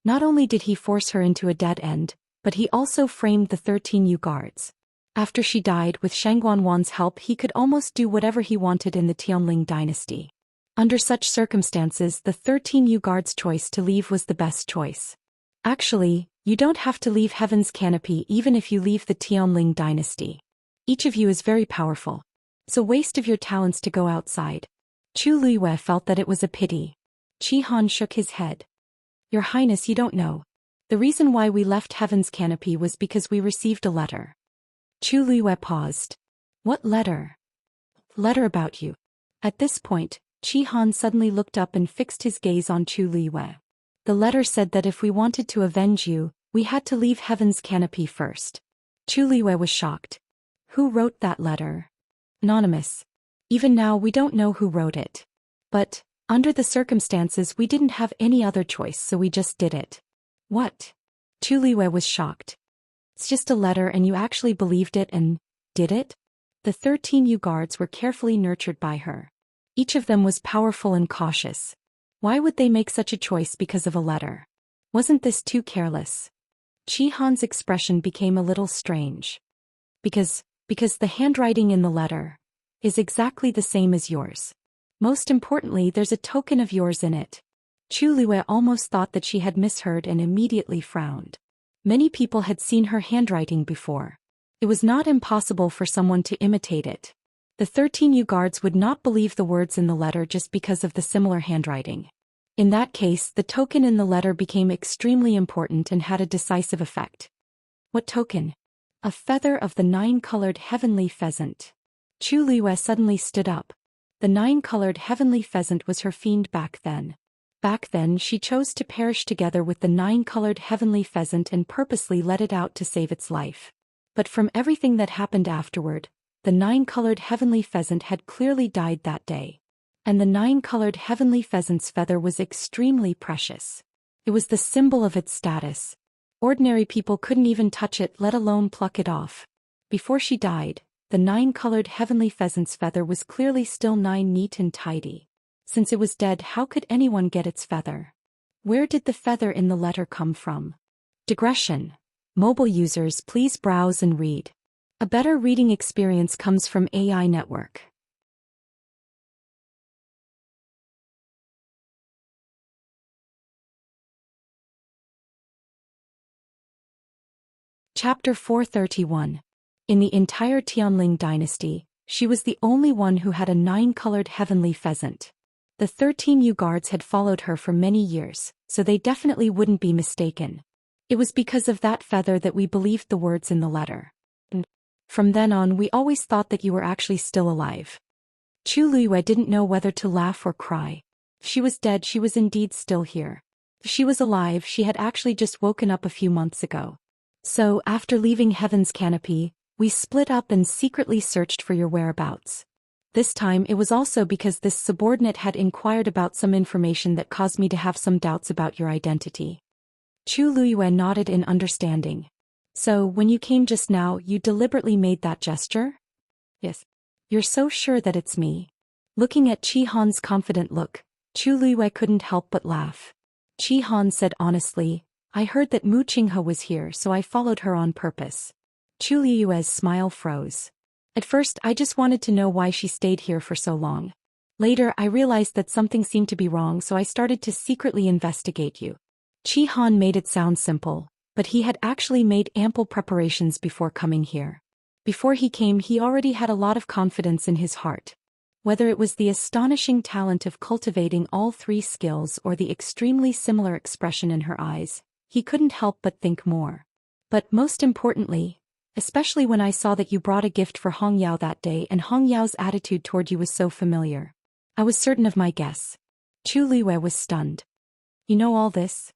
Speaker 1: Not only did he force her into a dead end, but he also framed the 13U guards. After she died, with Shengguan Wan's help, he could almost do whatever he wanted in the Tianling dynasty. Under such circumstances, the 13U guards' choice to leave was the best choice. Actually, you don't have to leave Heaven's Canopy even if you leave the Tianling dynasty. Each of you is very powerful. It's a waste of your talents to go outside. Chu Luiyue felt that it was a pity. Qi Han shook his head. Your Highness, you don't know. The reason why we left Heaven's Canopy was because we received a letter. Chu Luiyue paused. What letter? Letter about you. At this point, Qi Han suddenly looked up and fixed his gaze on Chu Luiyue. The letter said that if we wanted to avenge you, we had to leave Heaven's Canopy first. Chu Luiyue was shocked. Who wrote that letter? Anonymous. Even now we don't know who wrote it. But, under the circumstances, we didn't have any other choice, so we just did it. What? Chu Luiyue was shocked. It's just a letter and you actually believed it and did it? The 13U guards were carefully nurtured by her. Each of them was powerful and cautious. Why would they make such a choice because of a letter? Wasn't this too careless? Qi Han's expression became a little strange. Because the handwriting in the letter is exactly the same as yours. Most importantly, there's a token of yours in it. Chu Luiyue almost thought that she had misheard and immediately frowned. Many people had seen her handwriting before. It was not impossible for someone to imitate it. The 13U guards would not believe the words in the letter just because of the similar handwriting. In that case, the token in the letter became extremely important and had a decisive effect. What token? A feather of the 9-colored heavenly pheasant. Chu Luiyue suddenly stood up. The 9-colored heavenly pheasant was her fiend back then. Back then, she chose to perish together with the 9-colored heavenly pheasant and purposely let it out to save its life. But from everything that happened afterward, the 9-colored heavenly pheasant had clearly died that day. And the 9-colored heavenly pheasant's feather was extremely precious. It was the symbol of its status. Ordinary people couldn't even touch it, let alone pluck it off. Before she died, the 9-colored heavenly pheasant's feather was clearly still 9 neat and tidy. Since it was dead, how could anyone get its feather? Where did the feather in the letter come from? Digression. Mobile users, please browse and read. A better reading experience comes from AI Network. Chapter 431. In the entire Tianling dynasty, she was the only one who had a 9-colored heavenly pheasant. The 13 Yu guards had followed her for many years, so they definitely wouldn't be mistaken. It was because of that feather that we believed the words in the letter. And from then on we always thought that you were actually still alive. Chu Luiyue didn't know whether to laugh or cry. If she was dead, she was indeed still here. If she was alive, she had actually just woken up a few months ago. So, after leaving Heaven's Canopy, we split up and secretly searched for your whereabouts. This time it was also because this subordinate had inquired about some information that caused me to have some doubts about your identity. Chu Luiyue nodded in understanding. So, when you came just now, you deliberately made that gesture? Yes. You're so sure that it's me. Looking at Qi Han's confident look, Chu Luiyue couldn't help but laugh. Qi Han said honestly, I heard that Mu Qinghe was here, so I followed her on purpose. Chu Luiyue's smile froze. At first I just wanted to know why she stayed here for so long. Later I realized that something seemed to be wrong, so I started to secretly investigate you. Qi Han made it sound simple, but he had actually made ample preparations before coming here. Before he came, he already had a lot of confidence in his heart. Whether it was the astonishing talent of cultivating all 3 skills or the extremely similar expression in her eyes, he couldn't help but think more. But most importantly, especially when I saw that you brought a gift for Hong Yao that day and Hong Yao's attitude toward you was so familiar, I was certain of my guess. Chu Luiyue was stunned. You know all this?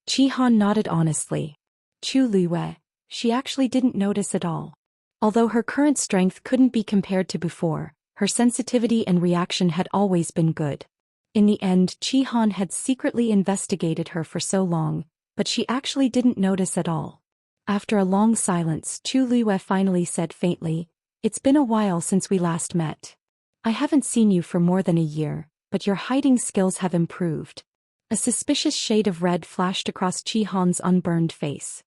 Speaker 1: Qi Han nodded honestly. Chu Luiyue, she actually didn't notice at all. Although her current strength couldn't be compared to before, her sensitivity and reaction had always been good. In the end, Qi Han had secretly investigated her for so long, but she actually didn't notice at all. After a long silence, Chu Luiyue finally said faintly, It's been a while since we last met. I haven't seen you for more than a year, but your hiding skills have improved. A suspicious shade of red flashed across Qi Han's unburned face.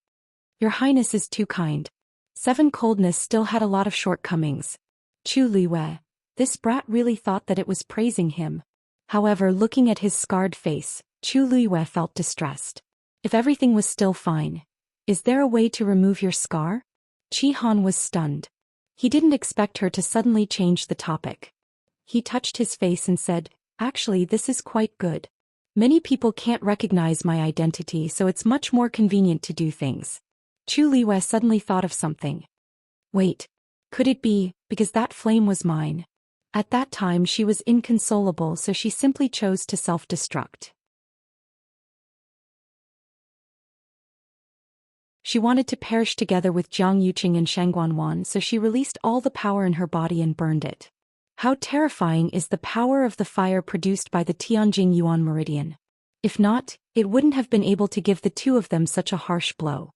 Speaker 1: Your Highness is too kind. 7 Coldness still had a lot of shortcomings. Chu Luiyue, this brat really thought that it was praising him. However, looking at his scarred face, Chu Luiyue felt distressed. If everything was still fine, is there a way to remove your scar? Qi Han was stunned. He didn't expect her to suddenly change the topic. He touched his face and said, Actually, this is quite good. Many people can't recognize my identity, so it's much more convenient to do things. Chu Luiyue suddenly thought of something. Wait. Could it be, because that flame was mine? At that time she was inconsolable, so she simply chose to self-destruct. She wanted to perish together with Jiang Yuqing and Shangguanwan, so she released all the power in her body and burned it. How terrifying is the power of the fire produced by the Tianjing Yuan Meridian. If not, it wouldn't have been able to give the 2 of them such a harsh blow.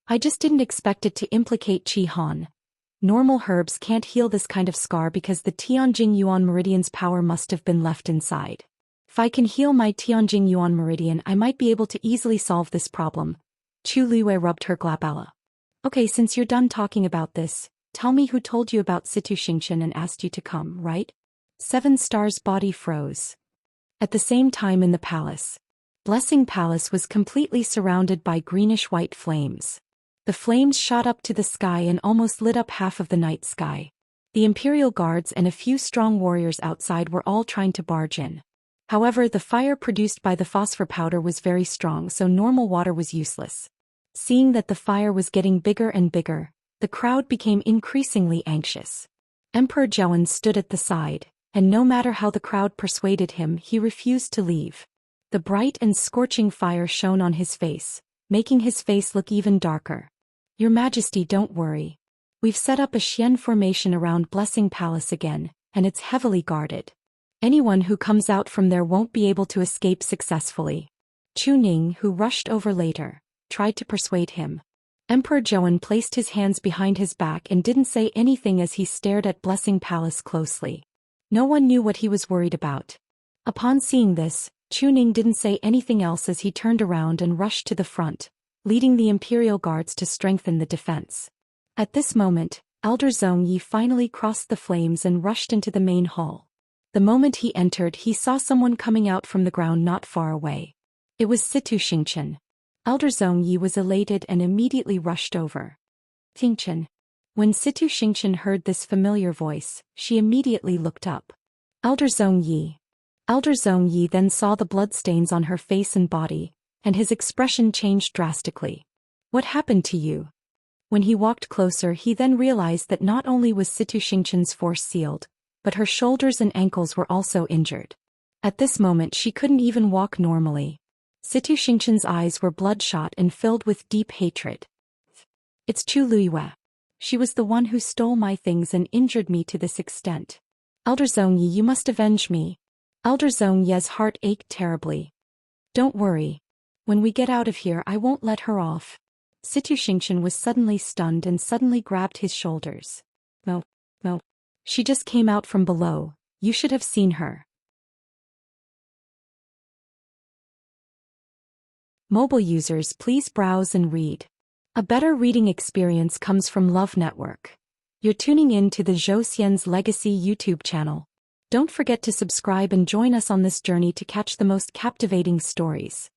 Speaker 1: I just didn't expect it to implicate Qi Han. Normal herbs can't heal this kind of scar because the Tianjing Yuan Meridian's power must have been left inside. If I can heal my Tianjing Yuan Meridian, I might be able to easily solve this problem. Chu Luiyue rubbed her glabella. Okay, since you're done talking about this, tell me who told you about Situ Xingqian and asked you to come, right? 7 Stars' body froze. At the same time in the palace. Blessing Palace was completely surrounded by greenish-white flames. The flames shot up to the sky and almost lit up half of the night sky. The Imperial Guards and a few strong warriors outside were all trying to barge in. However, the fire produced by the phosphor powder was very strong, so normal water was useless. Seeing that the fire was getting bigger and bigger, the crowd became increasingly anxious. Emperor Zhou stood at the side, and no matter how the crowd persuaded him, he refused to leave. The bright and scorching fire shone on his face, making his face look even darker. Your Majesty, don't worry. We've set up a Xian formation around Blessing Palace again, and it's heavily guarded. Anyone who comes out from there won't be able to escape successfully. Chu Ning, who rushed over later, tried to persuade him. Emperor Zhou placed his hands behind his back and didn't say anything as he stared at Blessing Palace closely. No one knew what he was worried about. Upon seeing this, Chu Ning didn't say anything else as he turned around and rushed to the front, leading the Imperial Guards to strengthen the defense. At this moment, Elder Zhong Yi finally crossed the flames and rushed into the main hall. The moment he entered, he saw someone coming out from the ground not far away. It was Situ Xingqian. Elder Zhong Yi was elated and immediately rushed over. Xingqian. When Situ Xingqian heard this familiar voice, she immediately looked up. Elder Zhong Yi. Elder Zhong Yi then saw the bloodstains on her face and body, and his expression changed drastically. What happened to you? When he walked closer, he then realized that not only was Situ Xingqian's force sealed, but her shoulders and ankles were also injured. At this moment she couldn't even walk normally. Situ Xingqian's eyes were bloodshot and filled with deep hatred. It's Chu Luiyue. She was the one who stole my things and injured me to this extent. Elder Zhong Yi, you must avenge me. Elder Zhong Ye's heart ached terribly. Don't worry. When we get out of here I won't let her off. Situ Xingqian was suddenly stunned and suddenly grabbed his shoulders. No. She just came out from below. You should have seen her. Mobile users, please browse and read. A better reading experience comes from Love Network. You're tuning in to the Zhou Xian's Legacy YouTube channel. Don't forget to subscribe and join us on this journey to catch the most captivating stories.